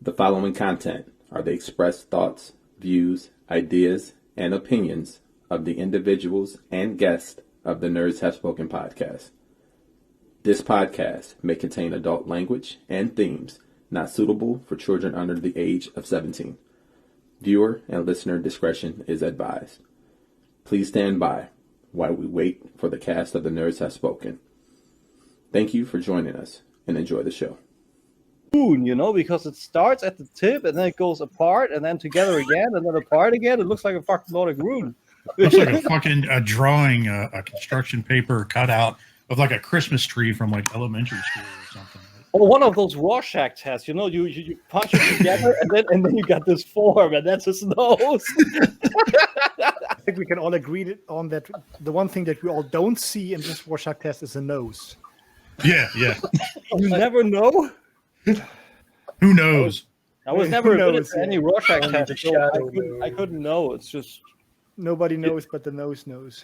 The following content are the expressed thoughts, views, ideas, and opinions of the individuals and guests of the Nerds Have Spoken podcast. This podcast may contain adult language and themes not suitable for children under the age of 17. Viewer and listener discretion is advised. Please stand by while we wait for the cast of the Nerds Have Spoken. Thank you for joining us and enjoy the show. Because it starts at the tip and then it goes apart and then together again and then apart again. It looks like a fucking Nordic rune. Looks like a fucking drawing, a construction paper cutout of like a Christmas tree from like elementary school or something. Or one of those Rorschach tests, you punch it together and then you got this form and that's his nose. I think we can all agree on that. The one thing that we all don't see in this Rorschach test is a nose. Yeah. You never know. Who knows? I was never admitted to any Rorschach Only test, the so shadow I couldn't know. It's just nobody knows, but the nose knows.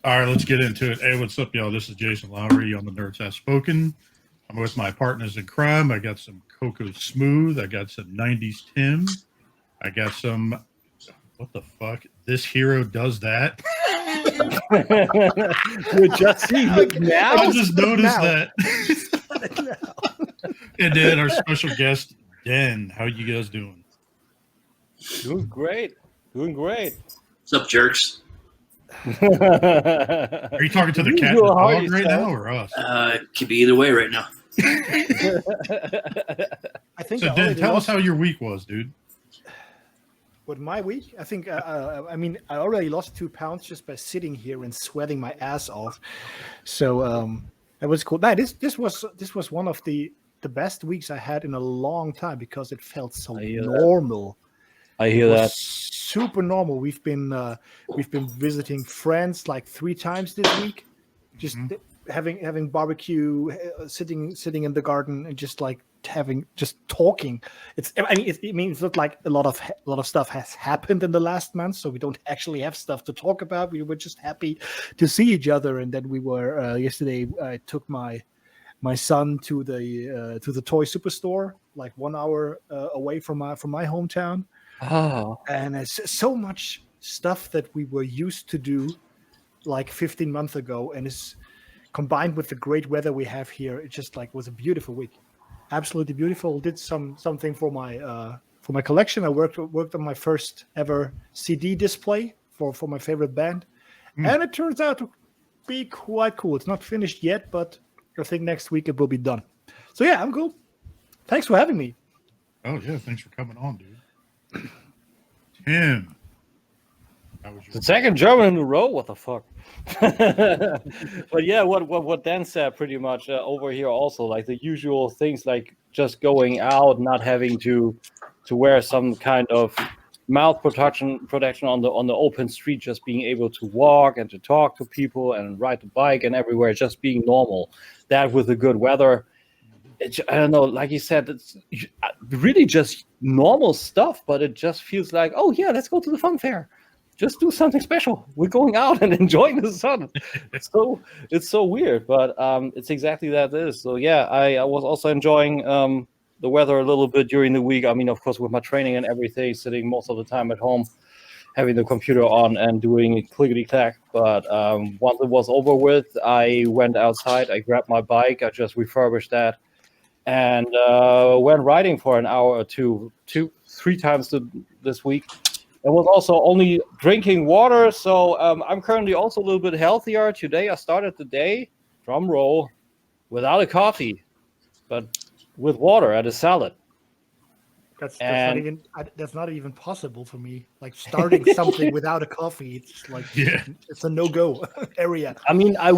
All right, let's get into it. Hey, what's up, y'all? This is Jason Lowry on the Nerds Have Spoken. I'm with my partners in crime. I got some Cocoa Smooth. I got some 90s Tim. I got some, what the fuck? This hero does that. You're just seeing it now. I just noticed that. And then our special guest, Den. How you guys doing? Doing great. What's up, jerks? Are you talking to the cat and the dog right now or us? Could be either way right now. I think. So, Den, tell us how your week was, dude. What, my week? I think. I already lost 2 pounds just by sitting here and sweating my ass off. So that was cool. This was one of the best weeks I had in a long time because it felt so normal. I hear that. Super normal. We've been visiting friends like 3 times this week, just having barbecue, sitting in the garden, and just talking. It's not like a lot of stuff has happened in the last month, so we don't actually have stuff to talk about. We were just happy to see each other, and then we were yesterday. I took my son to the toy superstore, like 1 hour away from my hometown. Oh, And it's so much stuff that we were used to do like 15 months ago, and it's combined with the great weather we have here. It just was a beautiful week, absolutely beautiful. Did something for my collection. I worked on my first ever CD display for my favorite band, and it turns out to be quite cool. It's not finished yet, but I think next week it will be done. So yeah, I'm cool. Thanks for having me. Oh yeah, thanks for coming on, dude. Tim, how was your the second German in a row. What the fuck? But yeah, what Dan said pretty much over here also, like the usual things, like just going out, not having to wear some kind of mouth protection on the open street, just being able to walk and to talk to people and ride the bike and everywhere, just being normal. That with the good weather. I don't know, like you said, it's really just normal stuff, but it just feels like, oh yeah, let's go to the fun fair. Just do something special. We're going out and enjoying the sun. It's so weird, but it's exactly that it is. So yeah, I was also enjoying the weather a little bit during the week. I mean, of course, with my training and everything, sitting most of the time at home, having the computer on and doing clickety-clack. But once it was over with, I went outside, I grabbed my bike, I just refurbished that, and went riding for an hour or two, 3 times this week. I was also only drinking water, so I'm currently also a little bit healthier. Today I started the day, drum roll, without a coffee, but with water and a salad. That's not even possible for me. Like starting something without a coffee, it's like it's a no-go area. I mean, I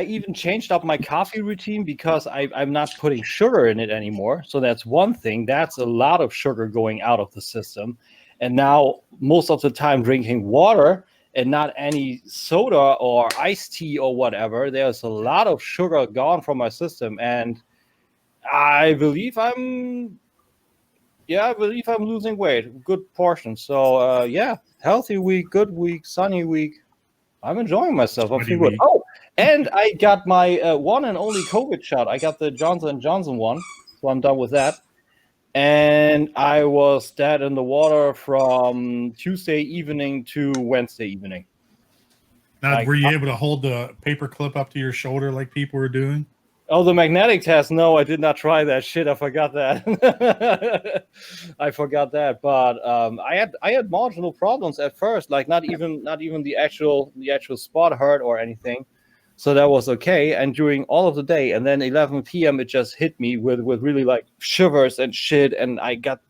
even changed up my coffee routine because I'm not putting sugar in it anymore. So that's one thing. That's a lot of sugar going out of the system. And now most of the time drinking water and not any soda or iced tea or whatever. There's a lot of sugar gone from my system, and I believe I'm losing weight, good portion. So healthy week, good week, sunny week. I'm enjoying myself. I'm feeling good. Oh, And I got my one and only COVID shot. I got the Johnson & Johnson one, so I'm done with that. And I was dead in the water from Tuesday evening to Wednesday evening. Now, Like, were you able to hold the paper clip up to your shoulder like people were doing? Oh, the magnetic test? No, I did not try that. Shit, I forgot that. I forgot that. But I had marginal problems at first, like not even the actual spot hurt or anything. So that was okay. And during all of the day, and then 11 p.m. it just hit me with really like shivers and shit, and I got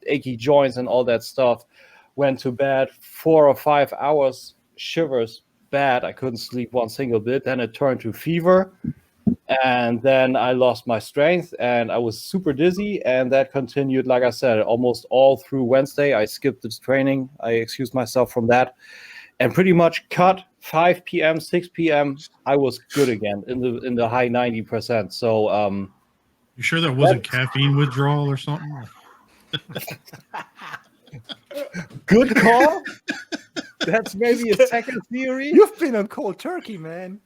achy joints and all that stuff. Went to bed 4 or 5 hours, shivers bad. I couldn't sleep one single bit. Then it turned to fever. And then I lost my strength and I was super dizzy, and that continued, like I said, almost all through Wednesday. I skipped this training. I excused myself from that and pretty much cut 5 p.m., 6 p.m. I was good again in the high 90%. So You sure that wasn't caffeine withdrawal or something? good call. That's maybe a second theory. You've been on cold turkey, man.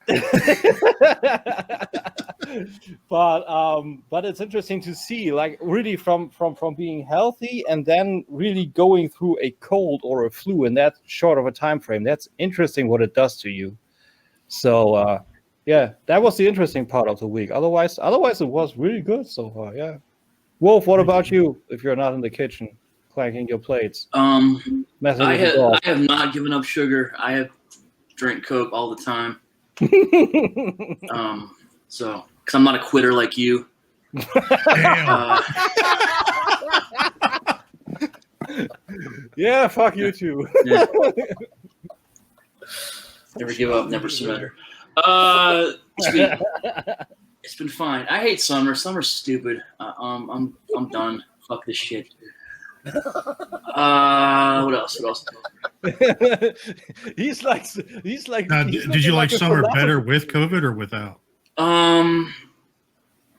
But it's interesting to see, like, really from being healthy and then really going through a cold or a flu in that short of a time frame. That's interesting what it does to you. So yeah, that was the interesting part of the week. Otherwise it was really good so far. Yeah. Wolf, what about you? If you're not in the kitchen clanking your plates. I have not given up sugar. I have drank Coke all the time. So, because I'm not a quitter like you. Yeah, fuck you too. Yeah. Never give up, never surrender. It's been fine. I hate summer. Summer's stupid. I'm done. Fuck this shit. What else? He's like. Now, did you like summer better with COVID or without?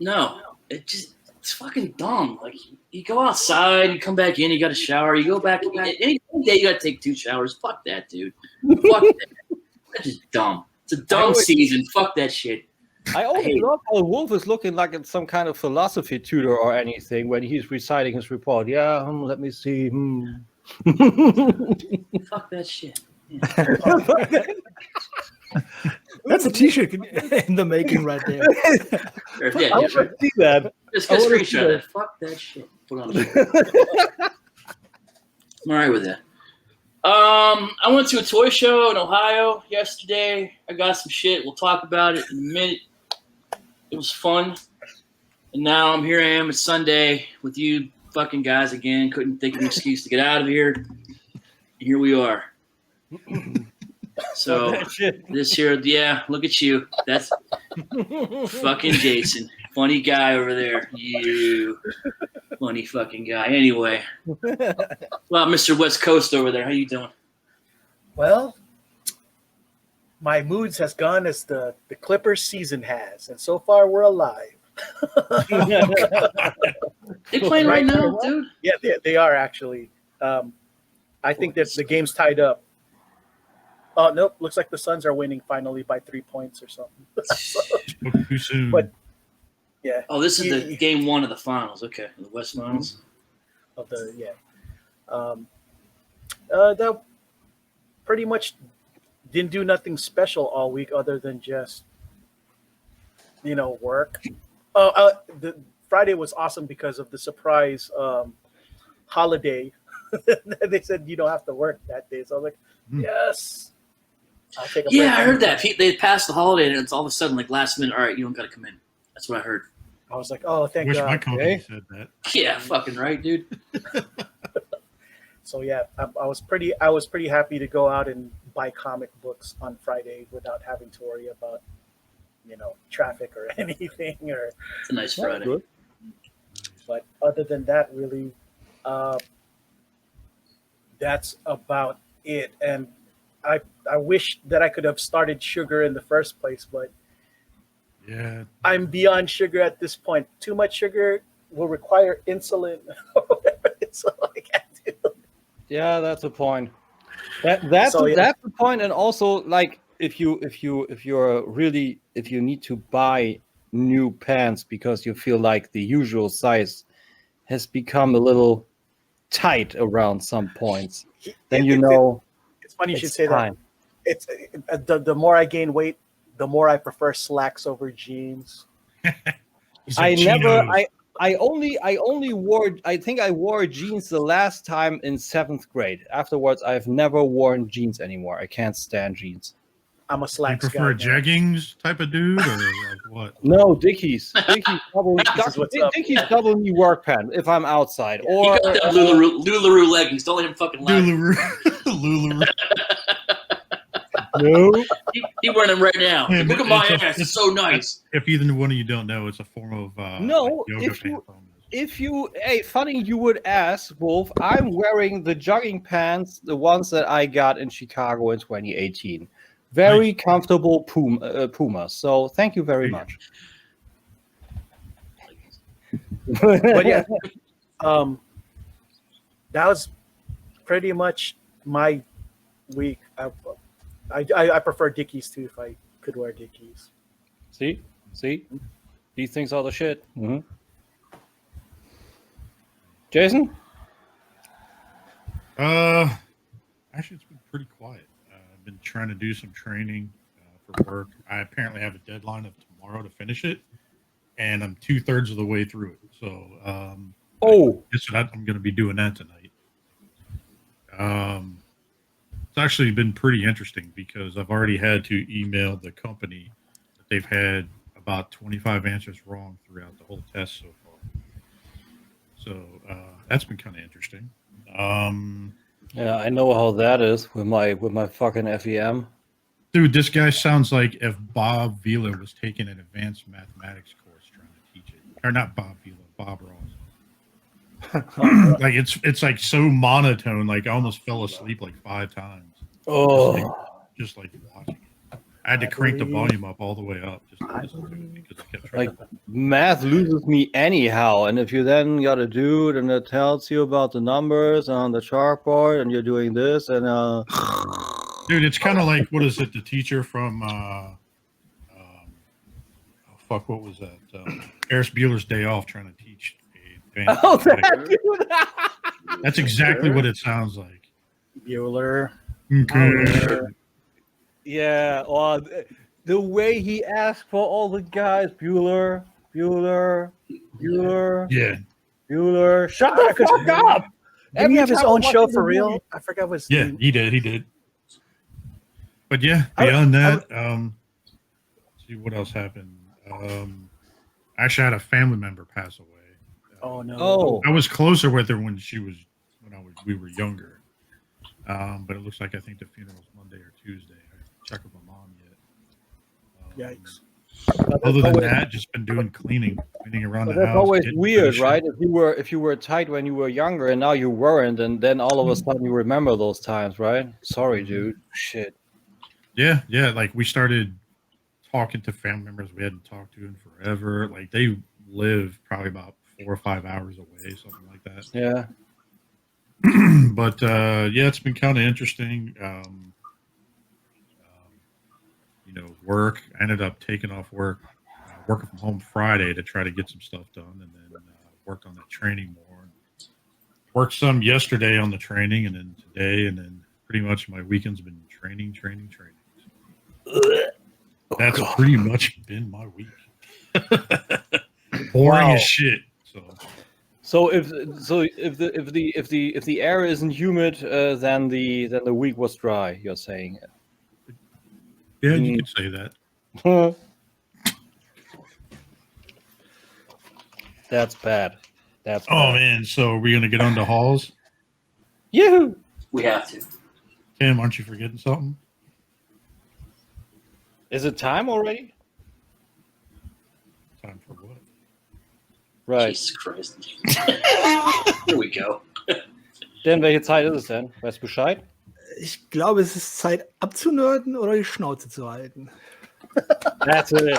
No. It's fucking dumb. Like, you go outside, you come back in, you got a shower, you go back. Any day you got to take 2 showers. Fuck that, dude. Fuck that. That's just dumb. It's a dumb season. Fuck that shit. I always love how Wolf is looking like it's some kind of philosophy tutor or anything when he's reciting his report. Yeah, let me see. Fuck that shit. Yeah. That's a T-shirt in the making right there. Yeah, I want to see that. Just get a screenshot of that. Fuck that shit. Put on. I'm all right with that. I went to a toy show in Ohio yesterday. I got some shit. We'll talk about it in a minute. It was fun. And now I am. It's Sunday with you fucking guys again. Couldn't think of an excuse to get out of here. Here we are. So this here, yeah, look at you. That's fucking Jason. Funny guy over there. You funny fucking guy. Anyway. Well, Mr. West Coast over there. How you doing? Well, my moods has gone as the Clippers season has, and so far we're alive. They playing right now, dude? Yeah, they are actually. I think that the game's tied up. Oh, nope. Looks like the Suns are winning finally by 3 points or something. Too soon. But yeah. Oh, this is the game 1 of the finals. Okay, the West Finals. Of the that pretty much didn't do nothing special all week other than just work. The Friday was awesome because of the surprise holiday. They said you don't have to work that day, so I was like, yes. I'll take a break. I heard that. They passed the holiday, and it's all of a sudden, like, last minute, all right, you don't got to come in. That's what I heard. I was like, oh, thank Wish God. my company said that. Yeah, fucking right, dude. So yeah, I was pretty happy to go out and buy comic books on Friday without having to worry about traffic or anything. Or it's a nice Friday. Good. But other than that, really, that's about it. And I wish that I could have started sugar in the first place, but yeah, I'm beyond sugar at this point. Too much sugar will require insulin. So I can't do it. Yeah, that's a point. That's the point. And also, like, if you need to buy new pants because you feel like the usual size has become a little tight around some points, then it's funny you should say time. that. It's the more I gain weight, the more I prefer slacks over jeans. I only wore. I think I wore jeans the last time in 7th grade. Afterwards, I've never worn jeans anymore. I can't stand jeans. I'm a You slacks guy. prefer now. jeggings type of dude, or like what? No, Dickies. Dickies probably. This is what's up. Dickies probably work pant if I'm outside. He Or got that Lularoe leggings. Don't let him fucking lie. Lularoe. no. He wearing them right now. Yeah, Look at my it's ass. It's so nice. If either one of you don't know, it's a form of No, like yoga pants. If you, hey, funny you would ask, Wolf. I'm wearing the jogging pants, the ones that I got in Chicago in 2018. Very comfortable Puma. So thank you very much. But yeah, that was pretty much my week. I prefer Dickies too if I could wear Dickies. See, these things are the shit. Mm-hmm. Jason? Actually, it's been pretty quiet. I've been trying to do some training for work. I apparently have a deadline of tomorrow to finish it, and I'm 2/3 of the way through it. So, I'm going to be doing that tonight. It's actually been pretty interesting because I've already had to email the company that they've had about 25 answers wrong throughout the whole test so far. So that's been kind of interesting. Yeah, I know how that is with my fucking FEM. Dude, this guy sounds like if Bob Vila was taking an advanced mathematics course trying to teach it. Or not Bob Vila, Bob Ross. Like it's like so monotone, like I almost fell asleep like 5 times. Just like watching it. I had to crank the volume up all the way up just to listen to it because I kept trying Like math loses me anyhow, and if you then got a dude and it tells you about the numbers on the chalkboard, and you're doing this, and Dude, it's kind of like, what is it? The teacher from what was that? Ferris Bueller's Day Off trying to teach advanced mathematics. That's exactly what it sounds like. Bueller. Okay. yeah, or the way he asked for all the guys, Bueller, Yeah. Bueller, shut the fuck up! Didn't he have his time I own watch show the for real? movie- I forgot what his Yeah, name. he did. But yeah, beyond that, let's see what else happened. Actually, I had a family member pass away. Oh no. Oh, I was closer with her when we were younger. But it looks like I think the funeral's Monday or Tuesday. I haven't checked with my mom yet. Yikes. Other than that, just been doing cleaning around but the that's house. always getting weird, shit. right? If you were tight when you were younger and now you weren't, and then all of a sudden you remember those times, right? Sorry, dude. Shit. Yeah. Like we started talking to family members we hadn't talked to in forever. Like they live probably about 4 or 5 hours away, something like that. Yeah. But yeah, it's been kind of interesting. Work. I ended up taking off work, working from home Friday to try to get some stuff done, and then worked on that training more. Worked some yesterday on the training, and then today, and then pretty much my weekend's been training. That's pretty much been my week. Boring as shit. So if the air isn't humid, then the week was dry. You're saying? Yeah, you could say that. That's bad. That's Oh bad. man, so are we gonna get on to hauls? Yoo-hoo! We have to. Tim, aren't you forgetting something? Is it time already? Time for what? Right. Jesus Christ. Here we go. Denn welche Zeit ist es denn? Weißt du Bescheid? Ich glaube, es ist Zeit abzunörden oder die Schnauze zu halten. That's it.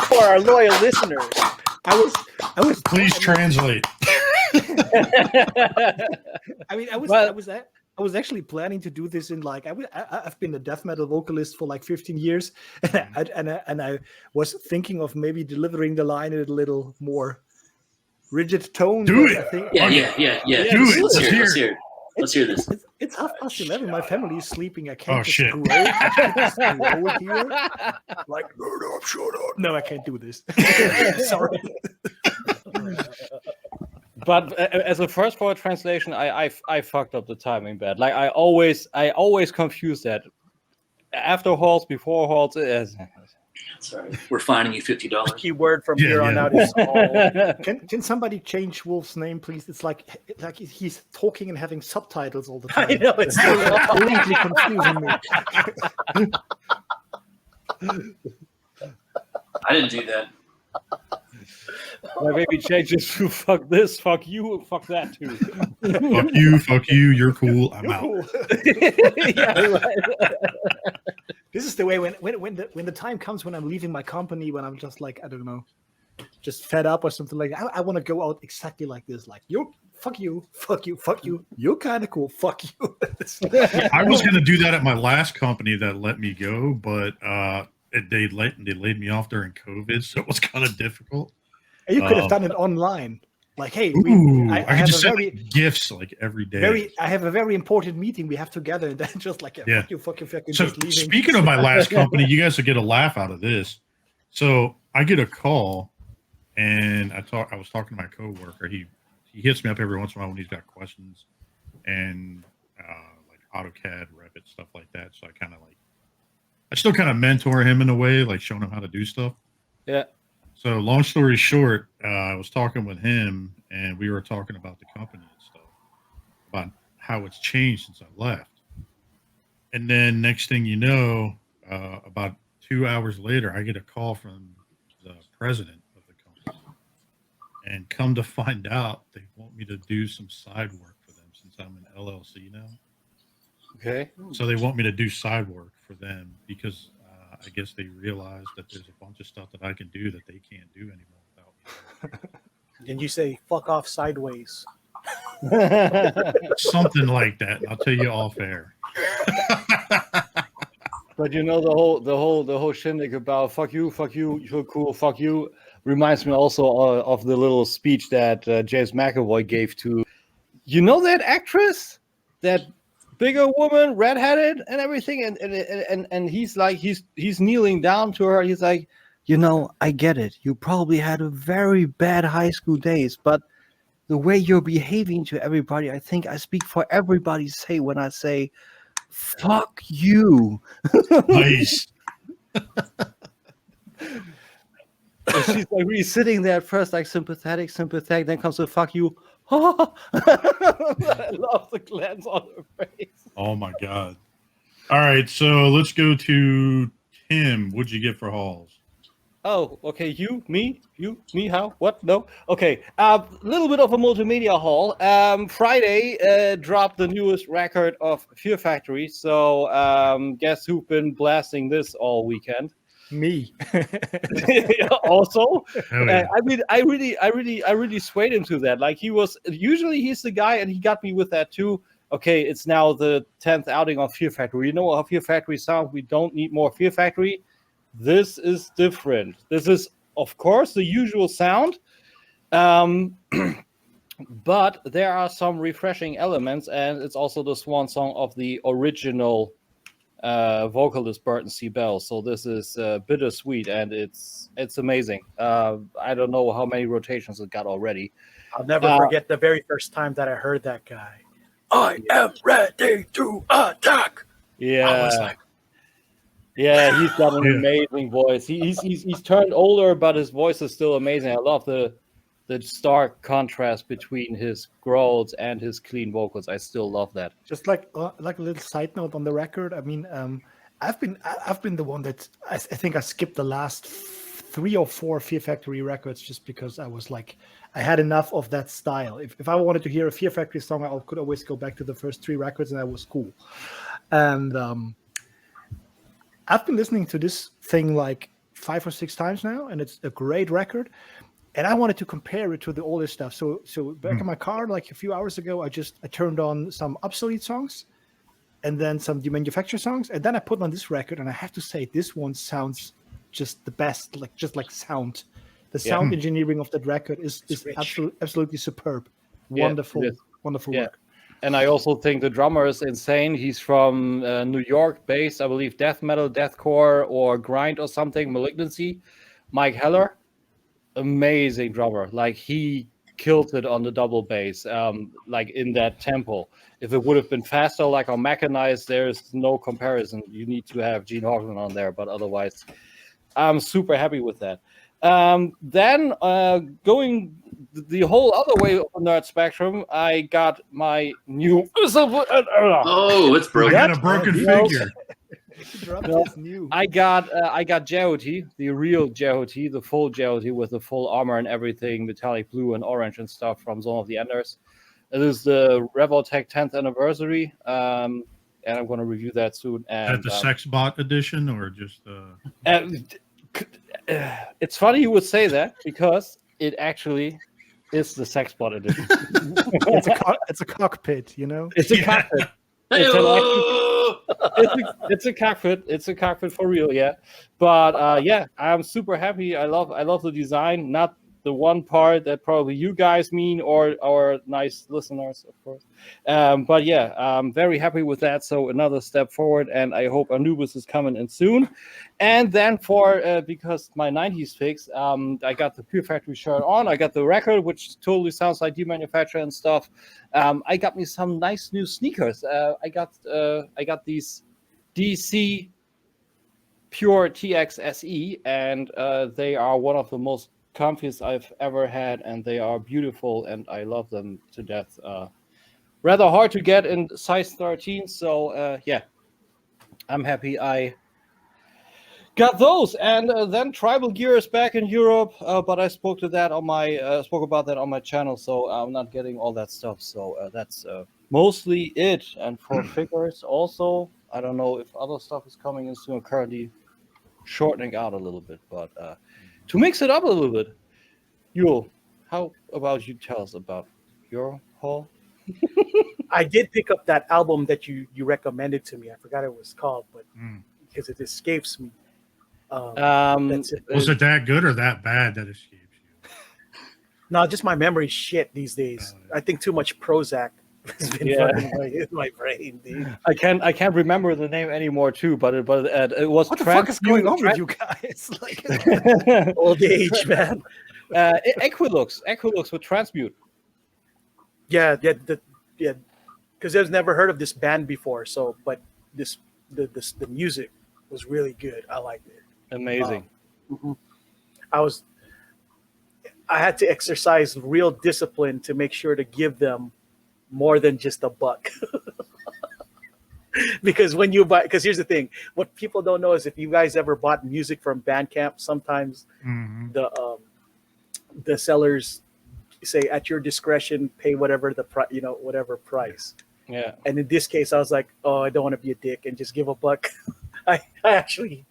For our loyal listeners. I Please translate. was Well- I was I was actually planning to do this in like I've been a death metal vocalist for like 15 years, and I was thinking of maybe delivering the line in a little more rigid tone. Do but it. I think, Yeah. Do it. Let's hear it. Let's hear this. It's 11:30. My family is sleeping. I can't Oh, just shit. grow. I can't just grow here. Like, shut up. No, I can't do this. Sorry. But as a first forward translation, I fucked up the timing bad. Like I always confuse that. After halts, before halts. Sorry, we're fining you $50. Keyword from here on out is all. Can somebody change Wolf's name, please? It's like he's talking and having subtitles all the time. I know it's completely confusing me. I didn't do that. Well, maybe change it to fuck this, fuck you, fuck that too. Fuck you, you're cool, I'm out. Yeah, right. This is the way when the time comes when I'm leaving my company, when I'm just like, I don't know, just fed up or something like that. I want to go out exactly like this, like fuck you, you're kind of cool, fuck you. I was gonna do that at my last company that let me go, but they laid me off during COVID, so it was kind of difficult. And you could have done it online. Like, hey, I could just send gifts like every day. I have a very important meeting we have together, and then just like, yeah. fuck you, So just leaving. Speaking of my last company, you guys will get a laugh out of this. So I get a call, and I was talking to my coworker. He hits me up every once in a while when he's got questions, and like AutoCAD, Revit, stuff like that. So I still kind of mentor him in a way, like showing him how to do stuff. Yeah. So long story short, I was talking with him, and we were talking about the company and stuff, about how it's changed since I left. And then next thing you know, about 2 hours later, I get a call from the president of the company. And come to find out, they want me to do some side work for them since I'm an LLC now. Okay. So they want me to do side work for them because I guess they realize that there's a bunch of stuff that I can do that they can't do anymore without me. And you say "fuck off" sideways. Something like that. I'll tell you off air. But you know the whole shindig about fuck you, you're cool, fuck you reminds me also of the little speech that James McAvoy gave to, you know, that actress, that bigger woman, redheaded and everything, and he's like he's kneeling down to her. He's like, you know, I get it. You probably had a very bad high school days, but the way you're behaving to everybody, I think I speak for everybody say when I say, fuck you. Nice. She's like really sitting there at first, like sympathetic, then comes the fuck you. I love the glance on her face. Oh my god. All right, so let's go to Tim. What'd you get for hauls? Oh, okay. Me, how? What? No. Okay. A little bit of a multimedia haul. Friday dropped the newest record of Fear Factory. So guess who's been blasting this all weekend? Me. Also, Yeah. I mean, I really swayed him to that. Like he's the guy, and he got me with that too. Okay, it's now the 10th outing of Fear Factory. You know how Fear Factory sounds. We don't need more Fear Factory. This is different. This is, of course, the usual sound, but there are some refreshing elements, and it's also the swan song of the original vocalist Burton C. Bell. So this is bittersweet, and it's amazing. I don't know how many rotations it got already. I'll never forget the very first time that I heard that guy. I am ready to attack. Yeah, I was like, yeah, he's got an amazing voice. He's turned older, but his voice is still amazing. I love the stark contrast between his growls and his clean vocals. I still love that. Just like a little side note on the record. I mean, I've been the one that I think I skipped the last 3 or 4 Fear Factory records just because I was like, I had enough of that style. If I wanted to hear a Fear Factory song, I could always go back to the first 3 records, and that was cool. And I've been listening to this thing like 5 or 6 times now, and it's a great record. And I wanted to compare it to the older stuff. So back in my car, like a few hours ago, I turned on some obsolete songs, and then some demanufacture songs, and then I put on this record, and I have to say this one sounds just the best, like sound. The sound engineering of that record is absolutely superb. Wonderful work. And I also think the drummer is insane. He's from New York based, I believe, death metal, deathcore, or grind or something, Malignancy. Mike Heller, amazing drummer. Like, he killed it on the double bass, like in that tempo. If it would have been faster, like on Mechanized, there's no comparison. You need to have Gene Hoglan on there, but otherwise, I'm super happy with that. Then going the whole other way of the nerd spectrum, I got my new. Oh, it's broken. I got a broken figure. I got Jehoti, the real Jehoti, the full Jehoti with the full armor and everything, metallic blue and orange and stuff from Zone of the Enders. It is the Revoltech 10th anniversary, and I'm going to review that soon. And Is that the Sex Bot edition or just? It's funny you would say that because it actually is the Sex Bot edition. It's a cockpit, you know. It's a cockpit. It's a cockpit. It's a cockpit for real, yeah. But yeah, I'm super happy. I love the design. Not the one part that probably you guys mean or our nice listeners, of course. But yeah, I'm very happy with that. So another step forward, and I hope Anubis is coming in soon. And then for because my 90s fix, I got the Pure Factory shirt on. I got the record, which totally sounds like demanufacture and stuff. I got me some nice new sneakers. I got these DC Pure TX SE, and they are one of the most comfiest I've ever had, and they are beautiful, and I love them to death. Rather hard to get in size 13, so yeah, I'm happy I got those. And then Tribal Gear is back in Europe, but I spoke about that on my channel, so I'm not getting all that stuff. So that's mostly it. And for figures, also, I don't know if other stuff is coming in soon. Currently shortening out a little bit, but to mix it up a little bit, Yul, how about you tell us about your haul? I did pick up that album that you recommended to me. I forgot it was called, but because it escapes me. Was it that good or that bad that escapes you? No, just my memory's shit these days. I think too much Prozac has been in my brain, dude. I can't remember the name anymore too, but it was. What the fuck is going on with you guys? Like old age, man. Equilux with Transmute. Yeah, because I've never heard of this band before. So, but the music was really good. I liked it. Amazing. I had to exercise real discipline to make sure to give them more than just a buck. Because when you buy, because here's the thing, what people don't know is if you guys ever bought music from Bandcamp, sometimes the sellers say at your discretion, pay whatever whatever price. Yeah. And in this case, I was like, oh, I don't want to be a dick and just give a buck. I actually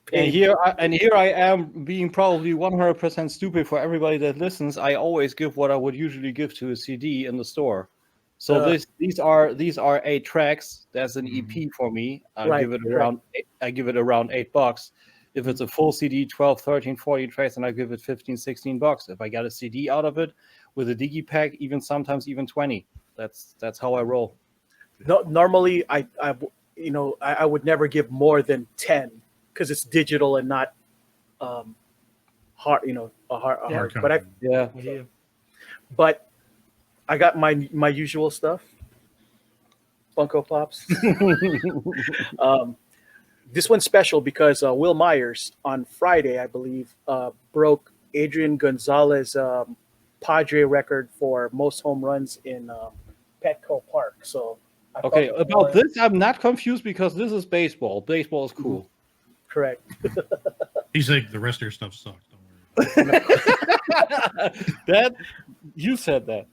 paid. And here I am being probably 100% stupid for everybody that listens. I always give what I would usually give to a CD in the store. So these are 8 tracks. That's an EP for me. I give it around $8. If it's a full CD, 12, 13, 14 tracks, and I give it $15-$16. If I got a CD out of it with a digipack, sometimes even 20. That's how I roll. No, normally I would never give more than 10 because it's digital and not hard, a hard. But I got my usual stuff, Funko Pops. This one's special because Will Myers on Friday, I believe, broke Adrian Gonzalez's Padre record for most home runs in Petco Park. So okay, about this, I'm not confused because this is baseball. Baseball is cool. Correct. He's like, the rest of your stuff sucks. Don't worry. That you said that.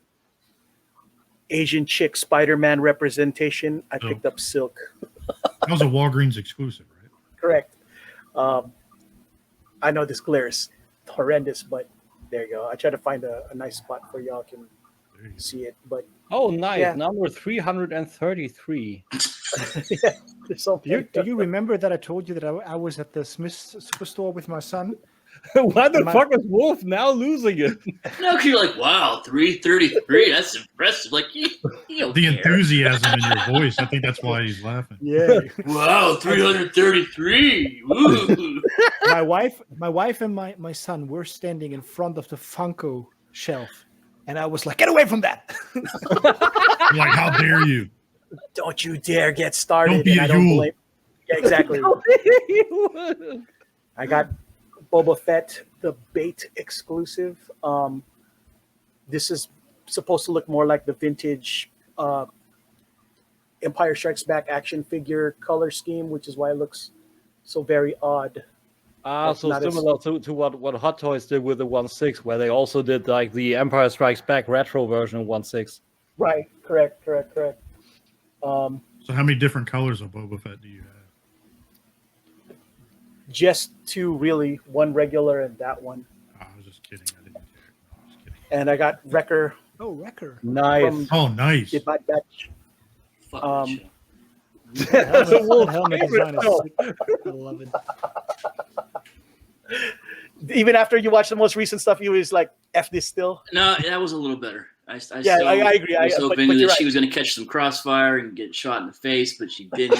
Asian chick Spider-Man representation. I picked up Silk. That was a Walgreens exclusive, right? Correct. I know this glare is horrendous, but there you go. I try to find a nice spot for y'all can There you go. see it. But Oh, nice. Yeah. Number 333. yeah, there's so Do you remember that I told you that I was at the Smith's Superstore with my son? Why the My- fuck is Wolf now losing it? No, because you're like, wow, 333. That's impressive. Like, you don't The care. enthusiasm in your voice. I think that's why he's laughing. Yeah. Wow, 333. Woo. my wife and my son were standing in front of the Funko shelf, and I was like, "Get away from that!" You're like, how dare you? don't you dare get started. Don't be and a I don't Yule. blame. Yeah, exactly. I got Boba Fett, the bait exclusive. This is supposed to look more like the vintage Empire Strikes Back action figure color scheme, which is why it looks so very odd. So Not as- similar to what Hot Toys did with the 1/6, where they also did like the Empire Strikes Back retro version of 1/6. Right. Correct. So how many different colors of Boba Fett do you have? Just two, really. One regular and that one. Oh, I was just kidding. I didn't care. No, I was kidding. And I got Wrecker Oh, Wrecker. Nice. from Oh, nice. Did Bad Batch. Fuck Um, that shit. The Wolf helmet favorite. design is sick. I love it. Even after you watch the most recent stuff, you was like, "F this still." No, that was a little better. I Yeah, still I agree. was but hoping you're that right. she was going to catch some crossfire and get shot in the face, but she didn't.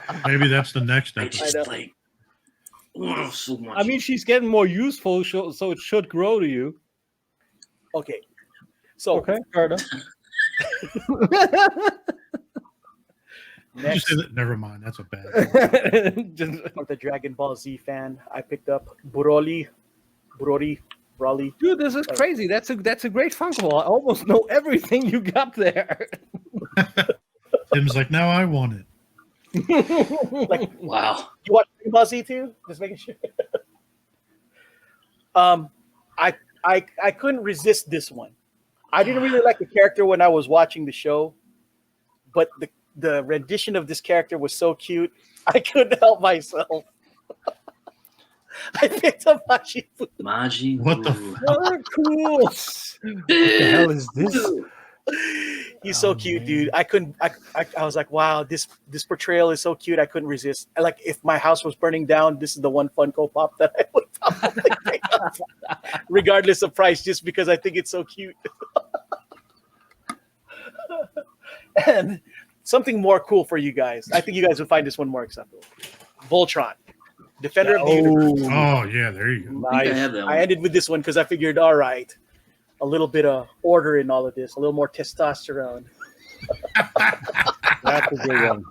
And Maybe that's the next I episode. just know. like, oh, so much. I mean, she's getting more useful, so it should grow to you. Okay. So Okay, fair enough. Did you next, say that? Never mind. That's a bad. Just- for the Dragon Ball Z fan, I picked up Broly. Dude, this is crazy. That's a great Funko. I almost know everything you got there. Tim's like, now I want it. Like, wow. you watch Dragon Ball Z too? Just making sure. I couldn't resist this one. I didn't really like the character when I was watching the show, but the rendition of this character was so cute, I couldn't help myself. I picked up Majibu. Maji. What the Buu. Oh, cool. What the hell is this? He's so Oh, cute, man. dude. I was like, wow, this portrayal is so cute. I couldn't resist. Like, if my house was burning down, this is the one Funko Pop that I would probably pick up, regardless of price, just because I think it's so cute. And something more cool for you guys. I think you guys would find this one more acceptable. Voltron, Defender of the Universe. Oh, yeah. There you go. I think I have that one. I ended with this one because I figured, all right, a little bit of order in all of this, a little more testosterone. That's a good one.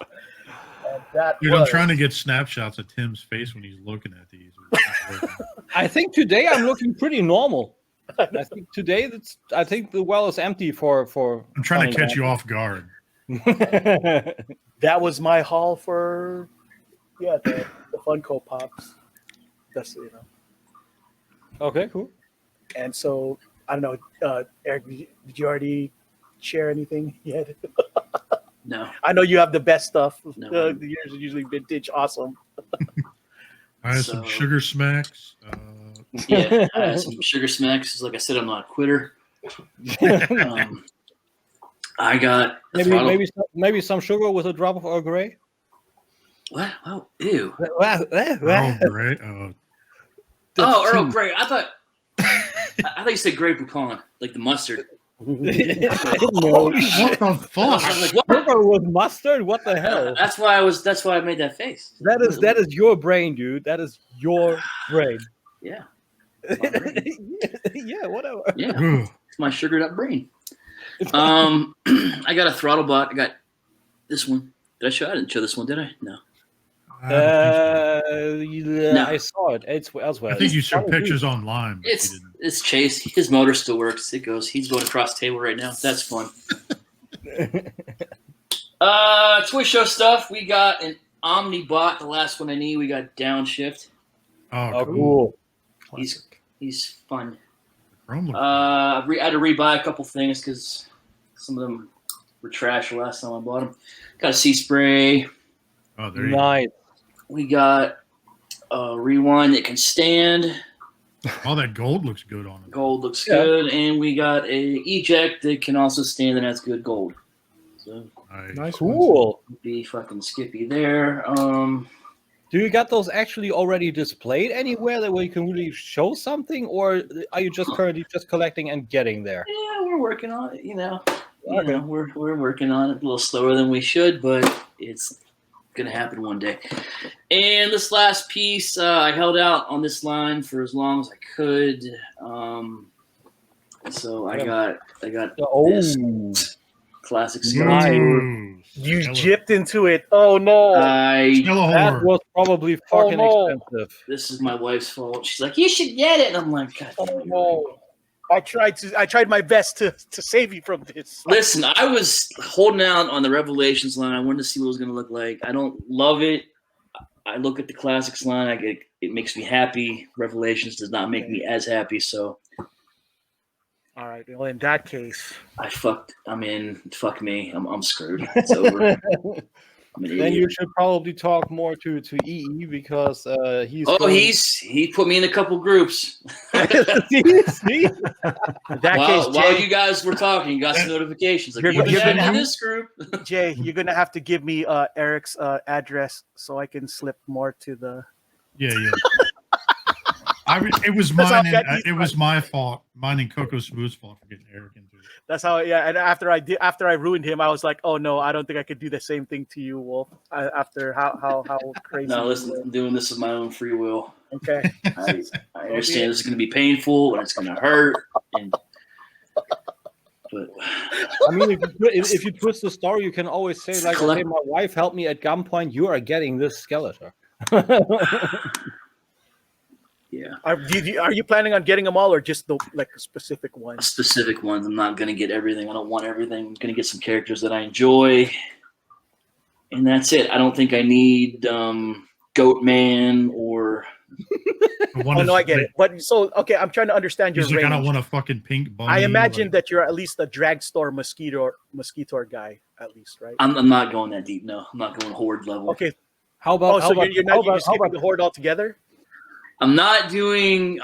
And that Dude, I'm was- trying to get snapshots of Tim's face when he's looking at these. I think today I'm looking pretty normal. I think today I think the well is empty for. I'm trying to catch you off guard. that was my haul for the Funko Pops. That's Okay, cool. And so I don't know, Eric, did you already share anything yet? No. I know you have the best stuff. No. The years are usually vintage, awesome. I had some So- sugar smacks. Yeah, I had some sugar smacks. Like I said, I'm not a quitter. I got a throttle- maybe some sugar with a drop of Earl Grey. What? Oh, ew. Oh, great. Oh, Oh, Earl Grey. I thought you said Grey Poupon, like the mustard. No. what the fuck? I was like, what? Sugar with mustard? What the hell? That's why I made that face. That is your brain, dude. That is your brain. Yeah. Yeah, whatever. Yeah. Ugh. It's my sugared up brain. I got a throttle bot. I got this one. Did I show? I didn't show this one, did I? No. I don't think Yeah, No. I saw it. It's elsewhere. so. I think you showed It's funny, pictures online. But you It's didn't. it's Chase. His motor still works. It goes. He's going across the table right now. That's fun. Toy show stuff. We got an Omnibot, the last one I need. We got Downshift. Oh, Oh, cool. cool. He's fun. Chrome looks I had to rebuy a couple things because some of them were trash the last time I bought them. Got a Sea Spray. good. Oh, there you go. Nice. We got a Rewind that can stand. Oh, that gold looks good on it. Gold looks good, and we got a eject that can also stand and has good gold. So Nice. Cool. be fucking Skippy there. Do you got those actually already displayed anywhere that where you can really show something, or are you just currently just collecting and getting there? Yeah, we're working on it. Okay. We're working on it a little slower than we should, but it's gonna happen one day. And this last piece, I held out on this line for as long as I could. So I got this classic Ooh, You Skeletor. gypped into it. Oh no! That Skeletor. was probably fucking expensive. This is my wife's fault. She's like, you should get it. And I'm like, God damn it, you're right. no! I tried my best to save you from this. Listen, I was holding out on the Revelations line. I wanted to see what it was going to look like. I don't love it. I look at the Classics line. It makes me happy. Revelations does not make me as happy. So All right. Well, in that case, fuck me. I'm screwed. It's over. I'm an Then idiot. you should probably talk more to EE because he's. He put me in a couple groups. See? in that While case, you guys were talking, got some notifications. Like, You're you've been gonna added have- to this group. Jay, you're gonna have to give me Eric's address so I can slip more to the. Yeah. It was That's how mine. bad And, it was my fault. Mine and Coco Smooth's fault for getting Eric into it. That's how. Yeah. And after I ruined him, I was like, oh no, I don't think I could do the same thing to you, Wolf. After how crazy. No, you listen, were. I'm doing this of my own free will. Okay. I understand this is going to be painful and it's going to hurt. But I mean, if you twist the story, you can always say like, "Okay, my wife helped me at gunpoint. You are getting this Skeletor." yeah, Are you planning on getting them all, or just the specific ones? specific ones. I'm not going to get everything. I don't want everything. I'm going to get some characters that I enjoy, and that's it. I don't think I need Goat Man or. Oh no, I get it. But so okay, I'm trying to understand your He's like, I don't range. want a fucking pink bunny. I imagine that you're at least a dragstore mosquito guy, at least, right? I'm not going that deep. No, I'm not going horde level. Okay. How about? Oh, so you're skipping the horde altogether? I'm not doing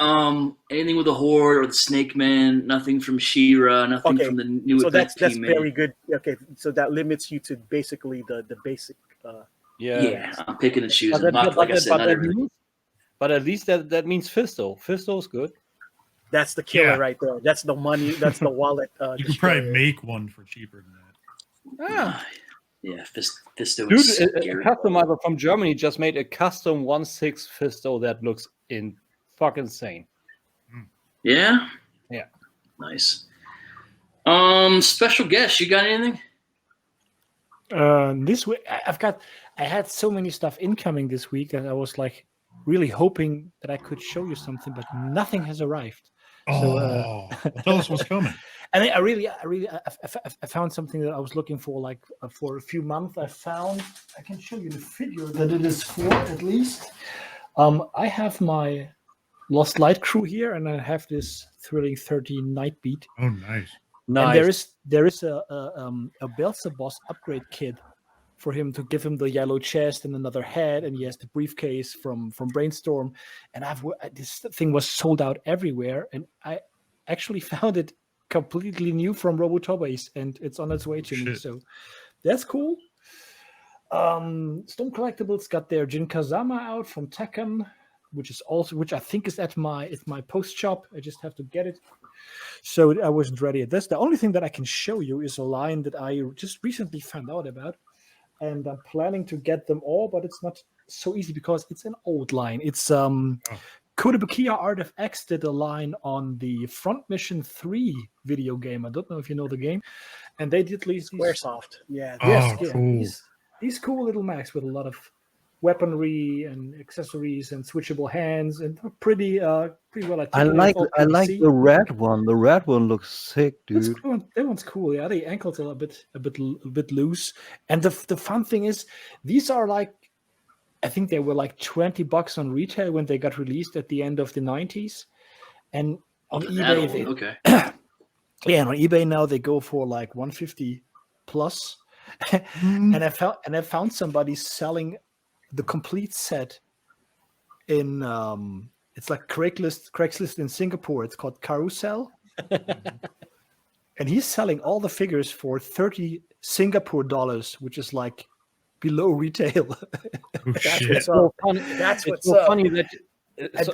anything with the horde or the Snake Man. Nothing from She-Ra. Nothing Okay. from the new. So Event that's Team very good. Okay, so that limits you to basically the basic. Yeah, I'm picking and choosing. But, Not, like I said, not everything. but at least that means Fisto. Fisto's good. That's the killer Yeah. right there. That's the money. That's the wallet. You could probably make one for cheaper than that. Ah. Yeah, Fisto Dude, is a scary. customizer from Germany just made a custom 1/6 Fisto that looks fucking insane. Yeah? Yeah. Nice. Special guest, you got anything? This week I had so many stuff incoming this week that I was like really hoping that I could show you something, but nothing has arrived. Oh, tell us what's coming. And I found something that I was looking for like for a few months. I can show you the figure that it is for at least. I have my Lost Light crew here, and I have this Thrilling 30 Nightbeat. Oh, nice. Nice. And there is a Belzer boss upgrade kit for him to give him the yellow chest and another head, and he has the briefcase from Brainstorm. And this thing was sold out everywhere, and I actually found it completely new from Robotobays, and it's on its way to me. So that's cool. Stone Collectibles got their Jin Kazama out from Tekken, which I think is at my post shop. I just have to get it. So I wasn't ready at this. The only thing that I can show you is a line that I just recently found out about, and I'm planning to get them all, but it's not so easy because it's an old line. It's Kodabukiya Art of X did a line on the Front Mission 3 video game. I don't know if you know the game, and they did these Squaresoft. Yeah. Cool. These cool little mechs with a lot of weaponry and accessories and switchable hands, and pretty well. I like the red one. The red one looks sick, dude. That one's cool. Yeah, the ankles are a bit loose. And the fun thing is, these are like, I think they were like $20 on retail when they got released at the end of the 90s, and on eBay, okay. yeah, on eBay now they go for like $150 plus. And I found somebody selling the complete set in It's like Craigslist in Singapore. It's called Carousel. And he's selling all the figures for 30 Singapore dollars, which is like below retail. Oh, That's shit. what's up. That's what's so up. funny that.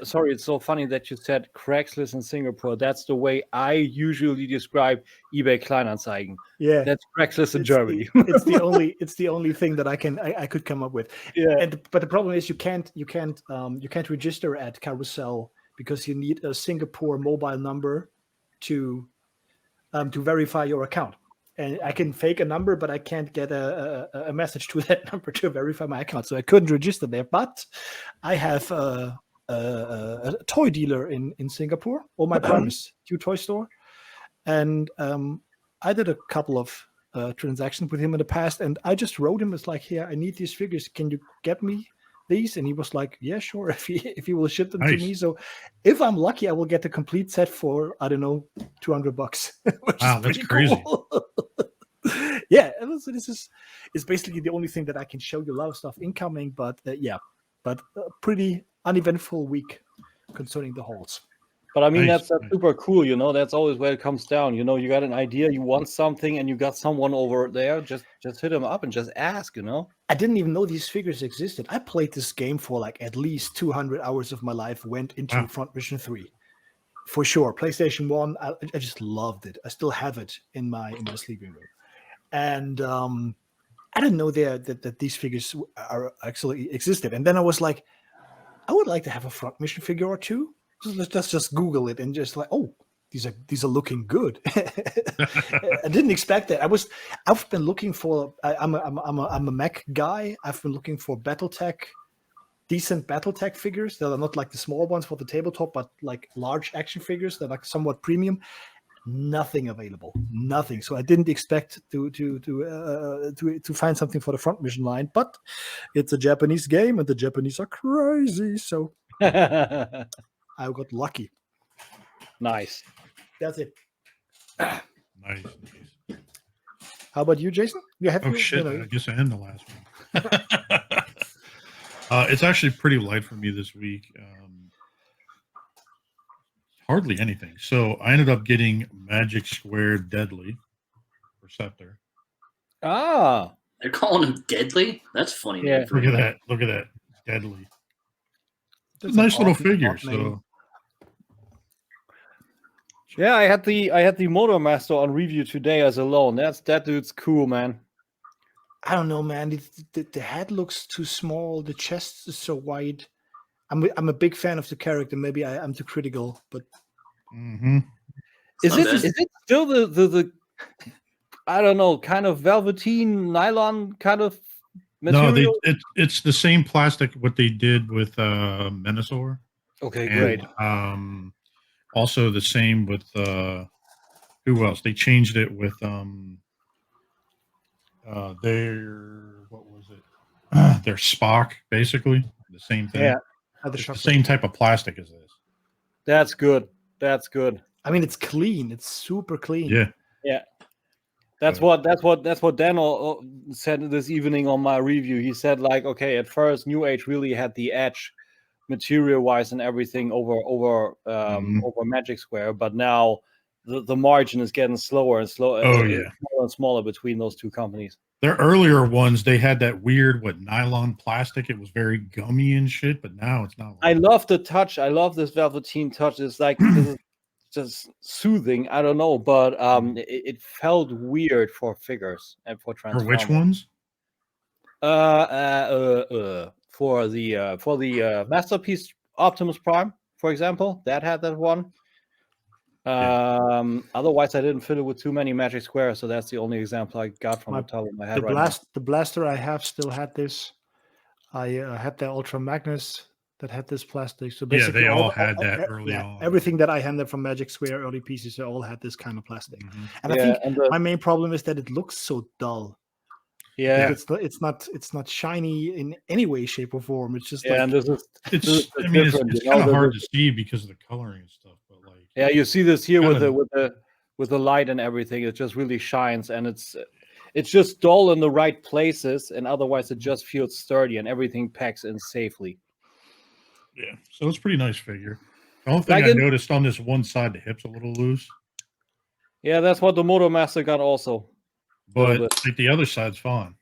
Sorry, it's so funny that you said Craigslist in Singapore. That's the way I usually describe eBay Kleinanzeigen. Yeah, That's Craigslist in it's Germany. it's the only thing that I could come up with. Yeah. But the problem is you can't register at Carousel because you need a Singapore mobile number to verify your account. And I can fake a number, but I can't get a message to that number to verify my account. So I couldn't register there. But I have a toy dealer in Singapore, or my promise, toy store. And I did a couple of transactions with him in the past. And I just wrote him, it's like, here, I need these figures. Can you get me these? And he was like, yeah, sure, if he will ship them to me. So if I'm lucky, I will get the complete set for, I don't know, $200. Wow, that's crazy. Cool. Yeah, and so this is basically the only thing that I can show you. A lot of stuff incoming, but pretty uneventful week concerning the hauls. But I mean, Nice, that's nice. super cool. That's always where it comes down. You got an idea, you want something, and you got someone over there. Just hit them up and just ask. I didn't even know these figures existed. I played this game for like at least 200 hours of my life. Went into Front Mission 3 for sure. PlayStation 1. I just loved it. I still have it in my sleeping room. And I didn't know that these figures are actually existed. And then I was like, I would like to have a Front Mission figure or two. Let's just Google it and just like, oh, these are looking good. I didn't expect that. I've been looking for. I'm a mech guy. I've been looking for decent BattleTech figures that are not like the small ones for the tabletop, but like large action figures that are somewhat premium. Nothing available, nothing. So I didn't expect to find something for the Front Mission line, but it's a Japanese game and the Japanese are crazy. So I got lucky. Nice. That's it. Nice. How about you, Jason? You have Oh shit! I guess I am the last one. It's actually pretty light for me this week. Hardly anything. So I ended up getting Magic Square Deadly Perceptor. Ah, They're calling him Deadly? That's funny. Yeah. Look at that! Look at that! Deadly. It's a nice little figure. So yeah. I had the Motor Master on review today as alone. That dude's cool, man. I don't know, man. The head looks too small. The chest is so wide. I'm a big fan of the character. Maybe I'm too critical, but Is it still the I don't know, kind of velveteen nylon kind of material? No, it's the same plastic what they did with Menasor. Okay, And, great. Also the same with who else? They changed it with their Spock, basically the same thing. Yeah, It's the same type of plastic as this. That's good. That's good. I mean, it's clean. It's super clean. Yeah. That's what Dan said this evening on my review. He said, like, okay, at first New Age really had the edge material wise and everything over Magic Square, but now the margin is getting slower and slower. Smaller and smaller between those two companies. Their earlier ones, they had that weird nylon plastic. It was very gummy and shit, but now it's not. I love the touch. I love this velveteen touch. It's like this is just soothing. I don't know, but it felt weird for figures and for Transformers. For which ones? For the Masterpiece Optimus Prime, for example, that had that one. Otherwise, I didn't fill it with too many Magic Squares, so that's the only example I got from the top of my head. The blaster I have still had this. I had the Ultra Magnus that had this plastic. So basically, they all had that early on. Everything that I handled from Magic Square early pieces, they all had this kind of plastic. And I think my main problem is that it looks so dull. Yeah, like it's not shiny in any way, shape, or form. It's just it's kind of hard to see because of the coloring and stuff. But you see this here with the light and everything. It just really shines, and it's just dull in the right places, and otherwise it just feels sturdy and everything packs in safely. Yeah, so it's a pretty nice figure. The only thing Like I in- noticed on this one side, the hip's a little loose, Yeah, that's what the Moto Master got also. but bit. like the other side's fine.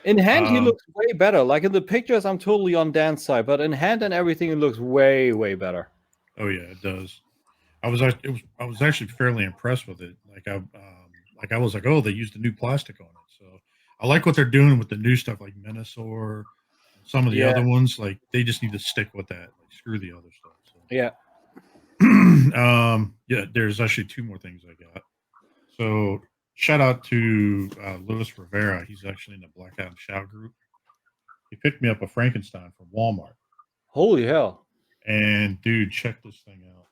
In hand, he Um, looks way better. Like in the pictures, I'm totally on Dan's side, but in hand and everything, it looks way, way better. Oh yeah, it does. I was actually fairly impressed with it. I was like, oh, they used a new plastic on it. So I like what they're doing with the new stuff, like Menasor, some of the Yeah. other ones. Like they just need to stick with that. Like screw the other stuff. So. Yeah. Yeah, there's actually two more things I got. So shout out to Louis Rivera. He's actually in the Black Adam Shout group. He picked me up a Frankenstein from Walmart. Holy hell! And dude, check this thing out.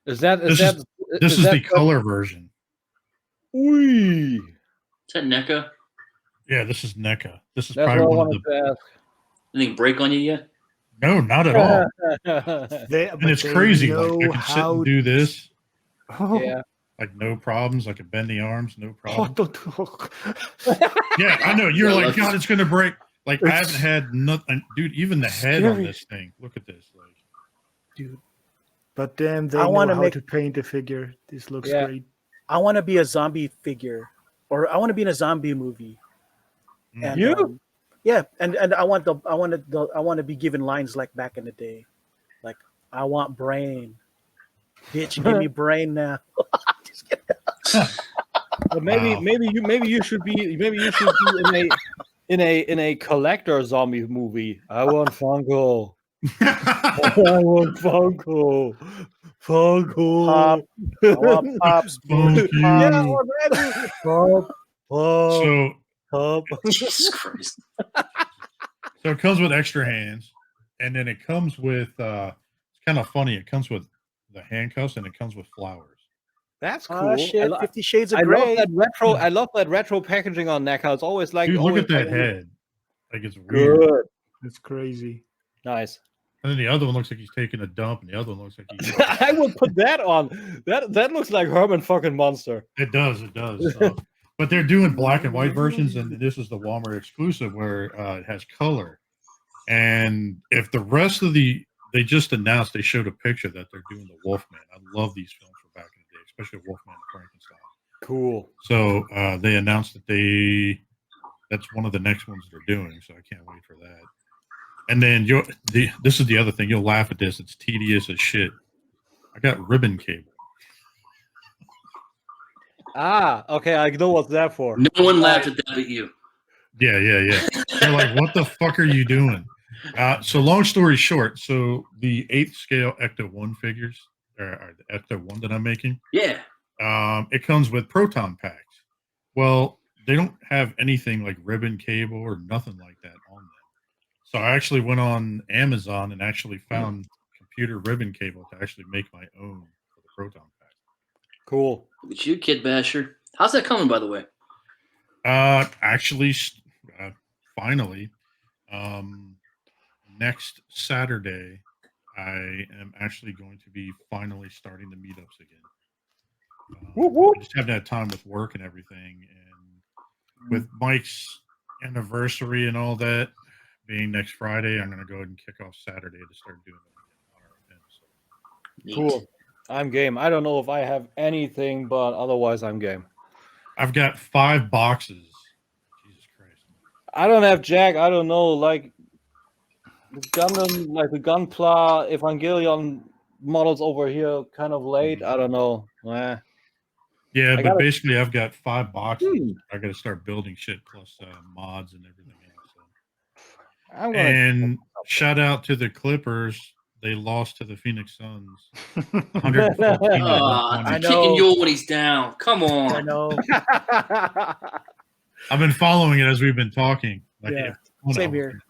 This is the color version. Wee. Is that NECA? Yeah, this is NECA. This is That's what I probably one of wanted the. to ask. Anything break on you yet? No, not at all. And And it's crazy. Like I can sit and do this, Yeah. like no problems. I can bend the arms, no problem. Oh, Yeah, I know. You're Yeah, like, let's- God, it's gonna break. Like I It's haven't had nothing, dude. Even the head on scary. this thing. Look at this. Like, dude. But then they I know wanna how make- to paint the figure. This looks Yeah. great. I want to be a zombie figure, or I want to be in a zombie movie. And, You? yeah, and I want to be given lines like back in the day, like I want brain, bitch, give me brain now. Just kidding. But maybe Wow. you should be in a collector zombie movie. I want Funko. I want Funko. Funko. Pop. I want pops. Funky. Yeah, Pops. already. Pop. Pop. so Pop. Jesus Christ. it comes with extra hands, and then it comes with. It's kind of funny. It comes with the handcuffs, and it comes with flowers. That's cool. Oh shit! 50 Shades of I Grey. love that retro. I love that retro packaging on NECA. It's always like, Dude, look always at that like- head. Like it's weird. Good. It's crazy. Nice. And then the other one looks like he's taking a dump, and the other one looks like he's. I would put that on. That looks like Herman fucking Monster. It does. It does. But they're doing black and white versions, and this is the Walmart exclusive where it has color. And if the rest of they just announced, they showed a picture that they're doing the Wolfman. I love these films from back in the day, especially Wolfman and Frankenstein. Cool. So they announced that that's one of the next ones they're doing. So I can't wait for that. And then this is the other thing. You'll laugh at this. It's tedious as shit. I got ribbon cable. Ah, okay. I know what's that for. No one laughed at that but you. Yeah. They're like, what the fuck are you doing? So long story short, so the 8th scale Ecto 1 figures, or the Ecto 1 that I'm making, Yeah. it comes with proton packs. Well, they don't have anything like ribbon cable or nothing like that on them. So I actually went on Amazon and actually found computer ribbon cable to actually make my own for the proton pack. Cool. Look at you, Kid Basher. How's that coming, by the way? Actually, finally, next Saturday, I am actually going to be finally starting the meetups again. Whoop, whoop. I just haven't had time with work and everything, and with Mike's anniversary and all that being next Friday, I'm going to go ahead and kick off Saturday to start doing it on our event. So. Neat. Cool. I'm game. I don't know if I have anything, but otherwise I'm game. I've got 5 boxes. Jesus Christ. I don't have Jack. I don't know, like the Gundam, like the Gunpla Evangelion models over here, kind of late. I don't know. Yeah, I but gotta- basically I've got 5 boxes. Hmm. I got to start building shit plus mods and everything else. So. I'm gonna. And shout out to the Clippers. They lost to the Phoenix Suns. 114 to Ah, 120. I know. kicking Yule when he's down. Come I on. know. I've been following it as we've been talking. Like, Yeah, oh, same no. here.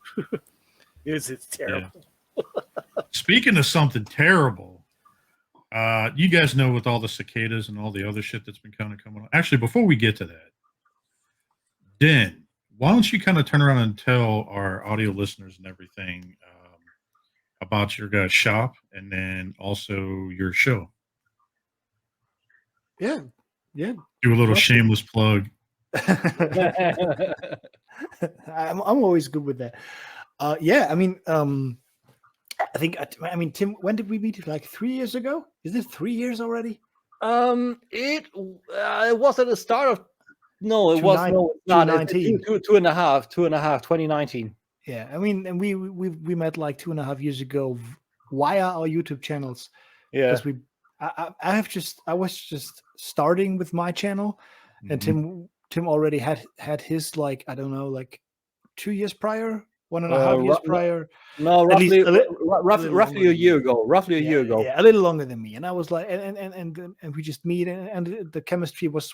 It's terrible. Speaking of something terrible, you guys know with all the cicadas and all the other shit that's been kind of coming on. Actually, before we get to that, Den, why don't you kind of turn around and tell our audio listeners and everything about your guys' shop and then also your show? Yeah. Do a little Love to. shameless plug. I'm always good with that. Yeah, I mean, I think, Tim, when did we meet? Like 3 years ago? Is it 3 years already? It was at the start of no, it was no, it's not. 2019. Two and a half, 2019. Yeah, I mean, and we met like 2.5 years ago via our YouTube channels. Yeah, Because I was just starting with my channel, and Tim already had his, like, I don't know, like 2 years prior, 1.5 years prior. No, At least roughly a year ago. Roughly a year ago. Yeah, a little longer than me. And I was like, and we just meet, and the chemistry was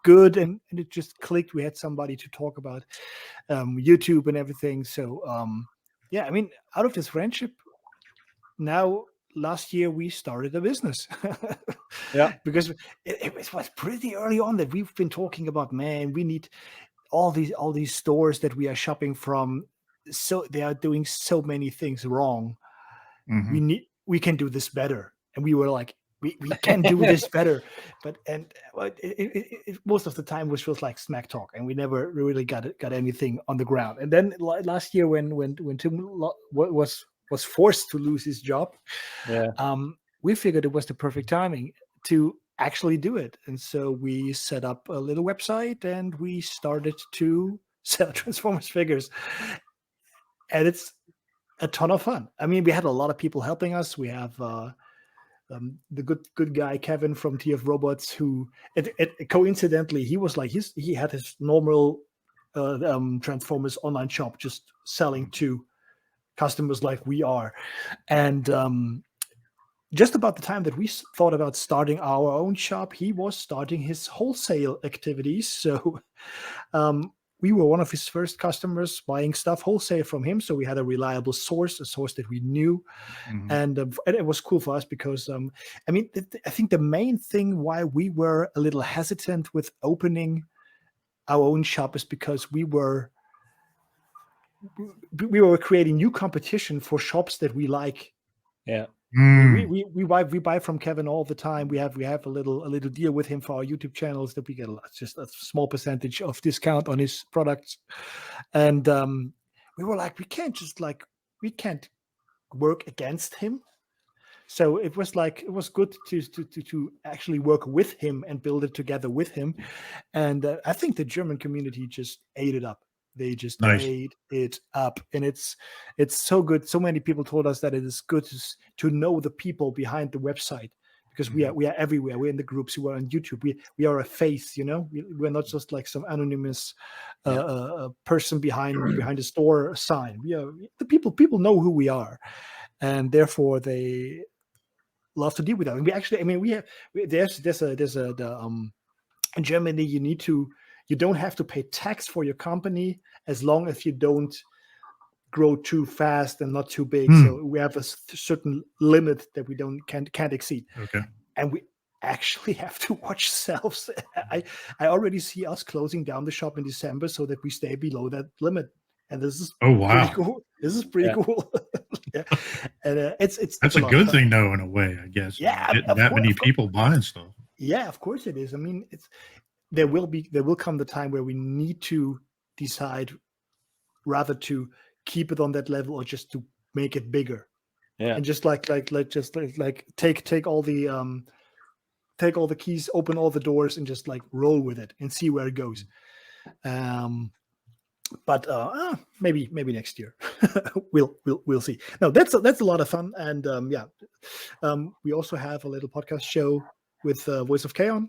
good, and it just clicked. We had somebody to talk about YouTube and everything. So yeah, I mean, out of this friendship, now last year we started a business. Yeah, because it was pretty early on that we've been talking about, man, we need all these stores that we are shopping from, so they are doing so many things wrong. We can do this better. And we were like, we can do this better. But most of the time was just like smack talk, and we never really got anything on the ground. And then last year when Tim was forced to lose his job, we figured it was the perfect timing to actually do it. And so we set up a little website, and we started to sell Transformers figures. And it's a ton of fun. I mean, we had a lot of people helping us. We have the good guy Kevin from TF Robots, who coincidentally he was like he had his normal Transformers online shop, just selling to customers like we are. And just about the time that we thought about starting our own shop, he was starting his wholesale activities. So we were one of his first customers buying stuff wholesale from him. So we had a reliable source, a source that we knew. And it was cool for us because, I mean, I think the main thing why we were a little hesitant with opening our own shop is because we were creating new competition for shops that we like. Yeah. We buy from Kevin all the time. We have a little deal with him for our YouTube channels that we get just a small percentage of discount on his products. And we were like, we can't work against him. So it was good to actually work with him and build it together with him. And I think the German community just ate it up. They just ate it up, and it's so good. So many people told us that it is good to know the people behind the website, because we are everywhere. We're in the groups. We are on YouTube. We are a face. We're not just like some anonymous person behind the store sign. We are the people. People know who we are, and therefore they love to deal with that. And we actually, I mean, in Germany you don't have to pay tax for your company as long as you don't grow too fast and not too big. So we have a certain limit that we can't exceed. Okay. And we actually have to watch sales. I already see us closing down the shop in December so that we stay below that limit. And this is pretty cool. This is pretty cool. Yeah. And it's a good thing though, in a way, I guess. Yeah, that many people buying stuff. Yeah, of course it is. I mean, there will come the time where we need to decide rather to keep it on that level or just to make it bigger. Yeah. And just like take all the keys, open all the doors, and just like roll with it and see where it goes. But maybe next year we'll see. No, that's a lot of fun. And we also have a little podcast show with Voice of Chaos,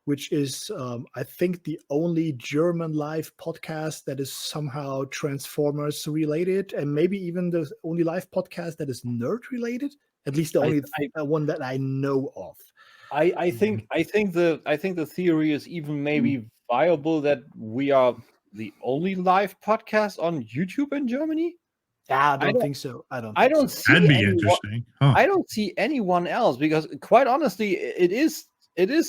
which is, I think, the only German live podcast that is somehow Transformers related, and maybe even the only live podcast that is nerd related. At least the only one that I know of. I think the theory is even maybe viable that we are the only live podcast on YouTube in Germany. Yeah, I don't think so. I don't see. That'd be interesting. Huh. I don't see anyone else, because quite honestly, it is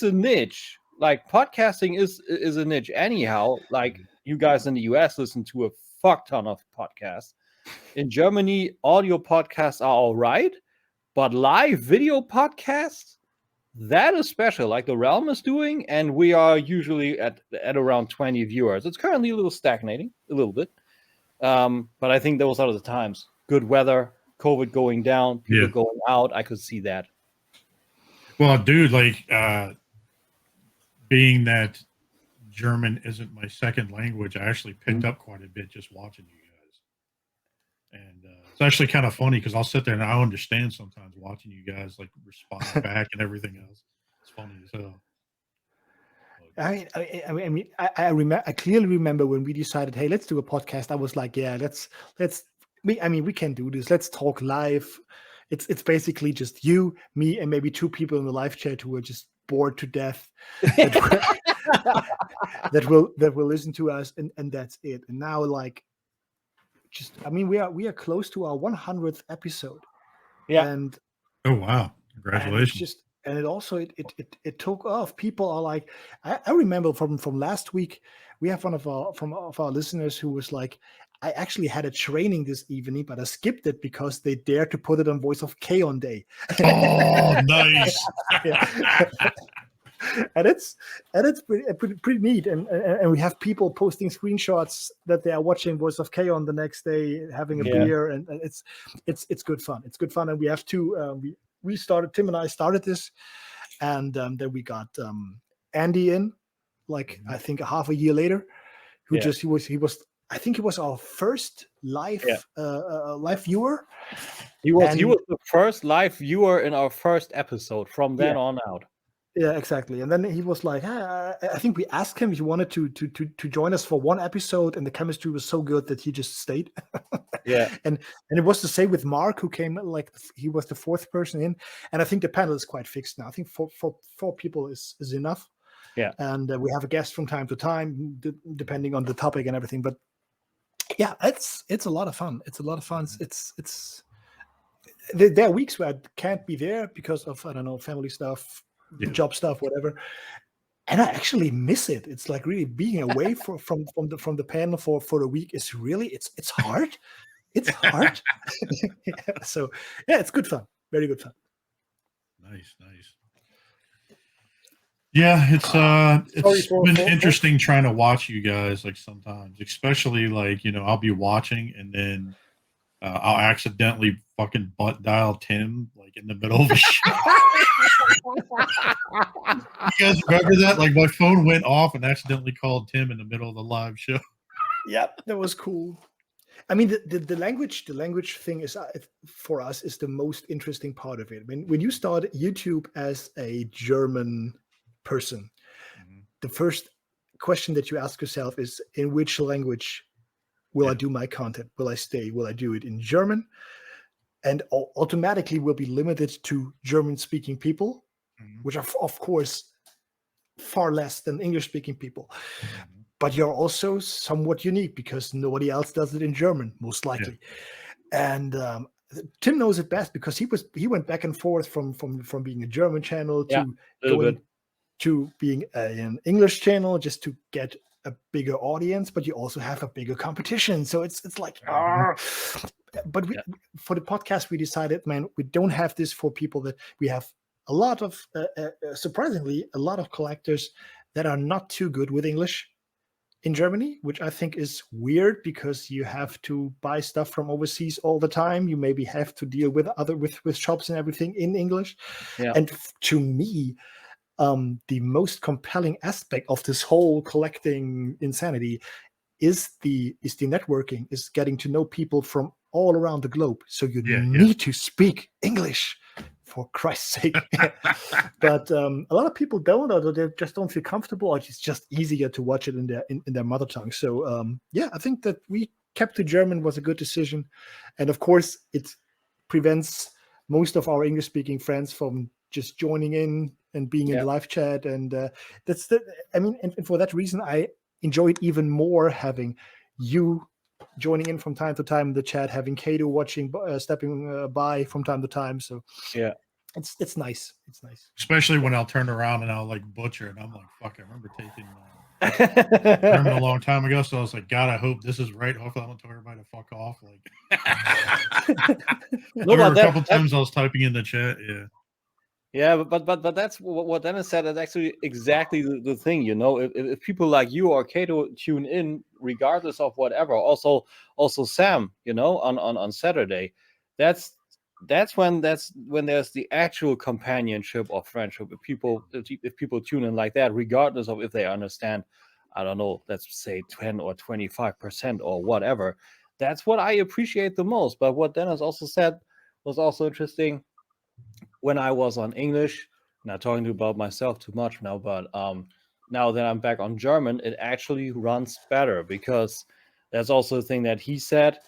a niche. Like, podcasting is a niche anyhow. Like, you guys in the US listen to a fuck ton of podcasts. In Germany, audio podcasts are all right, but live video podcasts, that is special. Like the Realm is doing, and we are usually at around 20 viewers. It's currently a little stagnating, a little bit. But I think those are the times. Good weather, COVID going down, people going out. I could see that. Well, dude, like being that German isn't my second language, I actually picked up quite a bit just watching you guys. And it's actually kind of funny because I'll sit there and I understand sometimes watching you guys like respond back and everything else. It's funny as hell. I clearly remember when we decided, hey, let's do a podcast. I was like, yeah, we can do this. Let's talk live. It's basically just you, me, and maybe two people in the live chat who are just bored to death that will listen to us, and that's it. And now, like, we are close to our 100th episode. Yeah. And oh wow, congratulations! And it also it took off. People are like, I remember from last week, we have one of our listeners who was like, I actually had a training this evening, but I skipped it because they dared to put it on Voice of K on day. Oh, nice. And it's pretty neat. And we have people posting screenshots that they are watching Voice of K on the next day, having a beer, and it's good fun. It's good fun. And we have two. Tim and I started this, and then we got Andy in, like I think half a year later, who he was I think he was our first live live viewer. He was the first live viewer in our first episode. From then on out. Yeah, exactly. And then he was like, I think we asked him if he wanted to join us for one episode, and the chemistry was so good that he just stayed. Yeah. And it was the same with Mark, who came, like, he was the fourth person in. And I think the panel is quite fixed now. I think four people is enough. Yeah. And we have a guest from time to time, depending on the topic and everything. But yeah, it's a lot of fun. It's a lot of fun. It's there are weeks where I can't be there because of, I don't know, family stuff, job stuff, whatever, and I actually miss it. It's like really being away from the panel for a week is really it's hard. It's hard. So yeah, it's good fun. Very good fun. Nice. Yeah, it's been interesting trying to watch you guys, like, sometimes, especially like, I'll be watching and then I'll accidentally fucking butt dial Tim, like, in the middle of the show. You guys remember that? Like, my phone went off and accidentally called Tim in the middle of the live show. Yep, that was cool. I mean, the language thing is, for us, is the most interesting part of it. When you start YouTube as a German person, the first question that you ask yourself is, in which language will I do my content? Will I do it in German? And automatically will be limited to German-speaking people, which are, of course, far less than English-speaking people. But you're also somewhat unique because nobody else does it in German, most likely. Yeah. And Tim knows it best because he went back and forth from being a German channel to being an English channel, just to get a bigger audience, but you also have a bigger competition. So it's like, but for the podcast, we decided, man, we don't have this for people that we have a lot of, surprisingly, a lot of collectors that are not too good with English in Germany, which I think is weird because you have to buy stuff from overseas all the time. You maybe have to deal with with shops and everything in English. Yeah. And to me, the most compelling aspect of this whole collecting insanity is the networking, is getting to know people from all around the globe. So you need to speak English, for Christ's sake. But a lot of people don't, or they just don't feel comfortable, or it's just easier to watch it in their mother tongue. So I think that we kept to German was a good decision, and of course it prevents most of our English-speaking friends from just joining in and being in the live chat, and and for that reason, I enjoy it even more having you joining in from time to time in the chat, having Kato watching, stepping by from time to time. So it's nice. It's nice, especially when I'll turn around and I'll like butcher it. I'm like, fuck, I remember taking German a long time ago, so I was like, God, I hope this is right. Hopefully I don't tell everybody to fuck off. Like, a couple times I was typing in the chat. Yeah, but that's what Dennis said. Is actually exactly the thing. If people like you or Kato tune in, regardless of whatever. Also Sam, on Saturday, that's when there's the actual companionship or friendship. If people tune in like that, regardless of if they understand, I don't know, let's say 10 or 25% or whatever. That's what I appreciate the most. But what Dennis also said was also interesting. When I was on English, not talking about myself too much now, but now that I'm back on German, it actually runs better because that's also the thing that he said.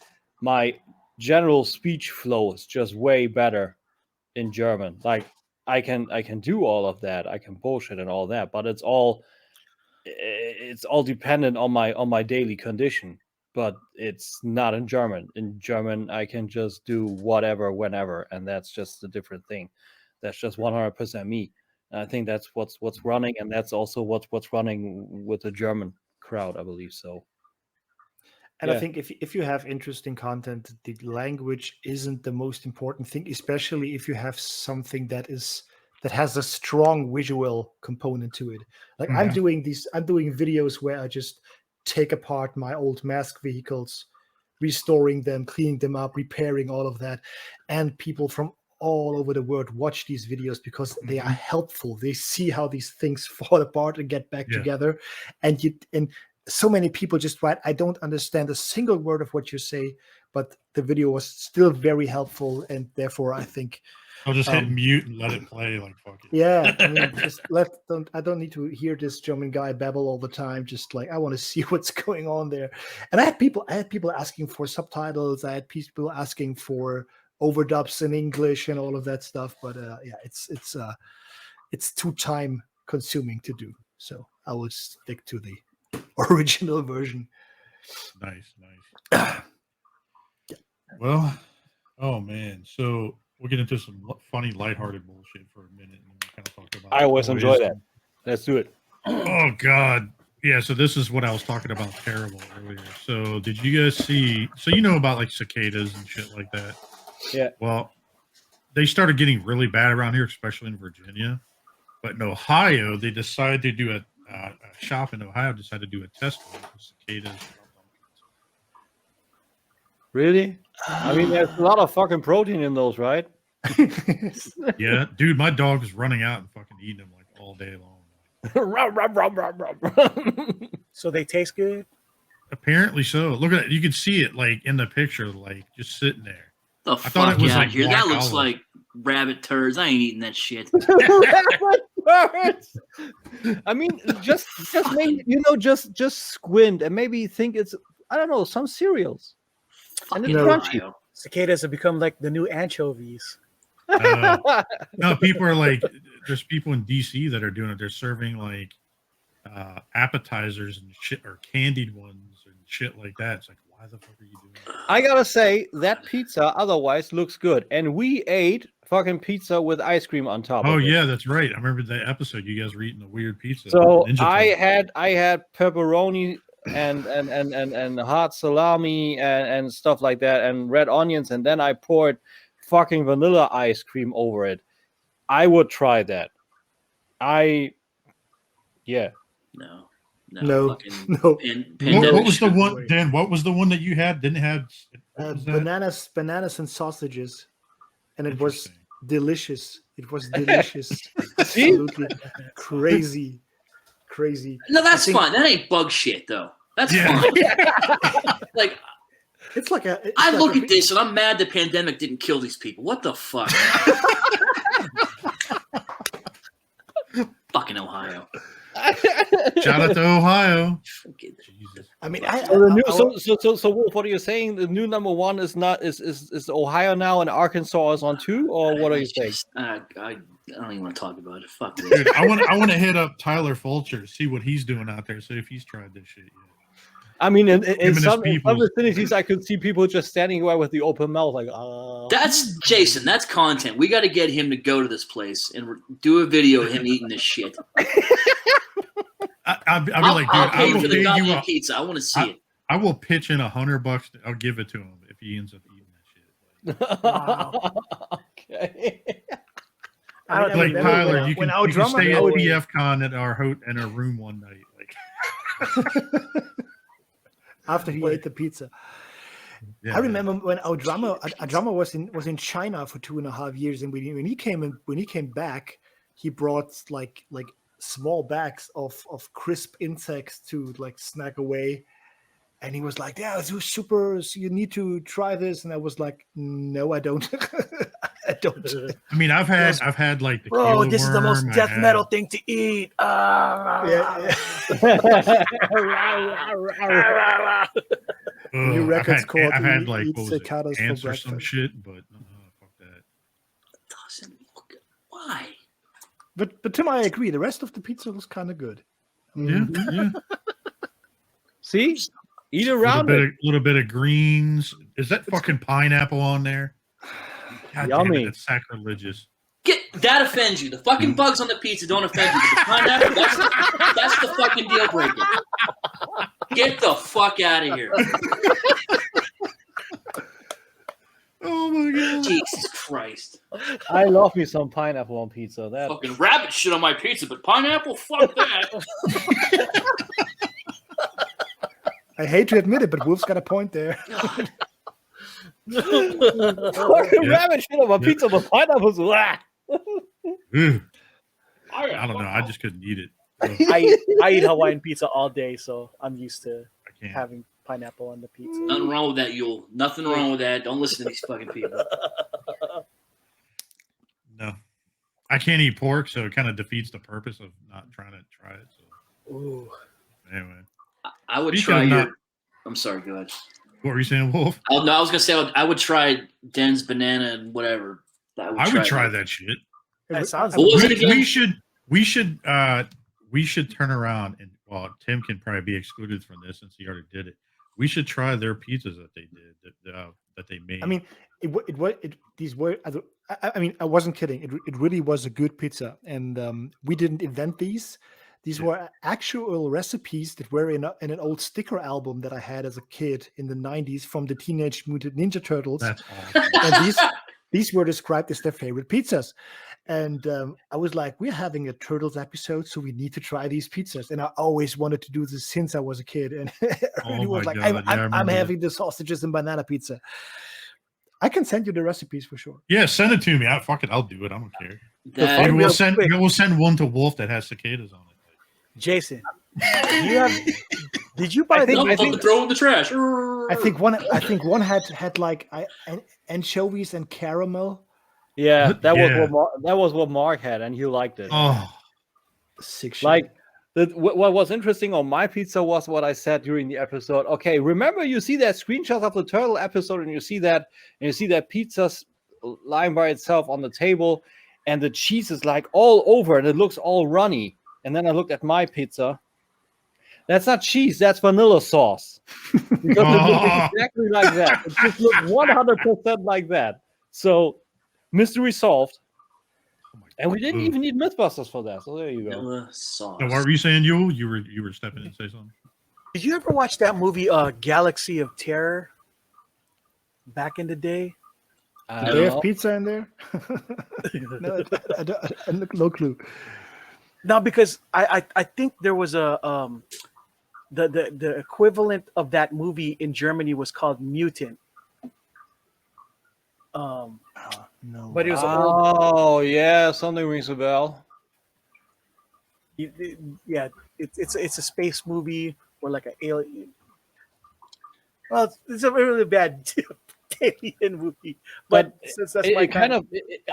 My general speech flow is just way better in German. Like I can do all of that, I can bullshit and all that, but it's all dependent on my daily condition. But it's not in German. In German, I can just do whatever, whenever, and that's just a different thing. That's just 100% me. And I think that's what's running, and that's also what's running with the German crowd, I believe. So, And I yeah. think if you have interesting content, the language isn't the most important thing, especially if you have something that has a strong visual component to it. Like I'm doing videos where I just take apart my old mask vehicles, restoring them, cleaning them up, repairing all of that. And people from all over the world watch these videos because they are helpful. They see how these things fall apart and get back together. And so many people just write, I don't understand a single word of what you say, but the video was still very helpful, and therefore I think I'll just hit mute and let it play like fuck it. Yeah, I mean, I don't need to hear this German guy babble all the time. Just like I want to see what's going on there. And I had people asking for subtitles. I had people asking for overdubs in English and all of that stuff. But yeah, it's too time consuming to do. So I will stick to the original version. Nice. Well, oh man, so we'll get into some funny, lighthearted bullshit for a minute, and then we kind of talk about. I always enjoy that. Let's do it. Oh God, yeah. So this is what I was talking about terrible earlier. So did you guys see? So you know about like cicadas and shit like that. Yeah. Well, they started getting really bad around here, especially in Virginia. But in Ohio, they decided to do a shop in Ohio decided to do a test run for cicadas. Really? I mean, there's a lot of fucking protein in those, right? Yeah, dude, my dog is running out and fucking eating them like all day long. So they taste good? Apparently so. Look at it. You can see it like in the picture, like just sitting there. The thought fuck it was out like here. black That looks olive. like rabbit turds. I ain't eating that shit. I mean, just maybe just squint and maybe think it's, I don't know, some cereals. And it's crunchy. Ohio. Cicadas have become like the new anchovies. No, people are like, there's people in DC that are doing it. They're serving like appetizers and shit, or candied ones and shit like that. It's like, why the fuck are you doing that? I gotta say, that pizza otherwise looks good. And we ate fucking pizza with ice cream on top Oh of it. yeah, that's right. I remember the episode. You guys were eating the weird pizza. So Ninja I Turtle. had pepperoni and hot salami and stuff like that, and red onions, and then I poured fucking vanilla ice cream over it. I would try that. No. Fucking No. pandemic What was the shit. one, Dan? What was the one that you had? Didn't have what was that? Bananas and sausages, and it was Interesting. delicious. It was delicious. Absolutely crazy. No, that's I think- fine. That ain't bug shit though. That's Yeah. fine. Like It's like a. I look at this and I'm mad the pandemic didn't kill these people. What the fuck? Fucking Ohio. Shout out to Ohio. Fucking- Jesus. I mean, So Wolf, what are you saying? The new number one is not is Ohio now, and Arkansas is on 2, or what are you saying? I don't even want to talk about it. Fuck this. Dude, I want to hit up Tyler Fulcher, see what he's doing out there, see if he's tried this shit yet. I mean, in and his some people. vicinities, I could see people just standing there with the open mouth, like, That's Jason. That's content. We got to get him to go to this place and do a video of him eating this shit. I'll be like, dude, I'll I pay will for the pay you goddamn up. pizza. I want to see it. I will pitch in $100. I'll give it to him if he ends up eating that shit. Wow. Okay. I don't Like remember Tyler, when- you when can, our you can drummer- stay I at would- PF Con at our room one night. Like, After he ate the pizza. yeah, I remember when our drummer was in China for 2.5 years, and when he came back, he brought like small bags of crisp insects to like snack away. And he was like, "Yeah, it's super. So you need to try this." And I was like, "No, I don't. I don't." I mean, I've had like the Bro, this is the most keelworm, I death had- metal thing to eat. Yeah. New Ugh, record's called I've had Eat like what was it, Cicadas for ants or some breakfast. shit, but fuck that. Doesn't look. Why? But Tim, I agree. The rest of the pizza was kind of good. Yeah, yeah. See, eat A around it. little bit of greens. Is that fucking pineapple on there? God damn Yummy. it, that's sacrilegious. That offends you. The fucking bugs on the pizza don't offend you. But the pineapple, that's the fucking deal breaker. Get the fuck out of here. Oh my god. Jesus Christ. I love me some pineapple on pizza. That Fucking rabbit shit on my pizza, but pineapple? Fuck that. I hate to admit it, but Wolf's got a point there. God. fucking Yeah. rabbit shit on my pizza, but pineapples. Ah. Ugh. I don't know. I just couldn't eat it. Ugh, I eat Hawaiian pizza all day, so I'm used to I can't. having pineapple on the pizza. Nothing wrong with that, Yule. Nothing wrong with that. Don't listen to these fucking people. No, I can't eat pork, so it kind of defeats the purpose of not trying to try it. So Ooh. anyway, I would Speaking try of your. not- I'm sorry, go ahead. what were you saying, Wolf? Oh, no, I was going to say I would try Den's banana and whatever. I would try that shit. That sounds What was it We, again? we should turn around and Tim can probably be excluded from this since he already did it. We should try their pizzas that they did that they made. I mean, I mean, I wasn't kidding. It really was a good pizza, and we didn't invent these. These were actual recipes that were in an old sticker album that I had as a kid in the 90s from the Teenage Mutant Ninja Turtles. that's awesome. And these were described as their favorite pizzas. And I was like, we're having a Turtles episode, so we need to try these pizzas. And I always wanted to do this since I was a kid. And Ernie was my like, God, yeah, I I'm remember having the sausages and banana pizza. I can send you the recipes for sure. Yeah, send it to me. I'll do it. I don't care. That, Maybe real quick. quick. we'll send one to Wolf that has cicadas on it. Jason, did you buy I think- no, the fucking throw it in the trash. I think one had like anchovies and caramel. Yeah, that Yeah. was what Mark had, and he liked it. Oh, Sick shit. Like what was interesting on my pizza was what I said during the episode. Okay, remember you see that screenshot of the turtle episode, and you see that pizza lying by itself on the table, and the cheese is like all over, and it looks all runny. And then I looked at my pizza. That's not cheese. That's vanilla sauce. Because it looks exactly like that. It just looks 100% like that. So mystery solved. And we didn't even need Mythbusters for that. So there you go. Vanilla sauce. so what were you saying, Yule? You were stepping in to say something? Did you ever watch that movie Galaxy of Terror back in the day? I Do don't they have know. pizza in there? No, no clue. No, because I think there was a the equivalent of that movie in Germany was called Mutant. No. But it was an old, Oh yeah, something rings a bell. yeah, it's a space movie or like an alien. Well, it's a really bad alien movie, but since that's my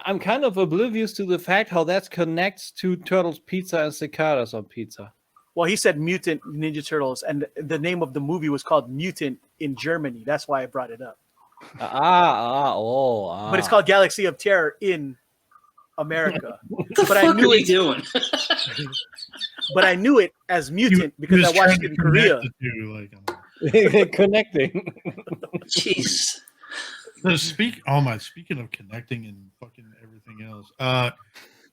I'm kind of oblivious to the fact how that connects to Turtles Pizza and Cicadas on pizza. well, he said Mutant Ninja Turtles, and the name of the movie was called Mutant in Germany. That's why I brought it up. But it's called Galaxy of Terror in America. What the But I fuck knew are you it- doing? But I knew it as Mutant He because was I watched trying it in to Korea. connect the two, like, connecting. Jeez. Speaking of connecting and fucking everything else,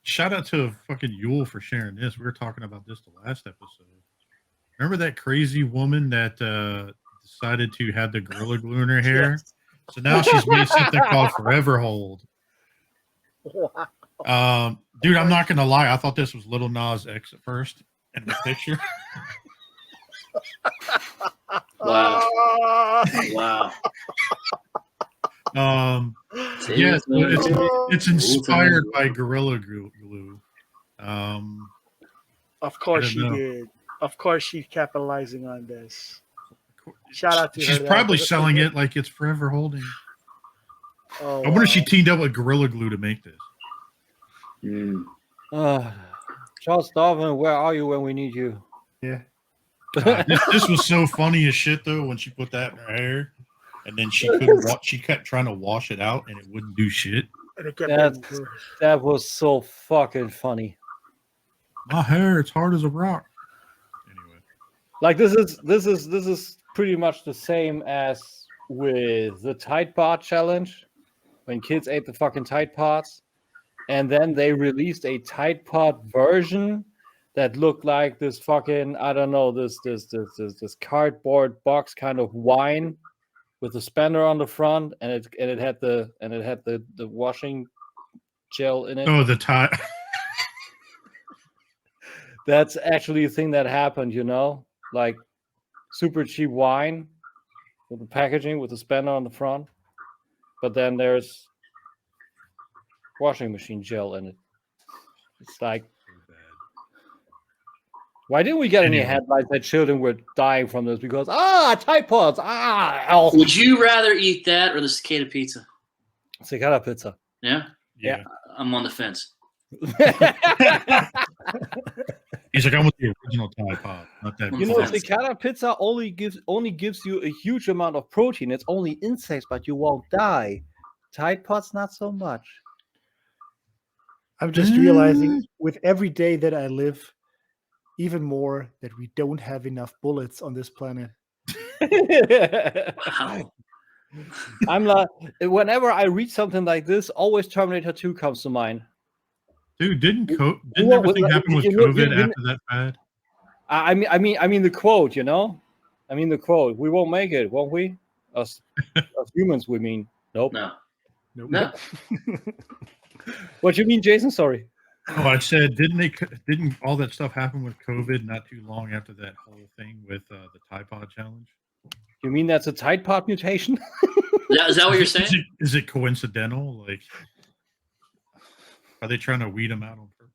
shout out to fucking Yule for sharing this. We were talking about this the last episode. Remember that crazy woman that decided to have the Gorilla Glue in her hair? Yes. So now she's made something called Forever Hold. Dude, I'm not gonna lie. I thought this was Little Nas X at first in the picture. Wow. Wow. Yeah, it's inspired by Gorilla Glue. Of course I she don't know. did. Of course she's capitalizing on this. Shout out to her. She's probably selling it like it's Forever Holding. Oh, I wonder if she teamed up with Gorilla Glue to make this. Charles Darwin, where are you when we need you? Yeah. God, this was so funny as shit though when she put that in her hair, and then she couldn't. She kept trying to wash it out, and it wouldn't do shit. And it kept getting worse. That was so fucking funny. My hair, it's hard as a rock. Anyway, Like this is pretty much the same as with the Tide Pod challenge, when kids ate the fucking Tide Pods, and then they released a Tide Pod version that looked like this fucking, I don't know, this cardboard box kind of wine with a spender on the front, and it had the washing gel in it. oh, the tie. That's actually a thing that happened, you know, like super cheap wine with the packaging with the spender on the front, but then there's washing machine gel in it. It's like, why didn't we get any headlines that children were dying from this? Because Tide Pods, elf. Would you rather eat that or the cicada pizza? Cicada pizza. Yeah? Yeah. I'm on the fence. He's like, I'm with the original Tide Pod, not that. You know, cicada pizza only gives you a huge amount of protein. It's only insects, but you won't die. Tide Pods, not so much. I'm just realizing with every day that I live, even more that we don't have enough bullets on this planet. Wow. I'm like, whenever I read something like this, always Terminator 2 comes to mind. Dude, didn't everything happen with COVID after that fad? I mean the quote, you know? I mean the quote. We won't make it, won't we? Us humans, we mean. Nope. No. What you mean, Jason? Sorry. Oh, I said, didn't all that stuff happen with COVID not too long after that whole thing with the Tide Pod challenge? You mean that's a Tide Pod mutation? Is that what you're saying? Is it coincidental? Like, are they trying to weed them out on purpose?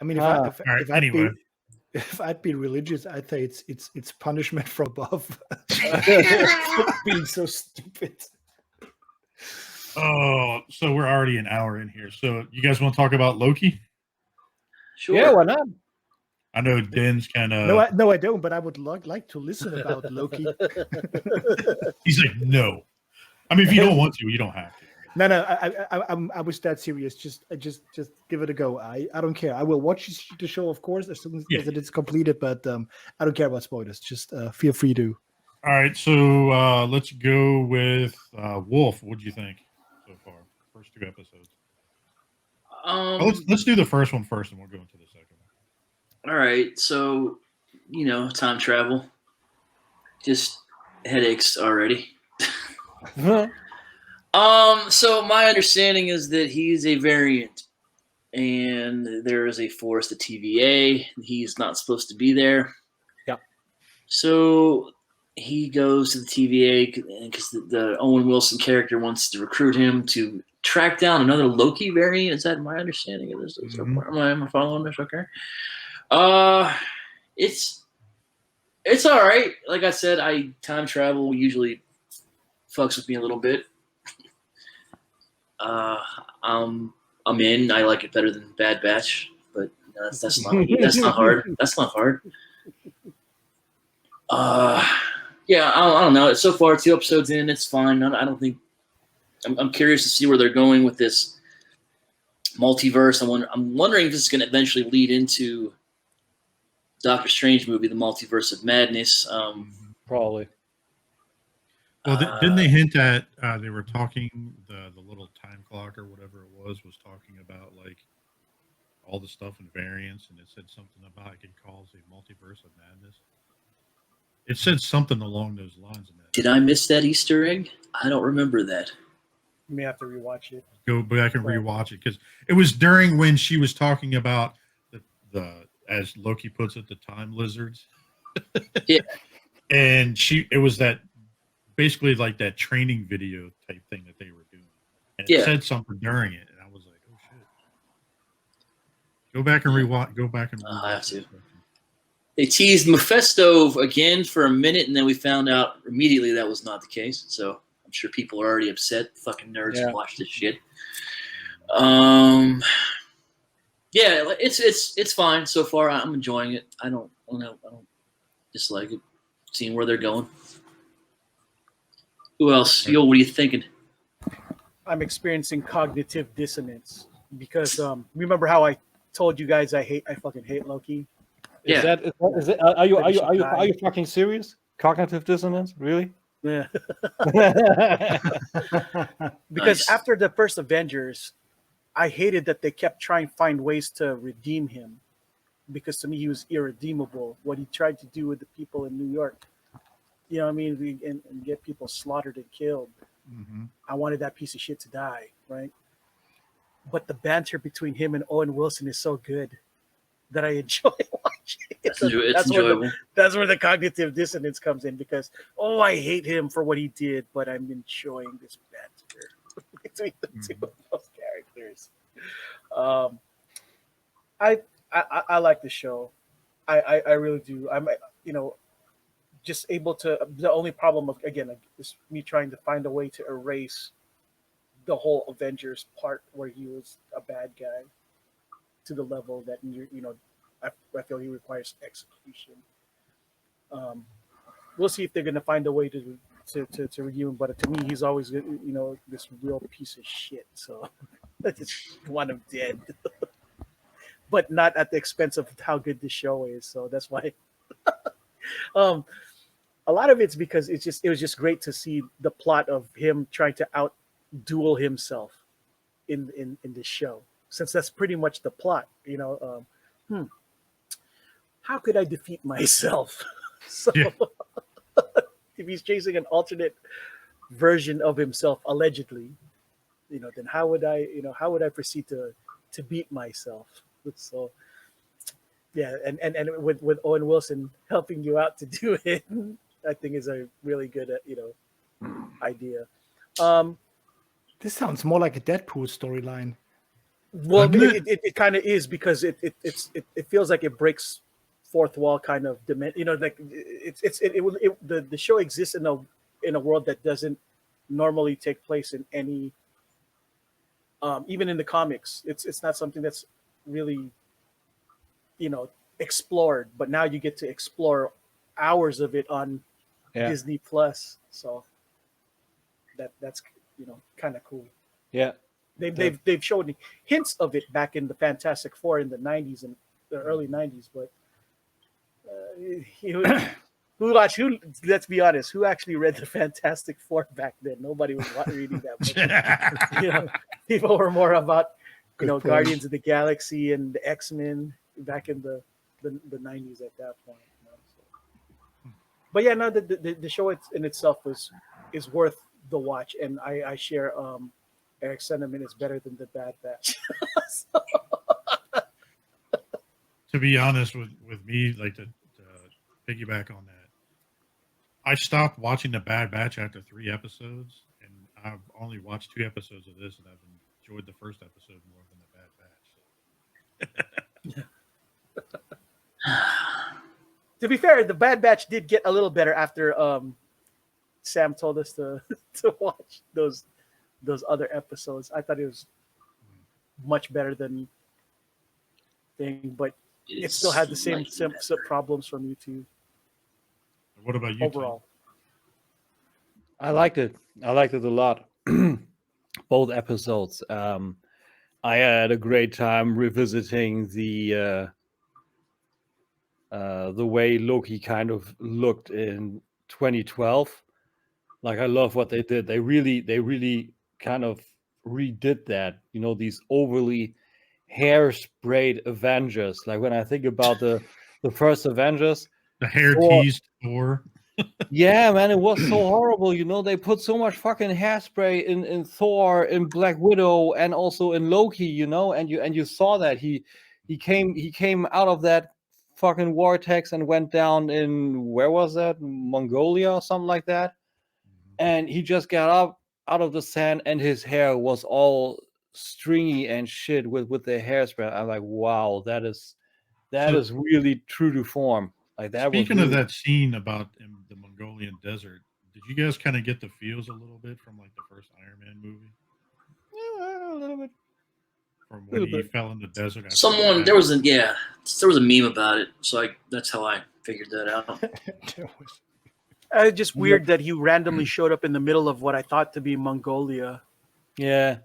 No, I'm just kidding. If I'd be religious, I'd say it's punishment from above. Being so stupid. Oh, so we're already an hour in here. So you guys want to talk about Loki? Sure. Yeah, why not? I know Den's kind of. No, I don't. But I would like to listen about Loki. He's like, no. I mean, if you don't want to, you don't have to. No. I was that serious. Just give it a go. I don't care. I will watch the show, of course, as soon as it's completed. But I don't care about spoilers. Just feel free to. All right, so let's go with Wolf. What do you think so far? First 2 episodes. Let's do the first one first, and we'll go into the second one. All right, so time travel, just headaches already. So my understanding is that he's a variant, and there is a force, the TVA. He's not supposed to be there. Yeah. So he goes to the TVA because the Owen Wilson character wants to recruit him to track down another Loki variant. Is that my understanding of this? Mm-hmm. Am I following this? Okay. It's all right. Like I said, time travel usually fucks with me a little bit. I'm in. I like it better than Bad Batch, but that's not hard. That's not hard. Yeah, I don't know. So far, 2 episodes in, it's fine. I don't think. I'm curious to see where they're going with this multiverse. I'm wondering if this is going to eventually lead into Doctor Strange movie, the Multiverse of Madness. Probably. Well, didn't they hint at they were talking the little time clock or whatever it was talking about like all the stuff in variants, and it said something about it could cause a multiverse of madness. It said something along those lines. Did I miss that Easter egg? I don't remember that. You may have to rewatch it. Go back and rewatch it because it was during when she was talking about the as Loki puts it, the time lizards. Yeah. And it was that basically like that training video type thing that they were doing, and it said something during it, and I was like, oh shit. Go back and rewatch. Go back and rewatch. I have to. They teased Mephisto again for a minute, and then we found out immediately that was not the case. So I'm sure people are already upset. Fucking nerds who watch this shit. Yeah, it's fine so far. I'm enjoying it. I don't dislike it. Seeing where they're going. Who else? Yo, what are you thinking? I'm experiencing cognitive dissonance because remember how I told you guys I fucking hate Loki. Is it? Are you fucking serious? Cognitive dissonance, really? Yeah. Because after the first Avengers, I hated that they kept trying to find ways to redeem him. Because to me, he was irredeemable. What he tried to do with the people in New York, you know what I mean? And get people slaughtered and killed. Mm-hmm. I wanted that piece of shit to die, right? But the banter between him and Owen Wilson is so good that I enjoy watching. It's enjoyable. That's where the cognitive dissonance comes in because, I hate him for what he did, but I'm enjoying this banter between the two of those characters. I like the show. I really do. I'm, just able to. The only problem of is me trying to find a way to erase the whole Avengers part where he was a bad guy to the level that I feel he requires execution. We'll see if they're gonna find a way to redeem him. But to me, he's always this real piece of shit. So I just want him dead. But not at the expense of how good the show is. So that's why. A lot of it's because it was just great to see the plot of him trying to out-duel himself in the show. Since that's pretty much the plot, how could I defeat myself? So if he's chasing an alternate version of himself, allegedly, then how would I proceed to beat myself? So, yeah, and with Owen Wilson helping you out to do it, I think is a really good, idea. This sounds more like a Deadpool storyline. Well, it kind of is because it feels like it breaks fourth wall kind of dimension. Like the show exists in a world that doesn't normally take place in any. Even in the comics, it's not something that's really, explored. But now you get to explore hours of it on Disney Plus. So that's kind of cool. Yeah. They've shown hints of it back in the Fantastic Four in the 90s and the early 90s, but let's be honest, who actually read the Fantastic Four back then? Nobody was reading that book. People were more about Guardians of the Galaxy and the X-Men back in the 90s at that point. So. But yeah, no, the show in itself is worth the watch, and I share Eric's sentiment. Is better than the Bad Batch. To be honest with me, like to piggyback on that, I stopped watching the Bad Batch after 3 episodes, and I've only watched 2 episodes of this, and I've enjoyed the first episode more than the Bad Batch. To be fair, the Bad Batch did get a little better after Sam told us to watch those other episodes. I thought it was much better than thing, but it still had the same problems from YouTube. What about you? Overall? I liked it. I liked it a lot. Both episodes. I had a great time revisiting the way Loki kind of looked in 2012. Like, I love what they did. They really kind of redid that. These overly hair-sprayed Avengers. Like, when I think about the first Avengers, the hair teased Thor. Yeah, man, it was so horrible. They put so much fucking hairspray in Thor, in Black Widow, and also in Loki. And you saw that he came out of that fucking vortex and went down in, where was that, Mongolia or something like that, and he just got up out of the sand and his hair was all stringy and shit with the hairspray. I'm like, wow, that is really true to form. Like that. Speaking of that scene about in the Mongolian desert, did you guys kind of get the feels a little bit from like the first Iron Man movie? Yeah, a little bit. From when he fell in the desert. There was a meme about it, so that's how I figured that out. It's just weird that he randomly showed up in the middle of what I thought to be Mongolia. Yeah.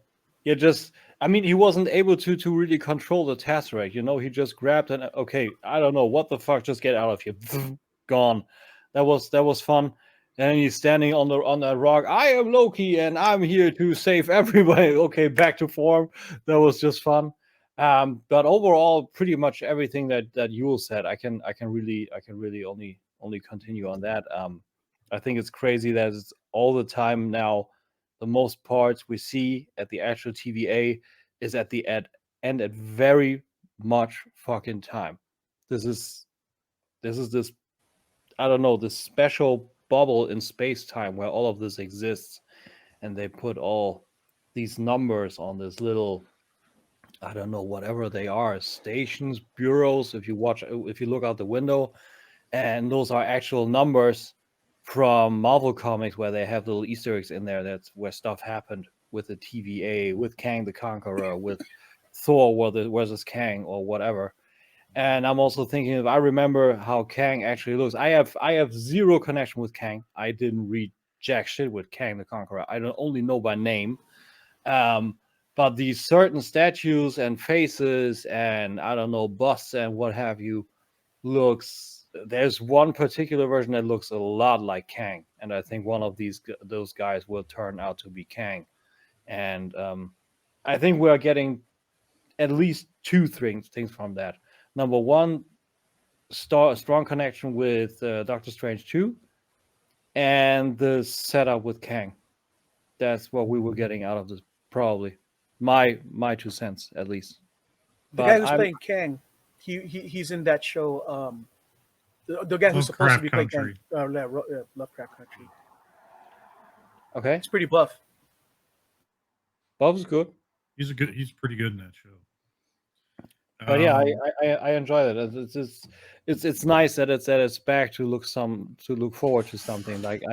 He wasn't able to really control the Tesseract. He just grabbed and, okay, I don't know what the fuck, just get out of here. Gone. That was fun. And he's standing on the rock. I am Loki and I'm here to save everybody. Okay, back to form. That was just fun. But overall, pretty much everything that Yul said, I can really only continue on that. I think it's crazy that it's all the time now. The most parts we see at the actual TVA is at the end at very much fucking time. This is this, I don't know, this special bubble in space-time where all of this exists, and they put all these numbers on this little, I don't know, whatever they are, stations, bureaus, if you look out the window, and those are actual numbers from Marvel Comics where they have little Easter eggs in there. That's where stuff happened with the TVA, with Kang the Conqueror, with Thor versus Kang or whatever. And I'm also thinking, if I remember how Kang actually looks, I have zero connection with Kang. I didn't read jack shit with Kang the Conqueror. I don't only know by name. But these certain statues and faces and, I don't know, busts and what have you, there's one particular version that looks a lot like Kang, and I think one of those guys will turn out to be Kang. And I think we are getting at least two things from that. Number one, strong connection with Doctor Strange 2, and the setup with Kang. That's what we were getting out of this, probably. My 2 cents, at least. The guy who's playing Kang, he's in that show. The guy who's supposed to be playing Kang, Lovecraft Country. Okay, he's pretty buff. Buff's good. He's pretty good in that show. But yeah, I enjoy it. It's nice that it's back to look forward to something. Like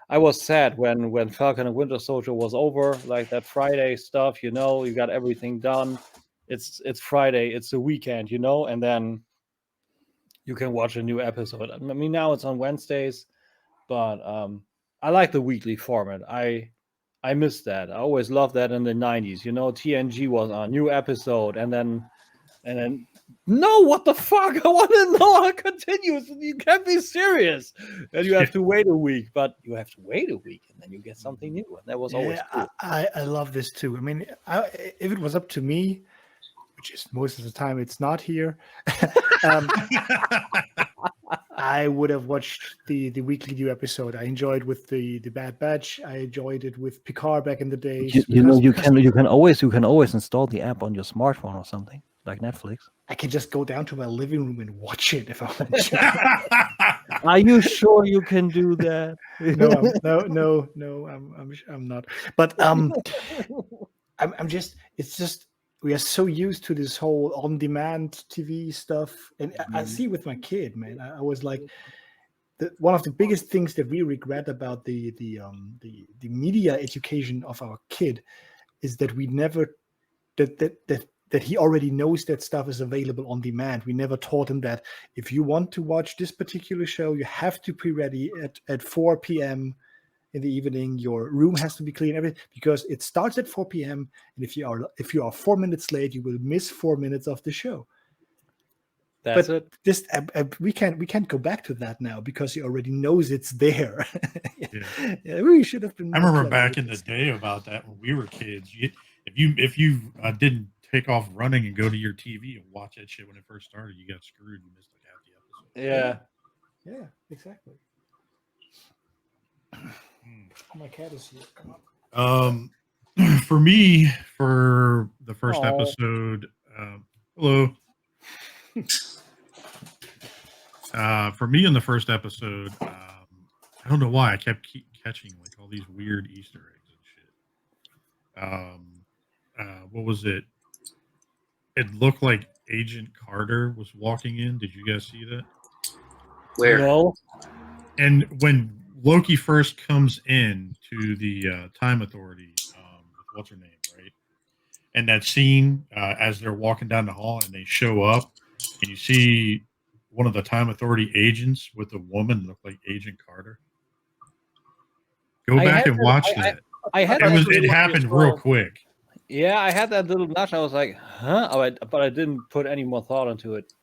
I was sad when Falcon and Winter Soldier was over, like that Friday stuff. You got everything done. It's Friday. It's the weekend. And then you can watch a new episode. I mean, now it's on Wednesdays, but I like the weekly format. I miss that. I always loved that in the 90s. TNG was on new episode, and then no, what the fuck? I want to know how it continues. You can't be serious. And you have to wait a week, and then you get something new. And that was always cool. I love this too. I mean, if it was up to me, which is most of the time it's not here, I would have watched the weekly new episode. I enjoyed with the Bad Batch. I enjoyed it with Picard back in the day. You can always install the app on your smartphone or something, like Netflix. I can just go down to my living room and watch it if I want to. Are you sure you can do that? No, I'm not. But it's just we are so used to this whole on-demand TV stuff, and I see with my kid, man. I was like, one of the biggest things that we regret about the media education of our kid is that we never that he already knows that stuff is available on demand. We never taught him that if you want to watch this particular show, you have to be ready at 4 p.m. in the evening. Your room has to be clean, everything, because it starts at 4 p.m. And if you are 4 minutes late, you will miss 4 minutes of the show. That's it. We can't go back to that now because he already knows it's there. Yeah, we should have been. I remember back in the day about that when we were kids. If you didn't take off running and go to your TV and watch that shit when it first started, you got screwed. You missed like half the episode. Yeah. Yeah, exactly. Oh, my cat is here. Come on. For me, for the first Aw. episode, hello. For me in the first episode, I don't know why I kept catching like all these weird Easter eggs and shit. What was it? It looked like Agent Carter was walking in. Did you guys see that? Where? No. And when Loki first comes in to the Time Authority, what's her name, right? And that scene as they're walking down the hall and they show up, and you see one of the Time Authority agents with a woman look like Agent Carter. Go back and watch that. It happened real quick. Yeah, I had that little nudge. I was like, huh? But I didn't put any more thought into it.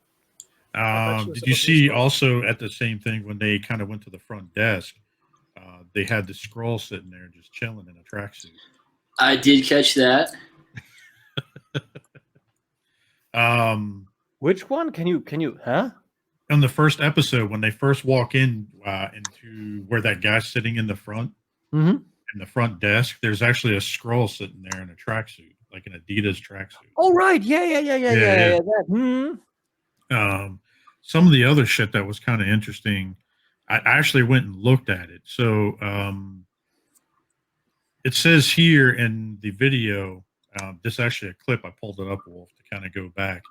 Did you see also at the same thing when they kind of went to the front desk? They had the Skrull sitting there just chilling in a tracksuit. I did catch that. Which one? Can you? Huh? On the first episode, when they first walk in into where that guy's sitting in the front, in the front desk, there's actually a Skrull sitting there in a tracksuit, like an Adidas tracksuit. Oh right, yeah. Some of the other shit that was kind of interesting, I actually went and looked at it. So it says here in the video, this is actually a clip, I pulled it up, Wolf, to kind of go back,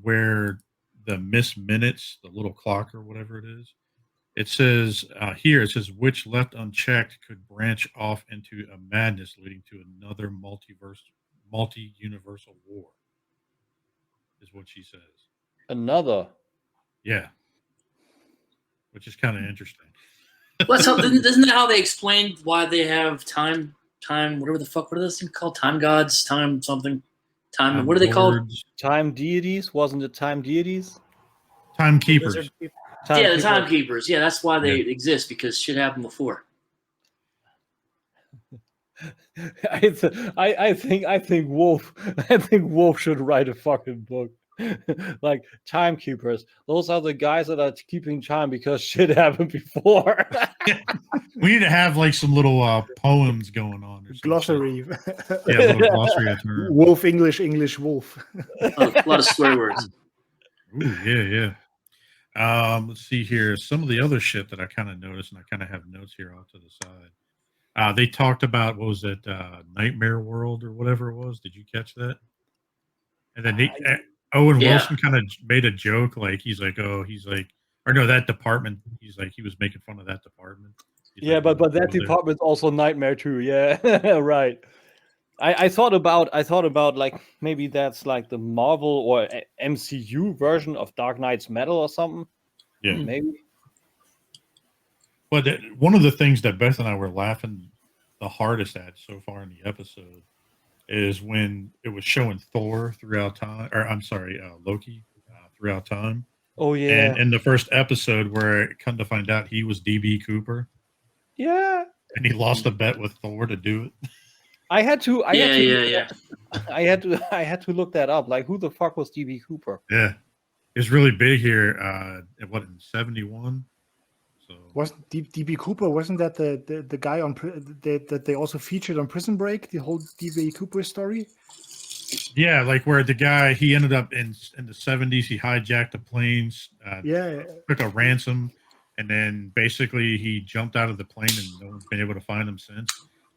where the missed minutes, the little clock or whatever it is, it says here, it says, which left unchecked could branch off into a madness leading to another multi-universal war, is what she says. Another. Yeah. Which is kind of interesting. Isn't that how they explained why they have time, whatever the fuck, what are those things called? Time gods, time something, time, what are they called? Time deities? Wasn't it time deities? Timekeepers. The timekeepers. Yeah, that's why they exist, because shit happened before. I think Wolf should write a fucking book. Like timekeepers. Those are the guys that are keeping time because shit happened before. We need to have like some little poems going on. Or Glossary. Yeah, a little glossary. Wolf English wolf. A lot of swear words. Ooh, yeah. Let's see here. Some of the other shit that I kind of noticed, and I kind of have notes here off to the side. They talked about, what was it, Nightmare World or whatever it was. Did you catch that? And then Owen Wilson kind of made a joke, like that department. He's like, he was making fun of that department. But that department's also Nightmare too. Yeah, right. I thought about like maybe that's like the Marvel or MCU version of Dark Knight's Metal or something. Yeah, maybe. But one of the things that Beth and I were laughing the hardest at so far in the episode is when it was showing Thor throughout time, or I'm sorry, Loki throughout time. Oh yeah. And in the first episode, where it come to find out he was DB Cooper. Yeah. And he lost a bet with Thor to do it. I had to Yeah. look that up. Like, who the fuck was DB Cooper? Yeah, it's really big here. In 71? So wasn't DB Cooper? Wasn't that the guy on that they also featured on Prison Break? The whole DB Cooper story. Yeah, like where the guy, he ended up in the 70s. He hijacked the planes. Took a ransom, and then basically he jumped out of the plane, and no one's been able to find him since.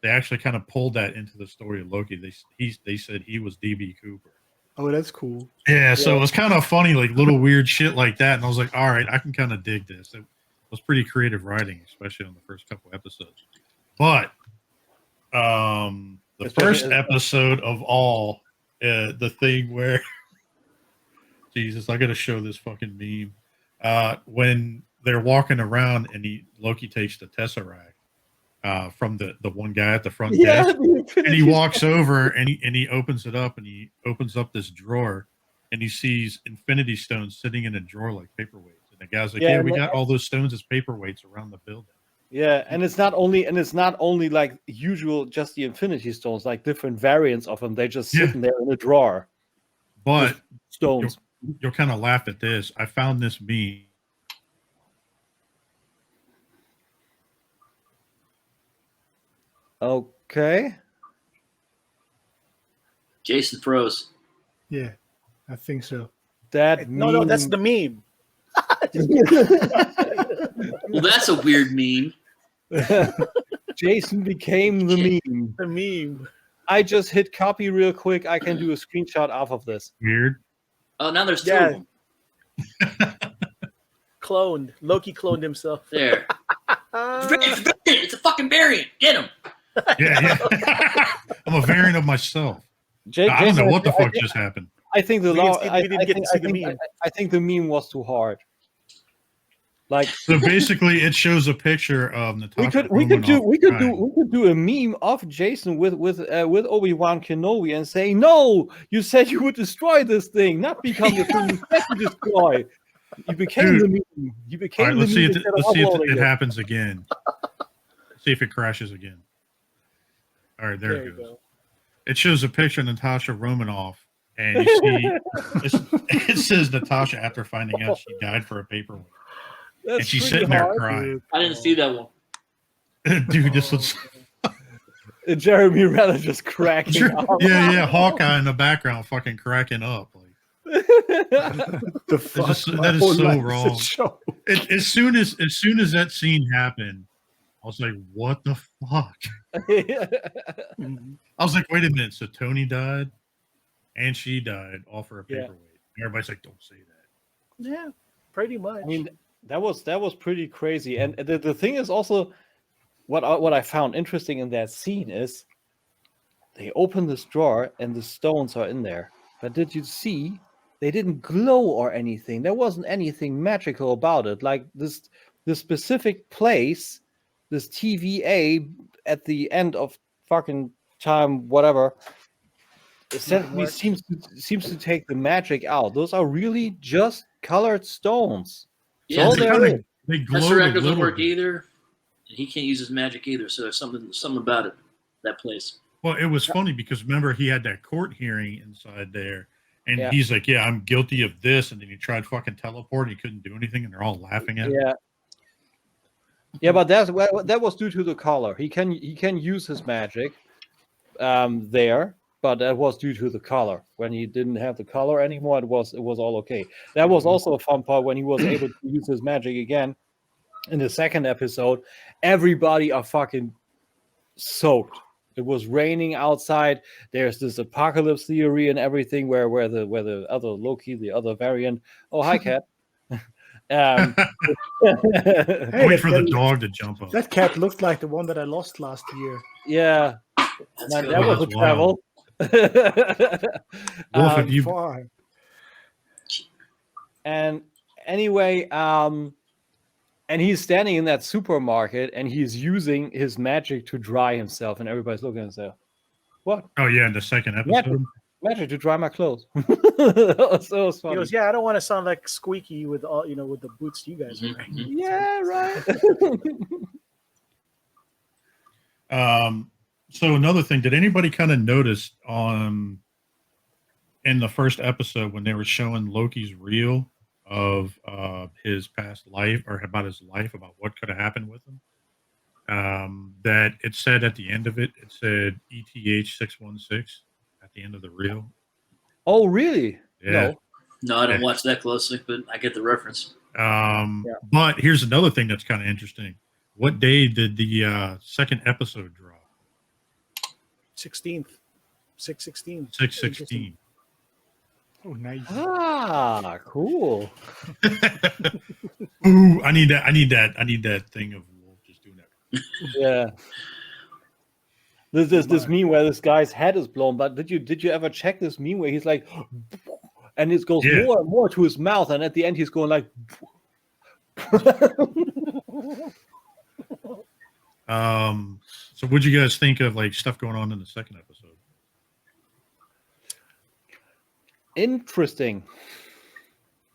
They actually kind of pulled that into the story of Loki. They said he was DB Cooper. Oh, that's cool. Yeah, so it was kind of funny, like little weird shit like that. And I was like, all right, I can kind of dig this. It was pretty creative writing, especially on the first couple episodes. But the first episode of all, the thing where, Jesus, I got to show this fucking meme. When they're walking around and Loki takes the Tesseract from the one guy at the front desk, and he walks over and he opens it up, and he opens up this drawer, and he sees Infinity Stones sitting in a drawer like paperweights. And the guy's like, "Yeah, we got all those stones as paperweights around the building." Yeah, and it's not only like usual, just the Infinity Stones, like different variants of them. They just sitting there in a drawer. But stones. You'll kind of laugh at this. I found this meme. Okay. Jason froze. Yeah, I think so. That No, that's the meme. Well, that's a weird meme. Jason became the meme. The meme. I just hit copy real quick. I can do a screenshot off of this. Weird. Oh, now there's two of them. Cloned. Loki cloned himself. There. It's a fucking variant. Get him. Yeah. I'm a variant of myself. I don't know what the fuck just happened. I think the meme. I think the meme was too hard. Like, so basically, it shows a picture of Natasha. we could do a meme of Jason with Obi-Wan Kenobi and saying, "No, you said you would destroy this thing, not become the thing you said to destroy. You became the meme. You became the meme." Let's see if it happens again. See if it crashes again. All right, there it goes. It shows a picture of Natasha Romanoff, and you see it says Natasha after finding out she died for a paperweight. That's and she's sitting there crying. Dude. I didn't see that one. Dude, this looks... Jeremy Renner just cracking up. Yeah, Hawkeye in the background fucking cracking up. Like, The fuck? that is so wrong. As soon as that scene happened, I was like, what the fuck? I was like, wait a minute. So Tony died and she died all for a paperweight. And everybody's like, don't say that. Yeah, pretty much. I mean, that was pretty crazy. And the thing is also, what I found interesting in that scene is they open this drawer and the stones are in there. But did you see they didn't glow or anything? There wasn't anything magical about it. Like this specific place, this TVA at the end of fucking time, whatever, essentially seems to take the magic out. Those are really just colored stones. Yeah, they glow. Tesseract doesn't work either. He can't use his magic either. So there's something about it, that place. Well, it was funny because remember he had that court hearing inside there, and he's like, "Yeah, I'm guilty of this," and then he tried fucking teleport, and he couldn't do anything, and they're all laughing at him. Yeah, but that was due to the color. He can use his magic there, but that was due to the color. When he didn't have the color anymore, it was all okay. That was also a fun part when he was able to use his magic again in the second episode. Everybody are fucking soaked. It was raining outside. There's this apocalypse theory and everything where the other Loki, the other variant. Oh, hi, cat. Wait for the dog to jump up. That cat looked like the one that I lost last year. Yeah, man, that was a travel. Wolf, if you... And anyway, and he's standing in that supermarket and he's using his magic to dry himself, and everybody's looking at himself. What? Oh yeah, in the second episode. Magic to dry my clothes. So it was funny. He goes, "Yeah, I don't want to sound like Squeaky with all with the boots you guys are wearing." Yeah, right. So another thing, did anybody kind of notice in the first episode when they were showing Loki's reel of his past life, or about his life, about what could have happened with him, that it said at the end of it, it said ETH616 at the end of the reel? Oh, really? Yeah. No, I don't watch that closely, but I get the reference. But here's another thing that's kind of interesting. What day did the second episode drop? 16th. 6/16. 6/16. Oh, nice. Ah, cool. Ooh, I need that thing of Wolf just doing that. Yeah. This meme where this guy's head is blown, but did you ever check this meme where he's like, and it goes more and more to his mouth, and at the end he's going like. So what'd you guys think of like stuff going on in the second episode? Interesting.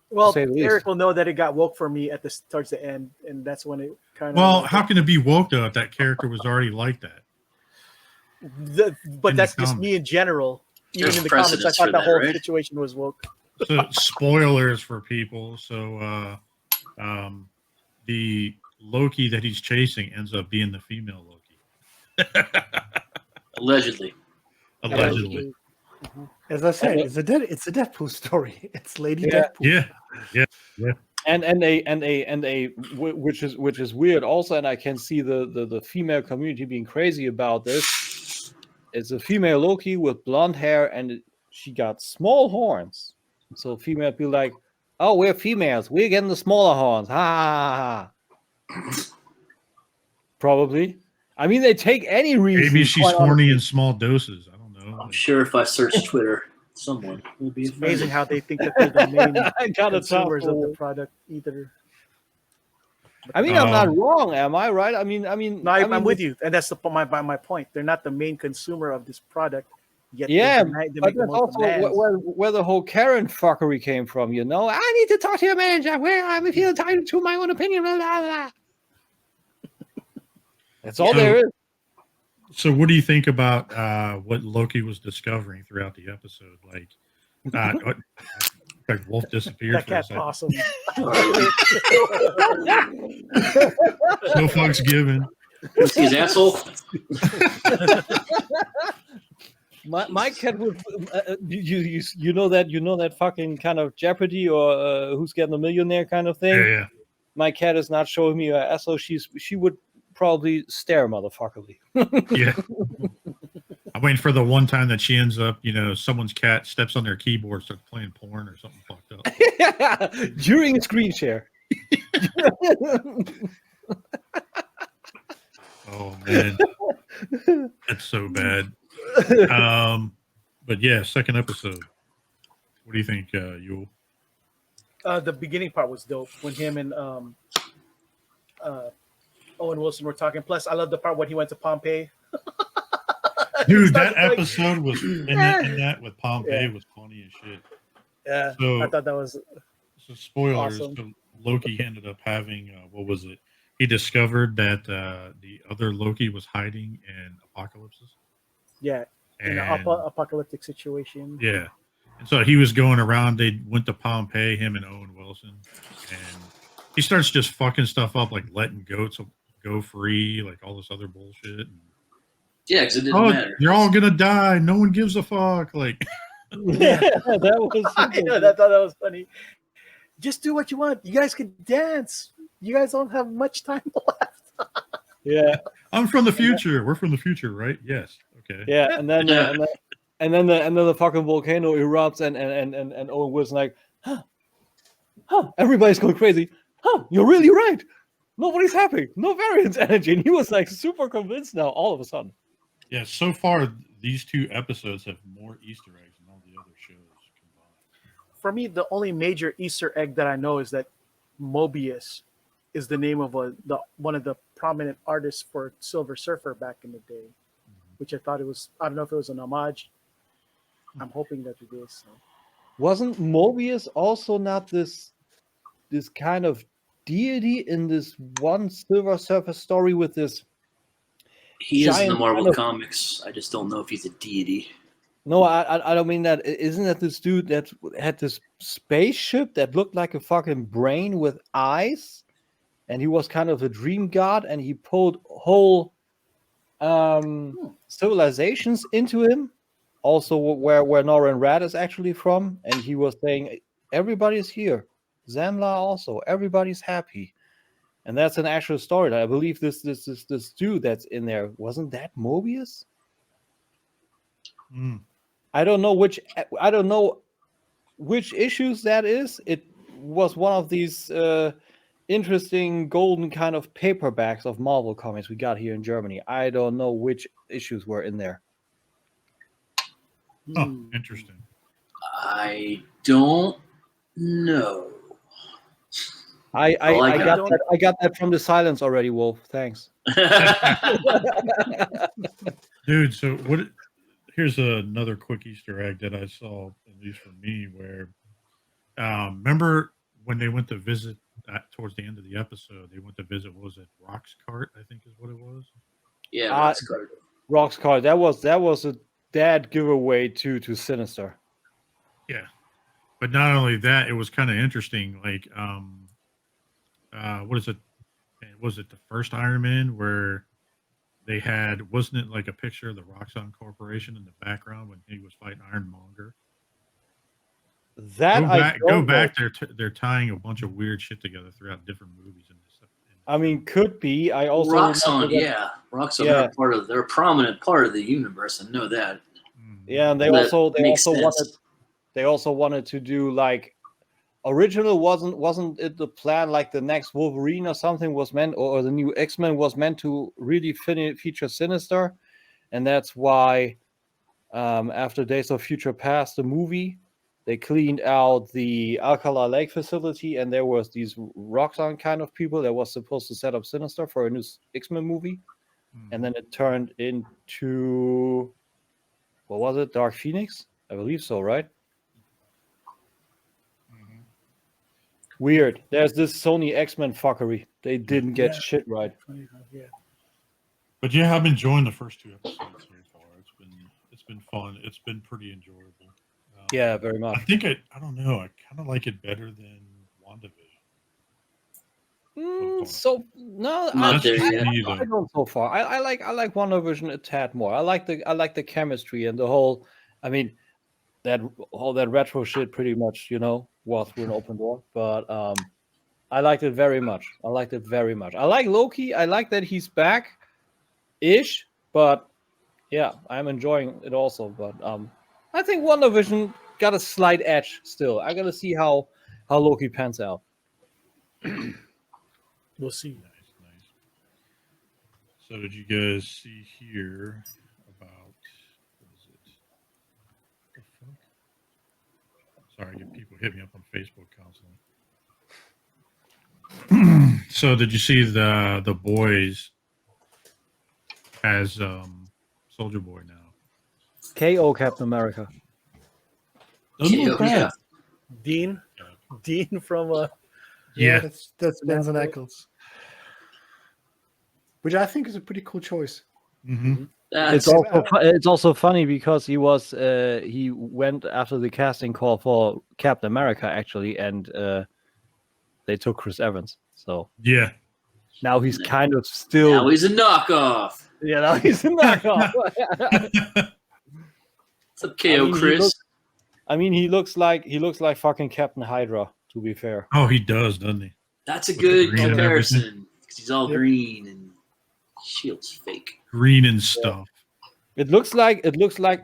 Well, Eric will know that it got woke for me towards the end, and that's when it kind of. Well, how can it be woke though if that character was already like that? But that's just me in general. Even in the comments, I thought the whole situation was woke. So spoilers for people. So the Loki that he's chasing ends up being the female Loki. Allegedly. Allegedly. As I said, it's a Deadpool story. It's Lady Deadpool. Yeah. Which is weird also, and I can see the female community being crazy about this. It's a female Loki with blonde hair, and she got small horns. So female be like, "Oh, we're females. We're getting the smaller horns." Ha ha ha. Probably. I mean, they take any reason. Maybe she's horny in small doses. I don't know. I'm sure if I search Twitter, someone will be It's amazing how they think that they're the main I got consumers of the product either. I mean, I'm not wrong, am I? Right? I mean, No, I'm with you, and that's my point. They're not the main consumer of this product. Yet yeah, they but make the that's most also demands. where the whole Karen fuckery came from. You know, I need to talk to your manager. Where I feel entitled to my own opinion. Blah, blah, blah. That's all there is. So, what do you think about what Loki was discovering throughout the episode? Like Wolf disappeared That for a cat's second. awesome. No fucks given. See his asshole? My cat would you know that fucking kind of Jeopardy or Who's Getting a Millionaire kind of thing. Yeah. My cat is not showing me her asshole. She would probably stare motherfuckerly. Yeah. I'm waiting for the one time that she ends up, someone's cat steps on their keyboard, starts playing porn or something fucked up. During a screen share. Oh man, that's so bad. But yeah, second episode. What do you think, Yule? The beginning part was dope when him and Owen Wilson were talking. Plus, I love the part when he went to Pompeii. Dude, that episode was in that with Pompeii was funny as shit. Yeah, So, I thought that was so spoilers. awesome. So Loki ended up having what was it? He discovered that the other Loki was hiding in Apocalypses. in an apocalyptic situation. Yeah. And so he was going around. They went to Pompeii, him and Owen Wilson. And he starts just fucking stuff up, like letting goats go free, like all this other bullshit. And, Yeah, because it didn't matter. you're all going to die. No one gives a fuck. Like, Yeah, that was I thought that was funny. Just do what you want. You guys can dance. You guys don't have much time left. yeah. I'm from the future. We're from the future, right? Yes. Okay. Yeah, and then the fucking volcano erupts, and Owen Wilson like, everybody's going crazy. You're really right. Nobody's happy. No variance energy, and he was like super convinced now. All of a sudden. Yeah. So far, these two episodes have more Easter eggs than all the other shows combined. For me, the only major Easter egg that I know is that Mobius is the name of one of the prominent artists for Silver Surfer back in the day, which I thought it was. I don't know if it was an homage. I'm hoping that it is. So. Wasn't Mobius also not this kind of deity in this one Silver Surfer story with this? He is in the giant Marvel kind of- comics. I just don't know if he's a deity. No, I don't mean that. Isn't that this dude that had this spaceship that looked like a fucking brain with eyes? And he was kind of a dream god, and he pulled whole civilizations into him. Also, where Norrin Rad is actually from, and he was saying, "Everybody's here. Zamla also. Everybody's happy." And that's an actual story. I believe this dude that's in there, wasn't that Mobius? I don't know which issues that is. It was one of these interesting golden kind of paperbacks of Marvel comics we got here in Germany. I don't know which issues were in there. Oh, interesting. I don't know. I like got that from the silence already, Wolf. Thanks. Dude, so what? Here's another quick Easter egg that I saw, at least for me, where remember when they went to visit towards the end of the episode, they went to visit, what was it, Rock's Cart, I think is what it was. Yeah, that's good. Rock's card. That was a dad giveaway to Sinister. Yeah, but not only that, it was kind of interesting. Like, what is it? Was it the first Iron Man where they had, wasn't it like a picture of the Roxxon Corporation in the background when he was fighting Ironmonger? That Go back. They're tying a bunch of weird shit together throughout different movies in this. I mean, could be. I also Roxxon, Roxxon, they're a prominent part of the universe. I know that. Yeah, and they also wanted to do like original wasn't it the plan like the next Wolverine or something was meant or the new X-Men was meant to really feature Sinister, and that's why after Days of Future Past the movie they cleaned out the Alcala Lake facility and there was these Roxxon kind of people that was supposed to set up Sinister for a new X-Men movie, and then it turned into what was it, Dark Phoenix? I believe so, right? Weird. There's this Sony X-Men fuckery. They didn't get shit right. Yeah. But yeah, I'm enjoying the first 2 episodes so far. It's been fun. It's been pretty enjoyable. Yeah, very much. I think I don't know. I kind of like it better than WandaVision. Not there yet. I don't so far. I like WandaVision a tad more. I like the chemistry and the whole. I mean, that retro shit pretty much, was through an open door. But I liked it very much. I like Loki. I like that he's back, ish. But yeah, I'm enjoying it also. But I think WandaVision got a slight edge still. I gotta see how Loki pans out. We'll see. Nice. So did you guys see here about what is it? The fuck? Sorry, people hit me up on Facebook constantly. So did you see the boys as Soldier Boy now? KO Captain America. Doesn't look bad. Dean from Yeah, that's Benson Ackles, which I think is a pretty cool choice. Mm-hmm. It's also funny because he went after the casting call for Captain America actually, and they took Chris Evans. So yeah. now he's kind of still. Now he's a knockoff. Yeah, now he's a knockoff. What's up, KO Chris? He looks like fucking Captain Hydra. To be fair. Oh, he does, doesn't he? That's a good comparison because he's all green and shield's fake. Green and stuff. It looks like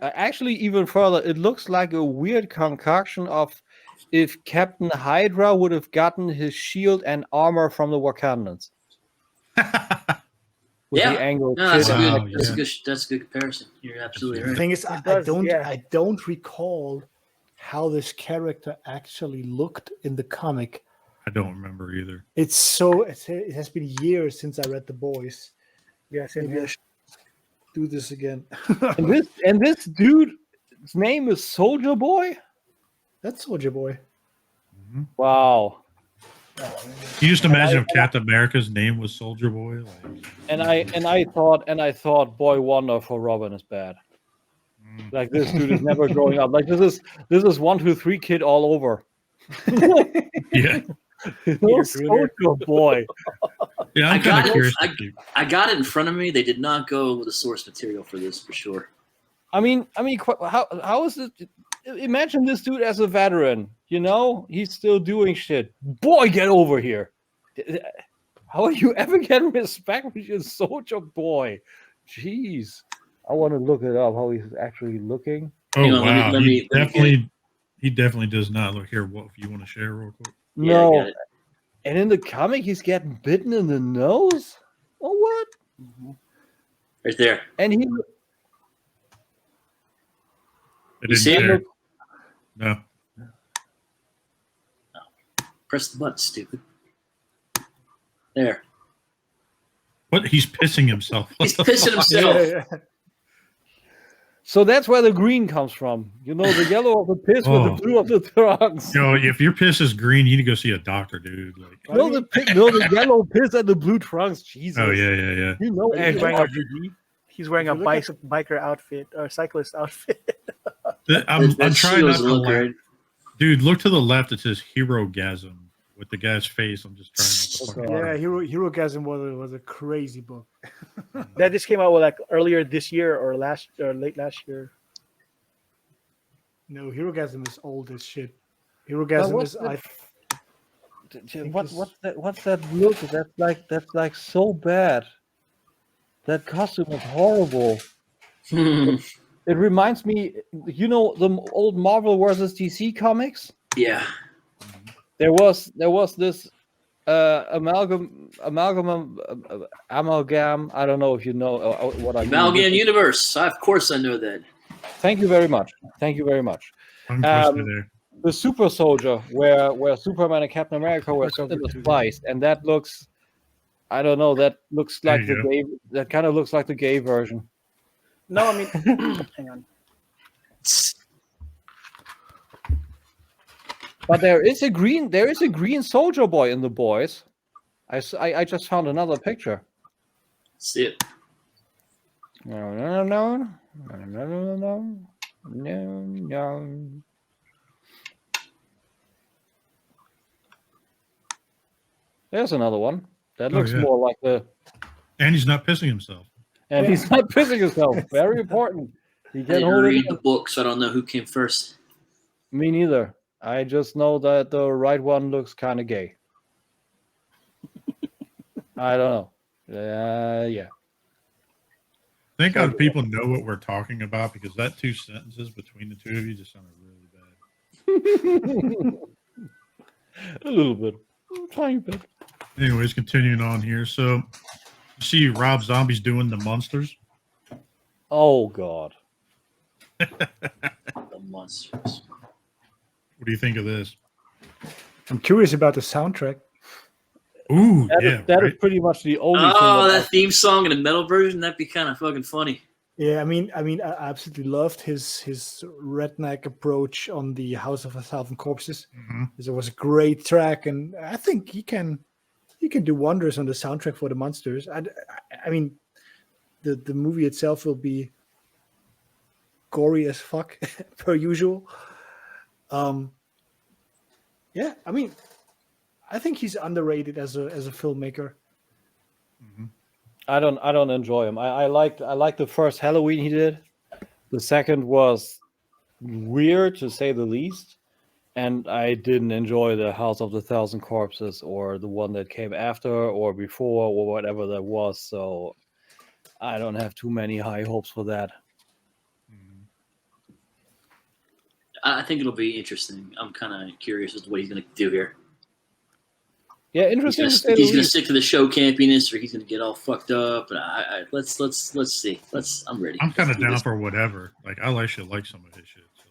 actually even further. It looks like a weird concoction of if Captain Hydra would have gotten his shield and armor from the Wakandans. With the angle. No, that's a good comparison. You're absolutely right. The thing is, I don't recall how this character actually looked in the comic. I don't remember either. It has been years since I read The Boys. Yes, maybe I should do this again. and this dude's name is Soldier Boy? That's Soldier Boy. Mm-hmm. Wow. Can you just imagine if Captain America's name was Soldier Boy? And I thought Boy Wonder for Robin is bad. Like this dude is never growing up. Like this is 1, 2, 3 kid all over. Yeah. Soldier Boy. Yeah, I'm kind of curious. I got it in front of me. They did not go with the source material for this for sure. I mean, how is it? Imagine this dude as a veteran. He's still doing shit. Boy, get over here. How are you ever getting respect with your Soldier Boy? Jeez. I want to look it up, how he's actually looking. Oh, wow. He definitely does not look here. What if you want to share real quick? No. And in the comic, he's getting bitten in the nose? Oh, what? Mm-hmm. Right there. And he... You see it? No. Press the button, stupid. There. What? He's pissing himself. He's pissing himself. Yeah. So that's where the green comes from. The yellow of the piss with the blue of the trunks. If your piss is green, you need to go see a doctor, dude. The yellow piss and the blue trunks. Jesus. Oh, yeah. He's wearing a biker outfit or cyclist outfit. I'm trying not to look. Dude, look to the left. It says Hero-gasm with the guy's face. I'm just trying to. Yeah, Herogasm was a crazy book. That just came out like earlier this year or late last year. No, Herogasm is old as shit. Herogasm is What's that look? That's like so bad. That costume is horrible. It reminds me, the old Marvel versus DC comics. Yeah. There was this amalgam. I don't know if you know what I mean. Amalgam Universe. Of course, I know that. Thank you very much. The Super Soldier, where Superman and Captain America were spliced, and that looks, I don't know, that looks like the gay. That kind of looks like the gay version. No, I mean, hang on. But there is a green Soldier Boy in the boys. I just found another picture. See it. No. There's another one. That looks more like the. And he's not pissing himself. And he's not pissing himself. Very important. He I can didn't hold read it. the book, so I don't know who came first. Me neither. I just know that the right one looks kind of gay. I don't know. Yeah. Thank God people know what we're talking about, because that 2 sentences between the two of you just sounded really bad. A little bit. A tiny bit. Anyways, continuing on here. So, you see Rob Zombie's doing the monsters. Oh, God. The monsters. What do you think of this? I'm curious about the soundtrack. Ooh, That is pretty much the only thing. Oh, that theme song in a metal version, that'd be kind of fucking funny. Yeah, I mean, I absolutely loved his redneck approach on the House of 1,000 Corpses. Mm-hmm. It was a great track, and I think he can do wonders on the soundtrack for the monsters. I mean, the movie itself will be gory as fuck per usual. Yeah, I mean, I think he's underrated as a filmmaker. Mm-hmm. I don't enjoy him. I liked the first Halloween he did. The second was weird, to say the least, and I didn't enjoy the House of the 1,000 Corpses or the one that came after or before or whatever that was. So I don't have too many high hopes for that. I think it'll be interesting. I'm kind of curious as to what he's going to do here. Yeah, interesting. He's going to stick to the show campiness, or he's going to get all fucked up. And let's see. I'm ready. I'm kind of down for whatever. Like, I actually like some of his shit. So.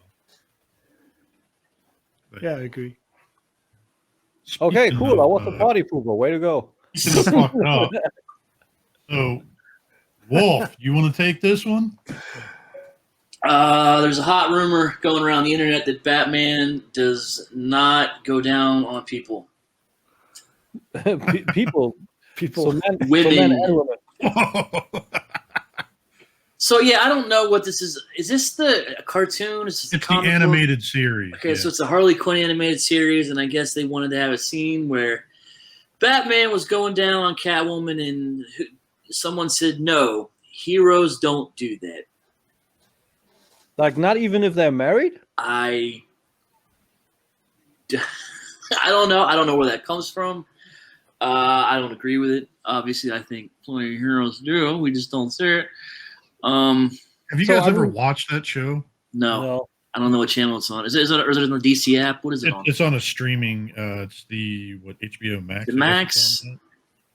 But, Yeah, I agree. Okay, speaking cool. I of, was a party pooper. Way to go. speaking of fucked up. So, Wolf, you want to take this one? There's a hot rumor going around the internet that Batman does not go down on people. People. People, So men, Women. So men and women. So yeah, I don't know what this is. Is this a cartoon? Is this a It's the comic book? animated series. Okay, yeah. so it's a Harley Quinn animated series, and I guess they wanted to have a scene where Batman was going down on Catwoman, and someone said, "No, heroes don't do that." Like, not even if they're married? I don't know. I don't know where that comes from. I don't agree with it. Obviously, I think plenty of heroes do. We just don't see it. Have you So guys I ever mean- watched that show? No, I don't know what channel it's on. Is it on the DC app? What is it on? It's on a streaming. It's the HBO Max. The I guess Max? it's on.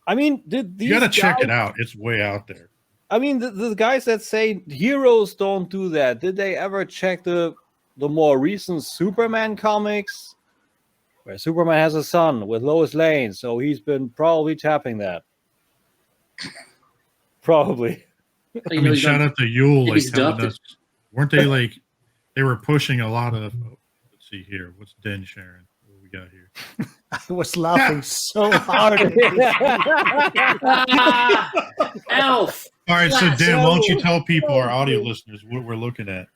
I mean, did these You got to check guys- it out. It's way out there. I mean, the guys that say heroes don't do that, did they ever check the more recent Superman comics? Where Superman has a son with Lois Lane, so he's been probably tapping that. Probably. I mean, shout out to Yule, like he's telling adopted. us, weren't they like they were pushing a lot of? Let's see here, what's Den sharing? What do we got here? I was laughing so hard. Elf. All right, so Yeah, Dan, why don't you so- tell people, our audio listeners, what we're looking at?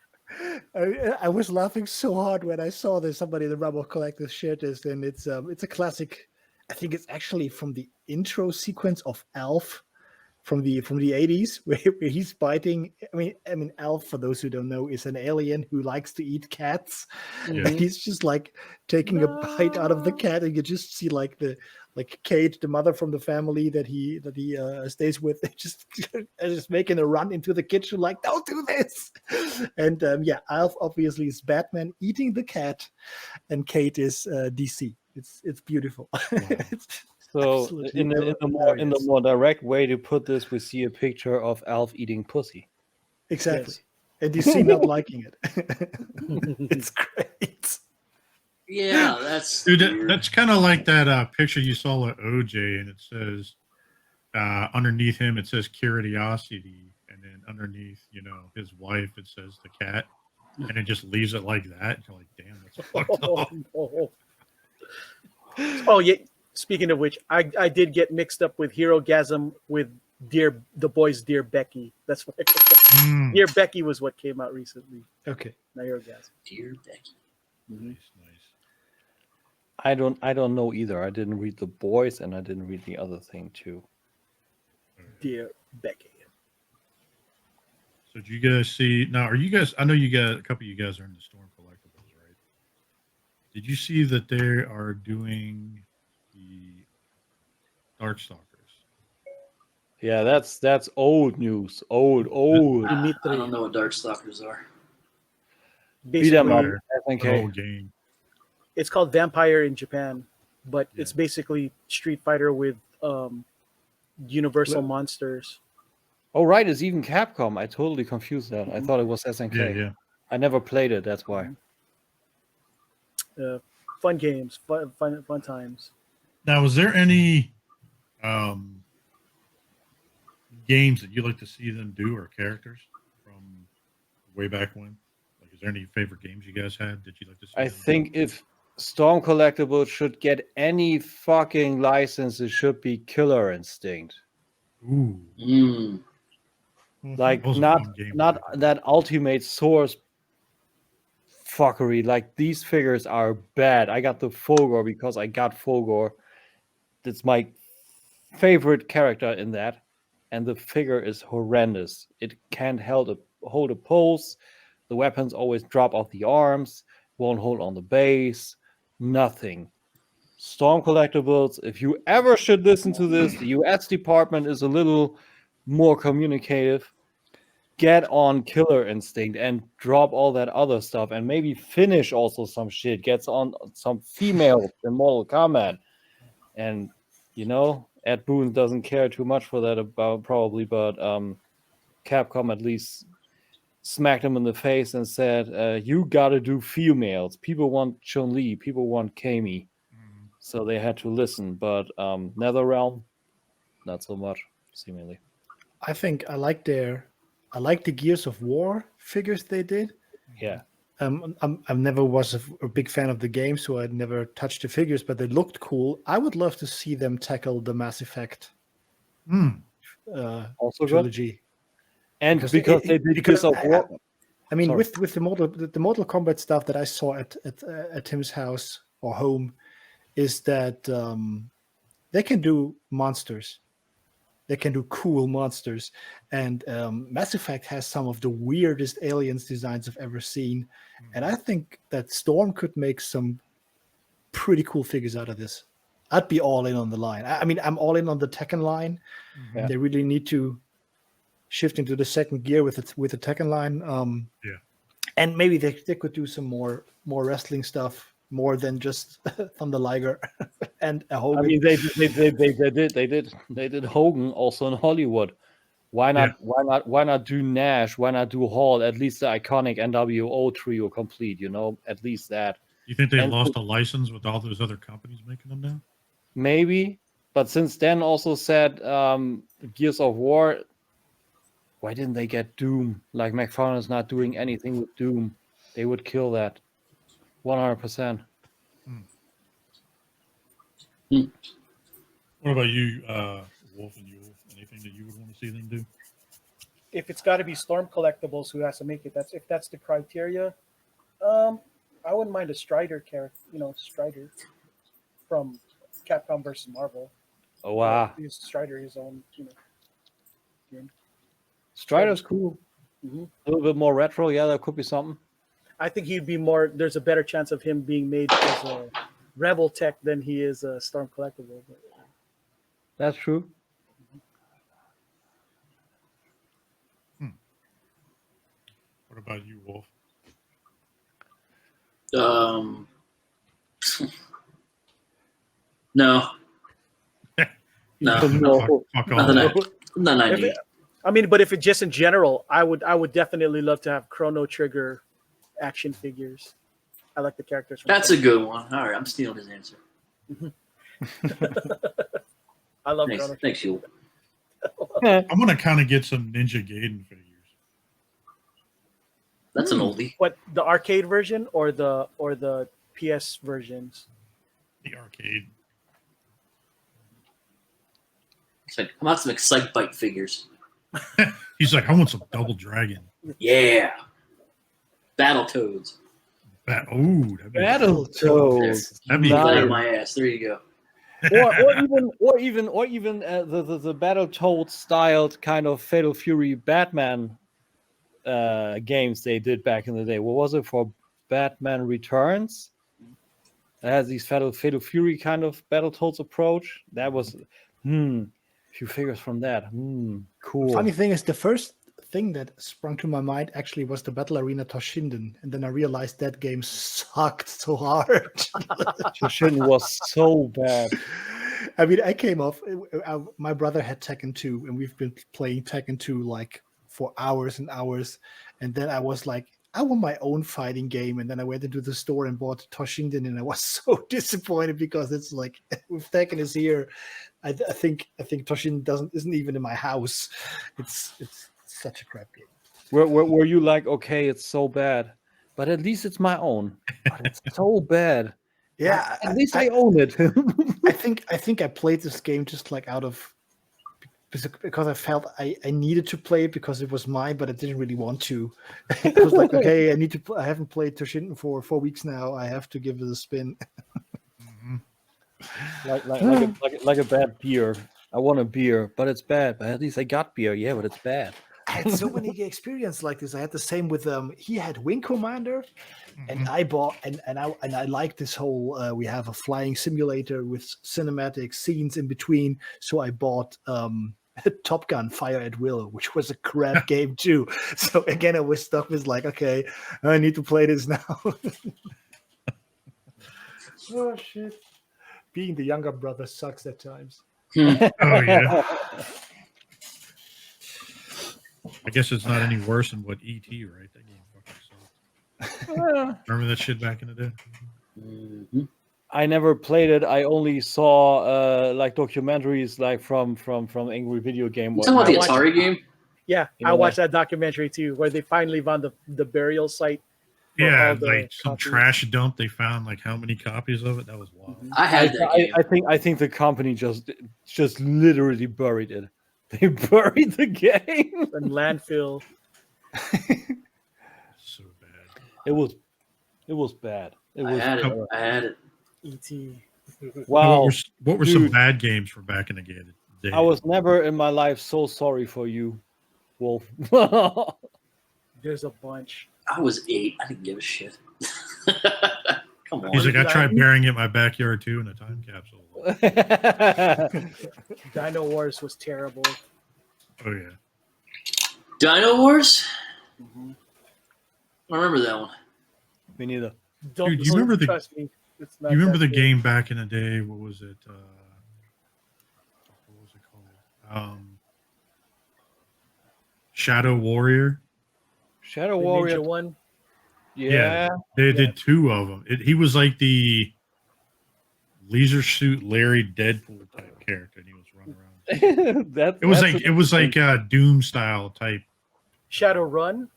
I was laughing so hard when I saw that somebody in the Rumble Collective shared this, and it's a classic I think it's actually from the intro sequence of Alf from the 80s, where he's biting. I mean, Alf, for those who don't know, is an alien who likes to eat cats. Yeah. And he's just like taking a bite out of the cat, and you just see like Kate, the mother from the family that he stays with, just making a run into the kitchen, like, don't do this. And Alf obviously is Batman eating the cat, and Kate is DC. It's beautiful. It's So absolutely in the hilarious. more direct way to put this, we see a picture of Alf eating pussy. Exactly. Yes. And DC not liking it. It's great. Yeah, that's Dude, weird. that's kind of like that picture you saw of OJ, and it says underneath him it says curiosity, and then underneath his wife it says the cat, and it just leaves it like that. You're like, damn, that's fucked up. Oh yeah. Speaking of which, I did get mixed up with Hero Gasm with the boys Dear Becky. That's what Dear Becky was what came out recently. Okay. Not Hero Gasm. Dear Becky. Nice. I don't know either. I didn't read The Boys, and I didn't read the other thing too. Dear Becky. So do you guys see now? Are you guys? I know you guys. A couple of you guys are in the Storm Collectibles, right? Did you see that they are doing the Darkstalkers? Yeah, that's old news. Old. I don't know what Darkstalkers are. Beat 'em up. Basically, An SNK. old game. it's called Vampire in Japan, but it's basically Street Fighter with Universal monsters. Oh right, it's even Capcom. I totally confused that. I thought it was SNK. Yeah. I never played it. That's why. Fun games, fun times. Now, was there any games that you like to see them do, or characters from way back when? Like, is there any favorite games you guys had that you like to see? I them do? think if Storm Collectibles should get any fucking license, it should be Killer Instinct. Ooh, Like Those are not fun games. not that Ultimate Source fuckery. Like these figures are bad. I got the Fulgor because I got Fulgor. That's my favorite character in that, and the figure is horrendous. It can't hold a pose. The weapons always drop off the arms. Won't hold on the base. Nothing. Storm Collectibles. If you ever should listen to this, the U.S. department is a little more communicative. Get on Killer Instinct and drop all that other stuff, and maybe finish also some shit. Gets on some females in Mortal Kombat, and Ed Boon doesn't care too much for that probably, but Capcom at least smacked him in the face and said, "You gotta do females. People want Chun-Li. People want Kami." So they had to listen, but NetherRealm, not so much, seemingly. I think I like the Gears of War figures they did. Yeah. I never was a big fan of the game, so I'd never touched the figures, but they looked cool. I would love to see them tackle the Mass Effect Also good. trilogy. And because they did Gears of War. I mean, Sorry. with the Mortal Kombat stuff that I saw at Tim's house or home, is that they can do monsters. They can do cool monsters. And Mass Effect has some of the weirdest aliens designs I've ever seen. And I think that Storm could make some pretty cool figures out of this. I'd be all in on the line. I mean, I'm all in on the Tekken line. Yeah. They really need to shift into the second gear with the Tekken line. And maybe they could do some more wrestling stuff, more than just Thunder Liger and a Hogan. I mean, they did Hogan also in Hollywood. Why not? Yeah. Why not do Nash? Why not do Hall? At least the iconic NWO trio complete. At least that. You think they And- lost a license with all those other companies making them now? Maybe, but since then also said Gears of War. Why didn't they get Doom? Like McFarlane is not doing anything with Doom. They would kill that. 100%. What about you, Wolf and Yule? Anything that you would want to see them do? If it's got to be Storm Collectibles who has to make it, if that's the criteria. I wouldn't mind a Strider character, Strider from Capcom versus Marvel. Oh wow, He's Strider his own, game. Strider's cool. Mhm. A little bit more retro. Yeah, that could be something. I think he'd be more. There's a better chance of him being made as a Rebel tech than he is a Storm collectible. But, That's true. What about you, Wolf? No. No. No. Fuck all Nothing. that. None I If need. it- I mean, but if it just in general, I would definitely love to have Chrono Trigger action figures. I like the characters. From That's a good one. All right, I'm stealing his answer. I love Thanks, Chrono thanks, Trigger. you. I'm gonna kind of get some Ninja Gaiden figures. That's an oldie. What, the arcade version or the PS versions? The arcade. It's like, come out some Excitebike figures. He's like, I want some Double Dragon. Yeah. Battletoads. That'd be Battletoads. That'd be Flat Nice. on my ass. There you go. or even the Battletoads styled kind of Fatal Fury Batman games they did back in the day. What was it for Batman Returns? It has these Fatal Fury kind of Battletoads approach. That was few figures from that. Cool. Funny thing is, the first thing that sprung to my mind actually was the Battle Arena Toshinden, and then I realized that game sucked so hard. Toshinden was so bad. I mean, I came off. My brother had Tekken 2, and we've been playing Tekken 2 like for hours and hours. And then I was like, I want my own fighting game. And then I went into the store and bought Toshinden, and I was so disappointed because it's like, if Tekken is here, I think Toshinden isn't even in my house. It's such a crap game. Were you like, okay, it's so bad, but at least it's my own. But it's so bad. Yeah, At least I own it. I think I played this game just like out of because I felt I needed to play it because it was mine, but I didn't really want to. It was like, okay, I need to. I haven't played Toshinden for 4 weeks now. I have to give it a spin. like a bad beer. I want a beer, but it's bad. But at least I got beer. Yeah, but it's bad. I had so many experiences like this. I had the same with he had Wing Commander, and I bought and I like this whole we have a flying simulator with cinematic scenes in between. So I bought Top Gun Fire at Will, which was a crap game too. So again, I was stuck with like, okay, I need to play this now. Oh shit! Being the younger brother sucks at times. Oh yeah. I guess it's not any worse than what E.T. right? That game fucking sucked. Remember that shit back in the day? Mm-hmm. I never played it. I only saw like documentaries like from Angry Video Game. You talking about the watched- Atari game? Yeah, Yeah. I watched that documentary too, where they finally found the burial site. for Yeah, all the like some copies. trash dump. They found like how many copies of it? That was wild. I had that game. I think the company just literally buried it. They buried the game. And landfill. So bad. It was bad. It I was had it. I had it. E.T. wow. What were some dude. bad games from back in the day? I was never in my life so sorry for you, Wolf. There's a bunch. I was 8. I didn't give a shit. Come on. He's like, I tried burying it in my backyard too in a time capsule. Dino Wars was terrible. Oh yeah. Dino Wars? I remember that one. Me neither. Don't Dude, you remember the- trust me. It's not You remember that the good. game back in the day? What was it? What was it called? Shadow Warrior. Shadow The Warrior. Ninja one? Yeah. They did 2 of them. He was like the Leisure Suit Larry Deadpool type character, and he was running around. It was like a Doom style type. Shadow Run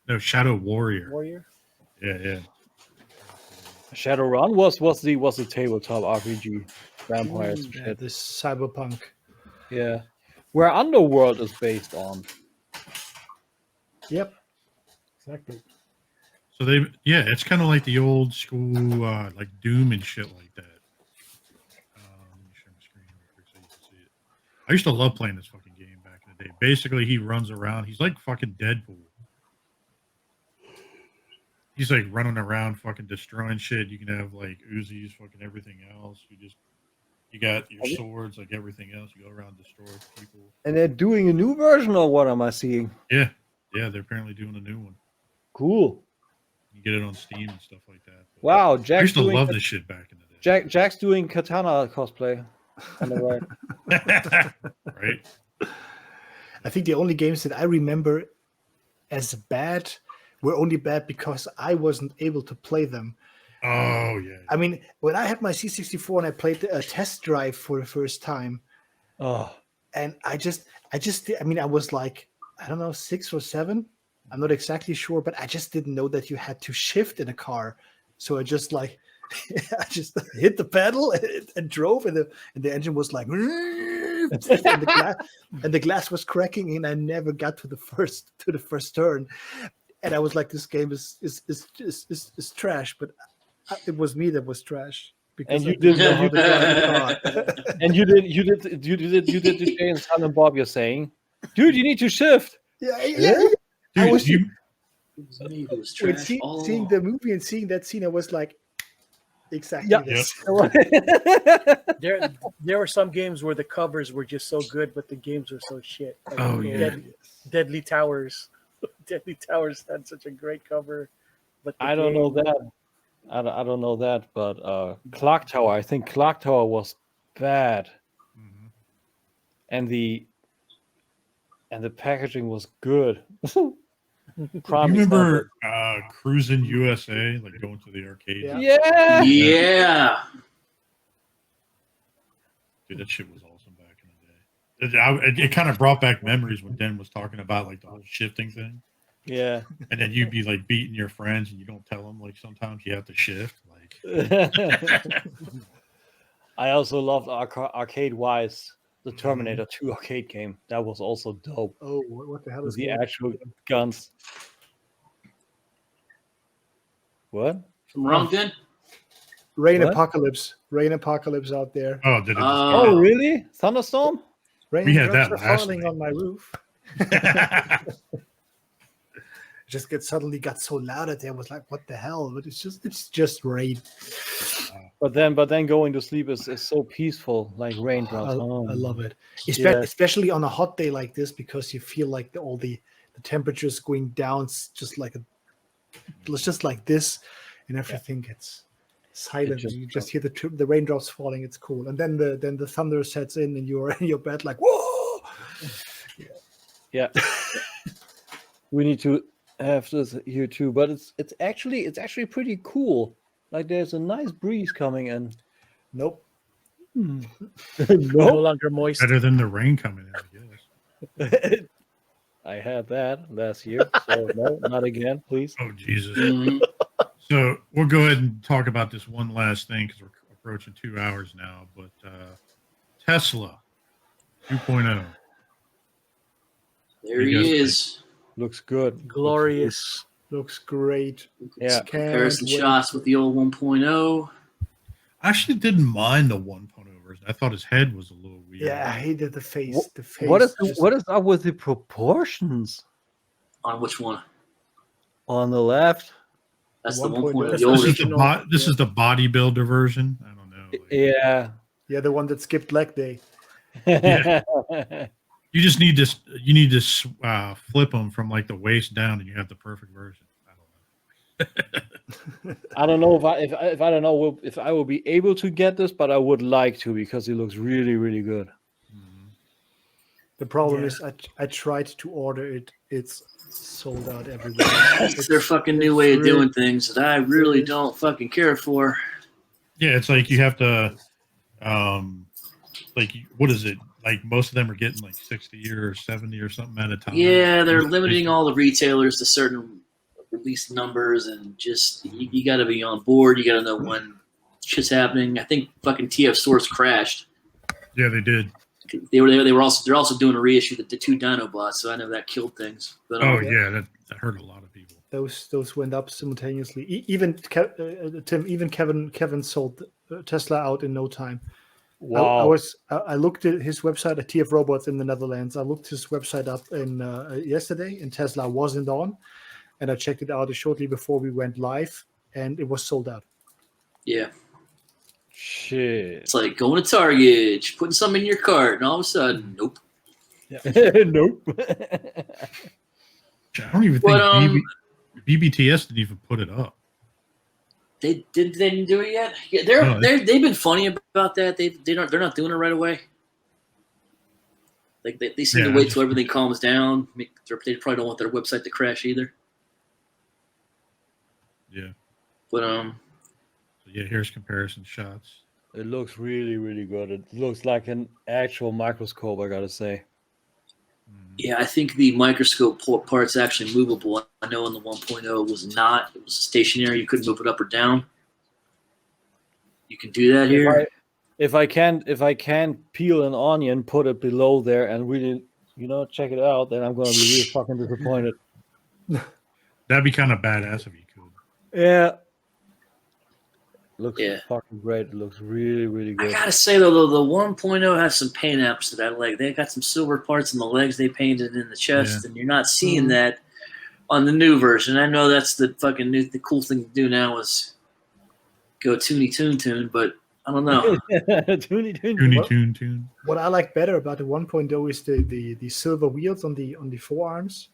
No, Shadow Warrior. Warrior. Yeah. Shadowrun was the tabletop RPG vampires Yeah, shit. this cyberpunk. Yeah. Where Underworld is based on. Yep. Exactly. So it's kind of like the old school like Doom and shit like that. I used to love playing this fucking game back in the day. Basically, he runs around. He's like fucking Deadpool. He's like running around, fucking destroying shit. You can have like Uzis, fucking everything else. You got your swords, like everything else. You go around destroy people. And they're doing a new version, or what am I seeing? Yeah, they're apparently doing a new one. Cool. You get it on Steam and stuff like that. But Wow, I Jack's used to doing love this shit back in the day. Jack's doing katana cosplay. On the right. Right? I think the only games that I remember as bad were only bad because I wasn't able to play them. Oh yeah. I mean, when I had my C64 and I played a test drive for the first time, and I was like, I don't know, 6 or 7. I'm not exactly sure, but I just didn't know that you had to shift in a car. So I just like, I just hit the pedal and drove, and the engine was like, and the glass was cracking, and I never got to the first turn. And I was like, this game is trash, but it was me that was trash. Because And you I didn't know how did to drive the car. And you did the Jay and Silent Bob. You're saying, dude, you need to shift. Yeah. Dude, I was It was me who was when trash all seeing along. the movie and seeing that scene, I was like, exactly Yeah. this. There were some games where the covers were just so good, but the games were so shit. Like, Oh, yeah. Deadly Towers. Deadly Towers had such a great cover, but the I don't know game- that. I don't know that, but Clock Tower. I think Clock Tower was bad, Mhm. and the packaging was good. You Promise remember Cruising USA, like going to the arcade? Yeah. Yeah. Yeah. Dude, that shit was awesome back in the day. It kind of brought back memories when Den was talking about like the whole shifting thing. Yeah. And then you'd be like beating your friends and you don't tell them like sometimes you have to shift. Like, I also loved arcade wise the Terminator 2 arcade game. That was also dope. Oh, what the hell With is the that? actual guns. What? From wrong then? Rain What? Apocalypse out there. oh, did it just Oh, really? Thunderstorm? We had that Raindrops are last falling night. on my roof. It suddenly got so loud that I was like, what the hell? But it's just rain. But then going to sleep is so peaceful, like raindrops. I Oh. love it. Yeah. Especially on a hot day like this, because you feel like all the temperatures going down just like this, and everything gets silent. just- You just hear the raindrops falling. It's cool, and then the thunder sets in, and you're in your bed like, whoa! Yeah. We need to have this here too, but it's actually pretty cool. Like there's a nice breeze coming in. Nope. no No, longer moist. better than the rain coming in, I guess. I had that last year, so no, not again, please. Oh, Jesus. Mhm. So we'll go ahead and talk about this one last thing because we're approaching 2 hours now. But Tesla 2.0. There You he guys is. Looks good. Glorious. Looks great. Yeah. Comparison Can't wait. shots with the old 1.0. I actually didn't mind the 1.0 version. I thought his head was a little weird. Yeah, I hated the face. The face. What just- is up with the proportions On which one? on the left? That's the 1.0. 1.0. The That's old. This is the bodybuilder version. I don't know. Like, Yeah. Yeah, the one that skipped leg day. Yeah. You just need to flip them from like the waist down, and you have the perfect version. I don't know. I don't know if I don't know if I will be able to get this, but I would like to because it looks really, really good. The problem Yeah. is I tried to order it. It's sold out everywhere. It's their fucking new way of doing things that I really don't fucking care for. Yeah, it's like you have to, like, what is it? Like most of them are getting like 60 or 70 or something at a time. Yeah, they're limiting all the retailers to certain release numbers, and just you got to be on board. You got to know when shit's happening. I think fucking TF Source crashed. Yeah, they did. They're also doing a reissue of the 2 Dinobots, so I know that killed things. But Oh yeah, that hurt a lot of people. Those went up simultaneously. Even Tim, even Kevin sold Tesla out in no time. Wow. I looked at his website at TF Robots in the Netherlands. I looked his website up in yesterday, and Tesla wasn't on, and I checked it out shortly before we went live, and it was sold out. Yeah. Shit. It's like going to Target, putting some in your cart, and all of a sudden, nope. Nope. I don't even think BBTS didn't even put it up. They didn't do it yet. Yeah, they've been funny about that. They're not doing it right away. Like they seem to wait till everything calms down. They probably don't want their website to crash either. Yeah. But So yeah, here's comparison shots. It looks really, really good. It looks like an actual microscope, I gotta say. yeah, I think the microscope part's actually movable. I know in the 1.0 it was not. It was stationary. You couldn't move it up or down. You can do that here. If I can peel an onion, put it below there, and really, check it out, then I'm gonna be really fucking disappointed. That'd be kind of badass if you could. Yeah. Looks fucking great. It looks really, really good. I gotta say though, the 1.0 has some paint apps that I like. They got some silver parts in the legs they painted in the chest, and you're not seeing that on the new version. I know that's the fucking the cool thing to do now is go toony toon, but I don't know. Toony Toon. What I like better about the 1.0 is the silver wheels on the forearms.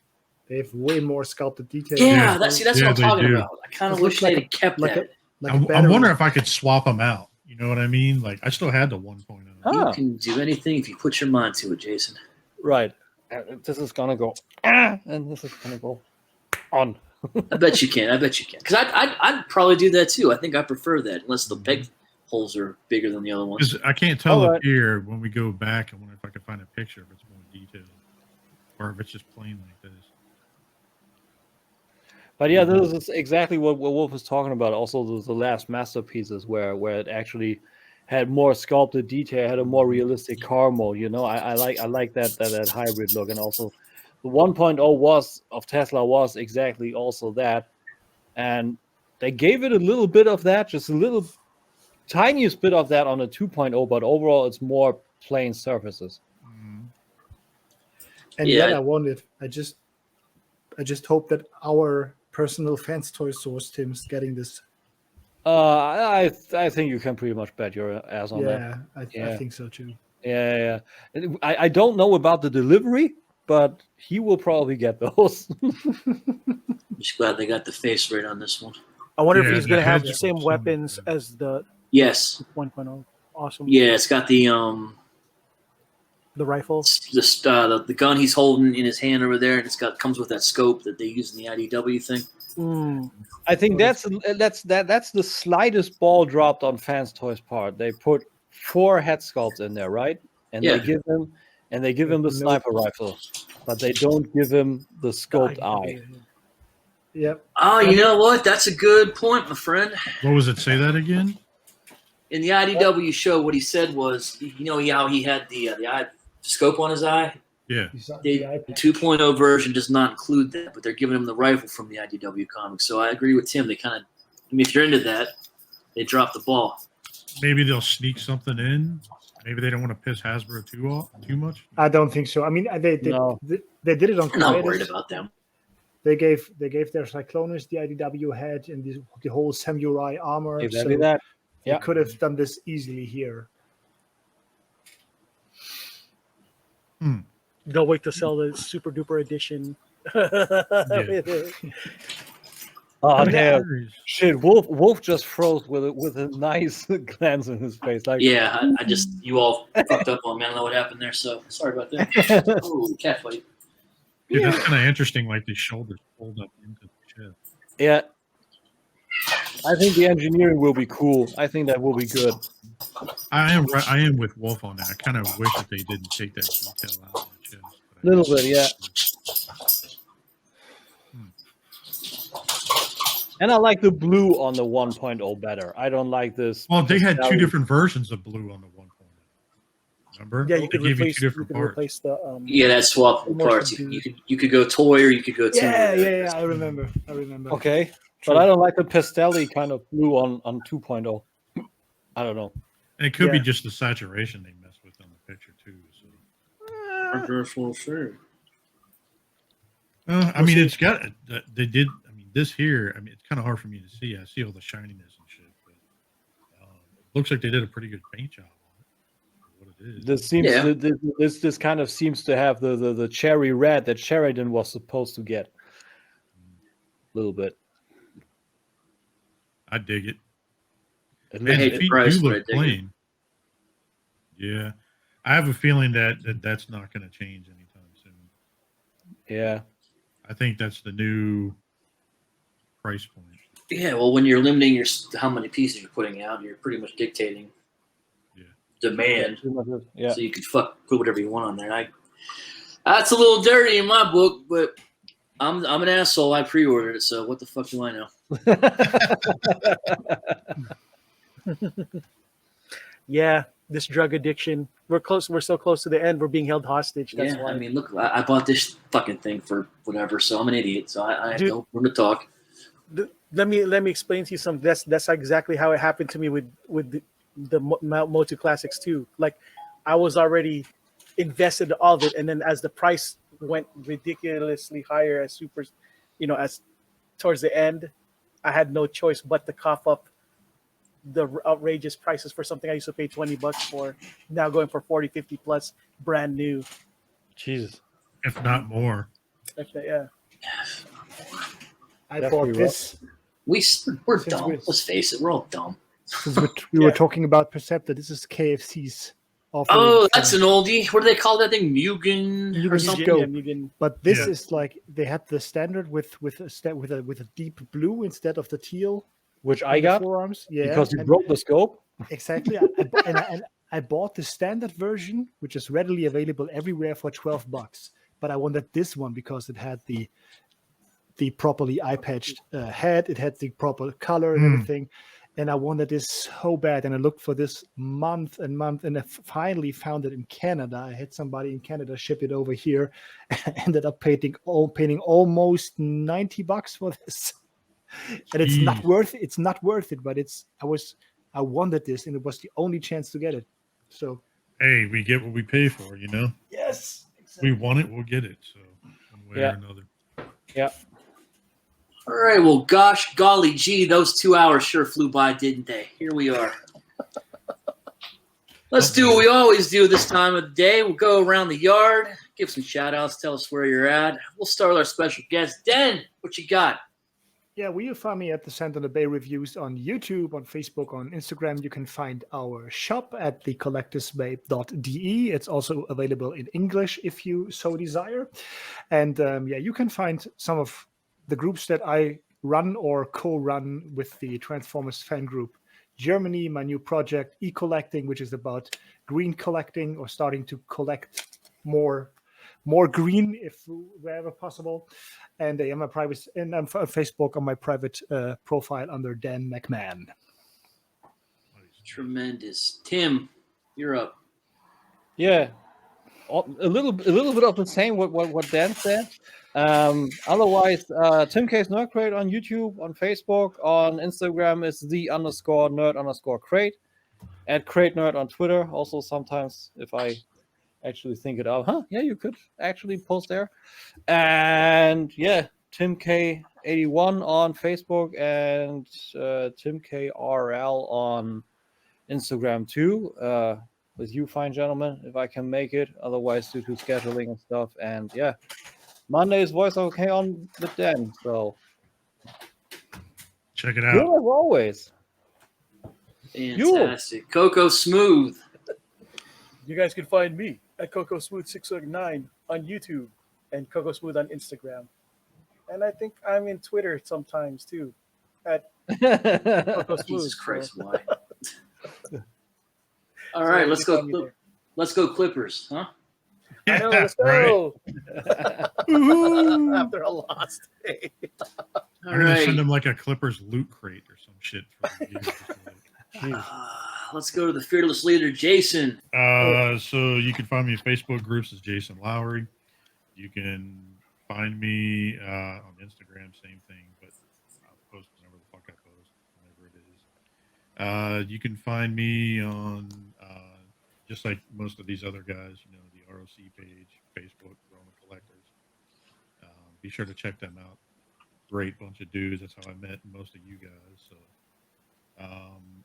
They have way more sculpted details. Yeah, that's what I'm talking about. I kind of wish they'd have kept that. I wonder if I could swap them out. You know what I mean? Like, I still had the 1.0. You can do anything if you put your mind to it, Jason. Right. This is gonna go, and this is gonna go on. I bet you can. Because I'd probably do that too. I think I prefer that, unless the peg holes are bigger than the other ones. I can't tell up here when we go back. I wonder if I can find a picture if it's more detailed, or if it's just plain like this. But yeah, this is exactly what Wolf was talking about. Also, the last masterpieces where it actually had more sculpted detail, had a more realistic car mode. I like that hybrid look, and also the 1.0 of Tesla was exactly also that, and they gave it a little bit of that, just a little tiniest bit of that on the 2.0, but overall it's more plain surfaces. And yet I wondered. I just hope that our personal Fanstoys source Tim's getting this. I think you can pretty much bet your ass on that. I think so too. Yeah. I don't know about the delivery, but he will probably get those. I'm just glad they got the face right on this one. I wonder if he's going to have the same weapons as the 1.0. Awesome. Yeah, it's got the rifle, the gun he's holding in his hand over there, and comes with that scope that they use in the IDW thing. I think that's the slightest ball dropped on Fanstoys' part. They put 4 head sculpts in there, right? And they give him the sniper rifle, but they don't give him the scoped eye. Yep. Oh, you know what? That's a good point, my friend. What was it? Say that again. In the IDW show, what he said was, how he had the scope on his eye? Yeah. The 2.0 version does not include that, but they're giving him the rifle from the IDW comics. So I agree with Tim. They kind of, if you're into that, they drop the ball. Maybe they'll sneak something in. Maybe they don't want to piss Hasbro too much. I don't think so. I mean, they did it on. I'm not worried about them. They gave their Cyclonus the IDW head and the whole samurai armor. Exactly that. They could have done this easily here. They'll wait to sell the super duper edition. Oh damn! Shit, Wolf just froze with a nice glance in his face. Like, yeah, you all fucked up on me. I don't know what happened there, so sorry about that. Ooh, cat fight. Dude, that's kind of interesting. Like the shoulders pulled up into the chest. Yeah, I think the engineering will be cool. I think that will be good. I am with Wolf on that. I kind of wish that they didn't take that detail out of the chest. A little bit, yeah. And I like the blue on the 1.0 better. I don't like this. Well, they had 2 different versions of blue on the 1.0. Remember? Yeah, you could replace the. That's swappable parts. You could go toy or you could go. Yeah. I remember. Okay, but I don't like the pastel kind of blue on 2.0. I don't know. And it could be Yeah. just the saturation they mess with on the picture too. So, I guess we'll see. I mean, it's got they did. I mean, this here. I mean, it's kind of hard for me to see. I see all the shininess and shit, but looks like they did a pretty good paint job on it. What it is. This seems Yeah. this kind of seems to have the cherry red that Sheridan was supposed to get. A little bit. I dig it. At And hate the the feet price, do but I look dig it. plain. Yeah, I have a feeling that's not going to change anytime soon. Yeah. I think that's the new price point. Yeah, well, when you're limiting how many pieces you're putting out, you're pretty much dictating Yeah. demand. Yeah. So you can put whatever you want on there. That's a little dirty in my book, but I'm an asshole. I pre-ordered it, so what the fuck do I know? Yeah, this drug addiction. We're close. We're so close to the end. We're being held hostage. That's Yeah, why. I mean, look, I bought this fucking thing for whatever, so I'm an idiot. So I have Dude. no room to talk. Let me explain to you something. That's exactly how it happened to me with the Motu Classics too. Like, I was already invested in all of it, and then as the price went ridiculously higher as as towards the end, I had no choice but to cough up the outrageous prices for something I used to pay $20 for, now going for 40, 50 plus, brand new. Jesus. If not more. Yeah. I That's bought pretty this We're Since dumb. we're- Let's face it, we're all dumb. since we were talking about Perceptor. This is KFC's offering. Oh, that's an oldie. What do they call that thing? Mugen Mugen or something? Scope. Yeah, Mugen. But this Yeah. is like they had the standard with a deep blue instead of the teal. Which on I the got forearms. Yeah, because you and- broke the scope. exactly. I bought the standard version, which is readily available everywhere for $12. But I wanted this one because it had the properly eye patched head. It had the proper color and everything. And I wanted this so bad. And I looked for this month, and I finally found it in Canada. I had somebody in Canada ship it over here. I ended up paying almost $90 for this. And it's not Jeez. worth it. It's not worth it, but I wanted this, and it was the only chance to get it. So Hey, we get what we pay for, you know? yes, We want it, we'll get it. So, one way Yeah. or another. Yeah. All right, well, gosh, golly gee, those 2 hours sure flew by, didn't they? Here we are. Let's do what we always do this time of the day. We'll go around the yard, give some shout-outs, tell us where you're at. We'll start with our special guest. Den, what you got? Yeah, will you find me at the Sand on the Bay reviews on YouTube, on Facebook, on Instagram? You can find our shop at thecollectorsbay.de. It's also available in English if you so desire. And you can find some of the groups that I run or co-run with the Transformers fan group Germany, my new project, E-Collecting, which is about green collecting or starting to collect more green wherever possible. And I'm on Facebook on my private profile under Den McMahon. Tremendous. Tim, you're up. Yeah. A little bit of the same what Dan said. Otherwise, Tim K's Nerd Crate on YouTube, on Facebook, on Instagram is _nerd_crate, at Crate Nerd on Twitter. Also, sometimes if I actually think it out, yeah, you could actually post there. And yeah, Tim K81 on Facebook and Tim KRL on Instagram too. With you fine gentlemen, if I can make it. Otherwise, due to scheduling and stuff. And yeah, Monday's voice okay on with Dan. So Check it good out. as always. Fantastic. Coco Smooth. You guys can find me at Coco Smooth 609 on YouTube and Coco Smooth on Instagram. And I think I'm in Twitter sometimes too. At Coco Smooth. Jesus Christ, why? All right, let's go. Let's go Clippers, huh? I know, let's Right. go. After a lost day. All I'm going to right. send them like a Clippers loot crate or some shit. For the Let's go to the fearless leader, Jason. So you can find me in Facebook groups as Jason Lowry. You can find me on Instagram, same thing, but I'll post whenever the fuck I post, whenever it is. You can find me on, just like most of these other guys, the ROC page, Facebook, Roman Collectors. Be sure to check them out. Great bunch of dudes. That's how I met most of you guys. So,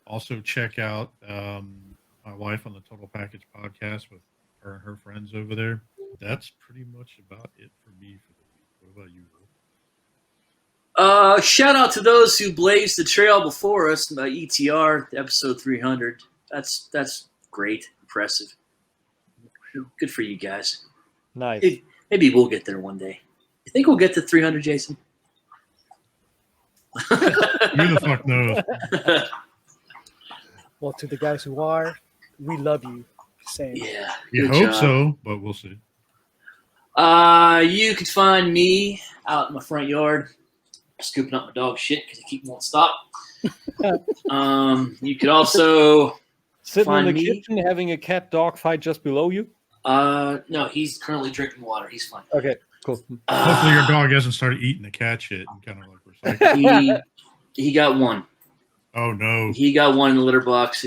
also check out my wife on the Total Package podcast with her and her friends over there. That's pretty much about it for me for the week. What about you, Will? Shout out to those who blazed the trail before us by ETR, episode 300. That's great, impressive. Good for you guys. Nice. Maybe we'll get there one day. You think we'll get to 300, Jason? Who the fuck knows? Well, to the guys who are, we love you. Same. Yeah. You good hope job. so, but we'll see. You can find me out in my front yard, scooping up my dog shit because he won't stop. You could also Sitting find in the me. kitchen having a cat-dog fight just below you. No, he's currently drinking water. He's fine. Okay, cool. Hopefully your dog hasn't started eating the cat shit and kind of like recycling. He got one. Oh no. He got one in the litter box.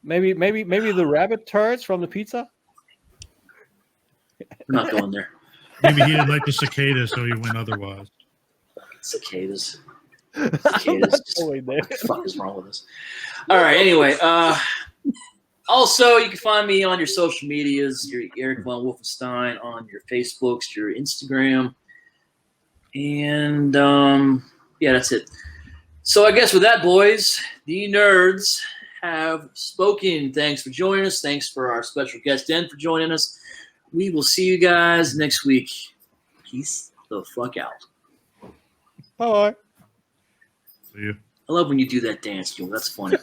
Maybe the rabbit turds from the pizza. I'm not going there. Maybe he didn't like the cicadas, so he went otherwise. Cicadas. I'm Cicadas. not going there. What the fuck is wrong with us? All right. Anyway, also you can find me on your social medias. Your Eric Von Wolfenstein on your Facebooks, your Instagram, and yeah, that's it. So I guess with that, boys, the nerds have spoken. Thanks for joining us. Thanks for our special guest Den for joining us. We will see you guys next week. Peace the fuck out. Bye. See you. I love when you do that dance, Joel. That's funny.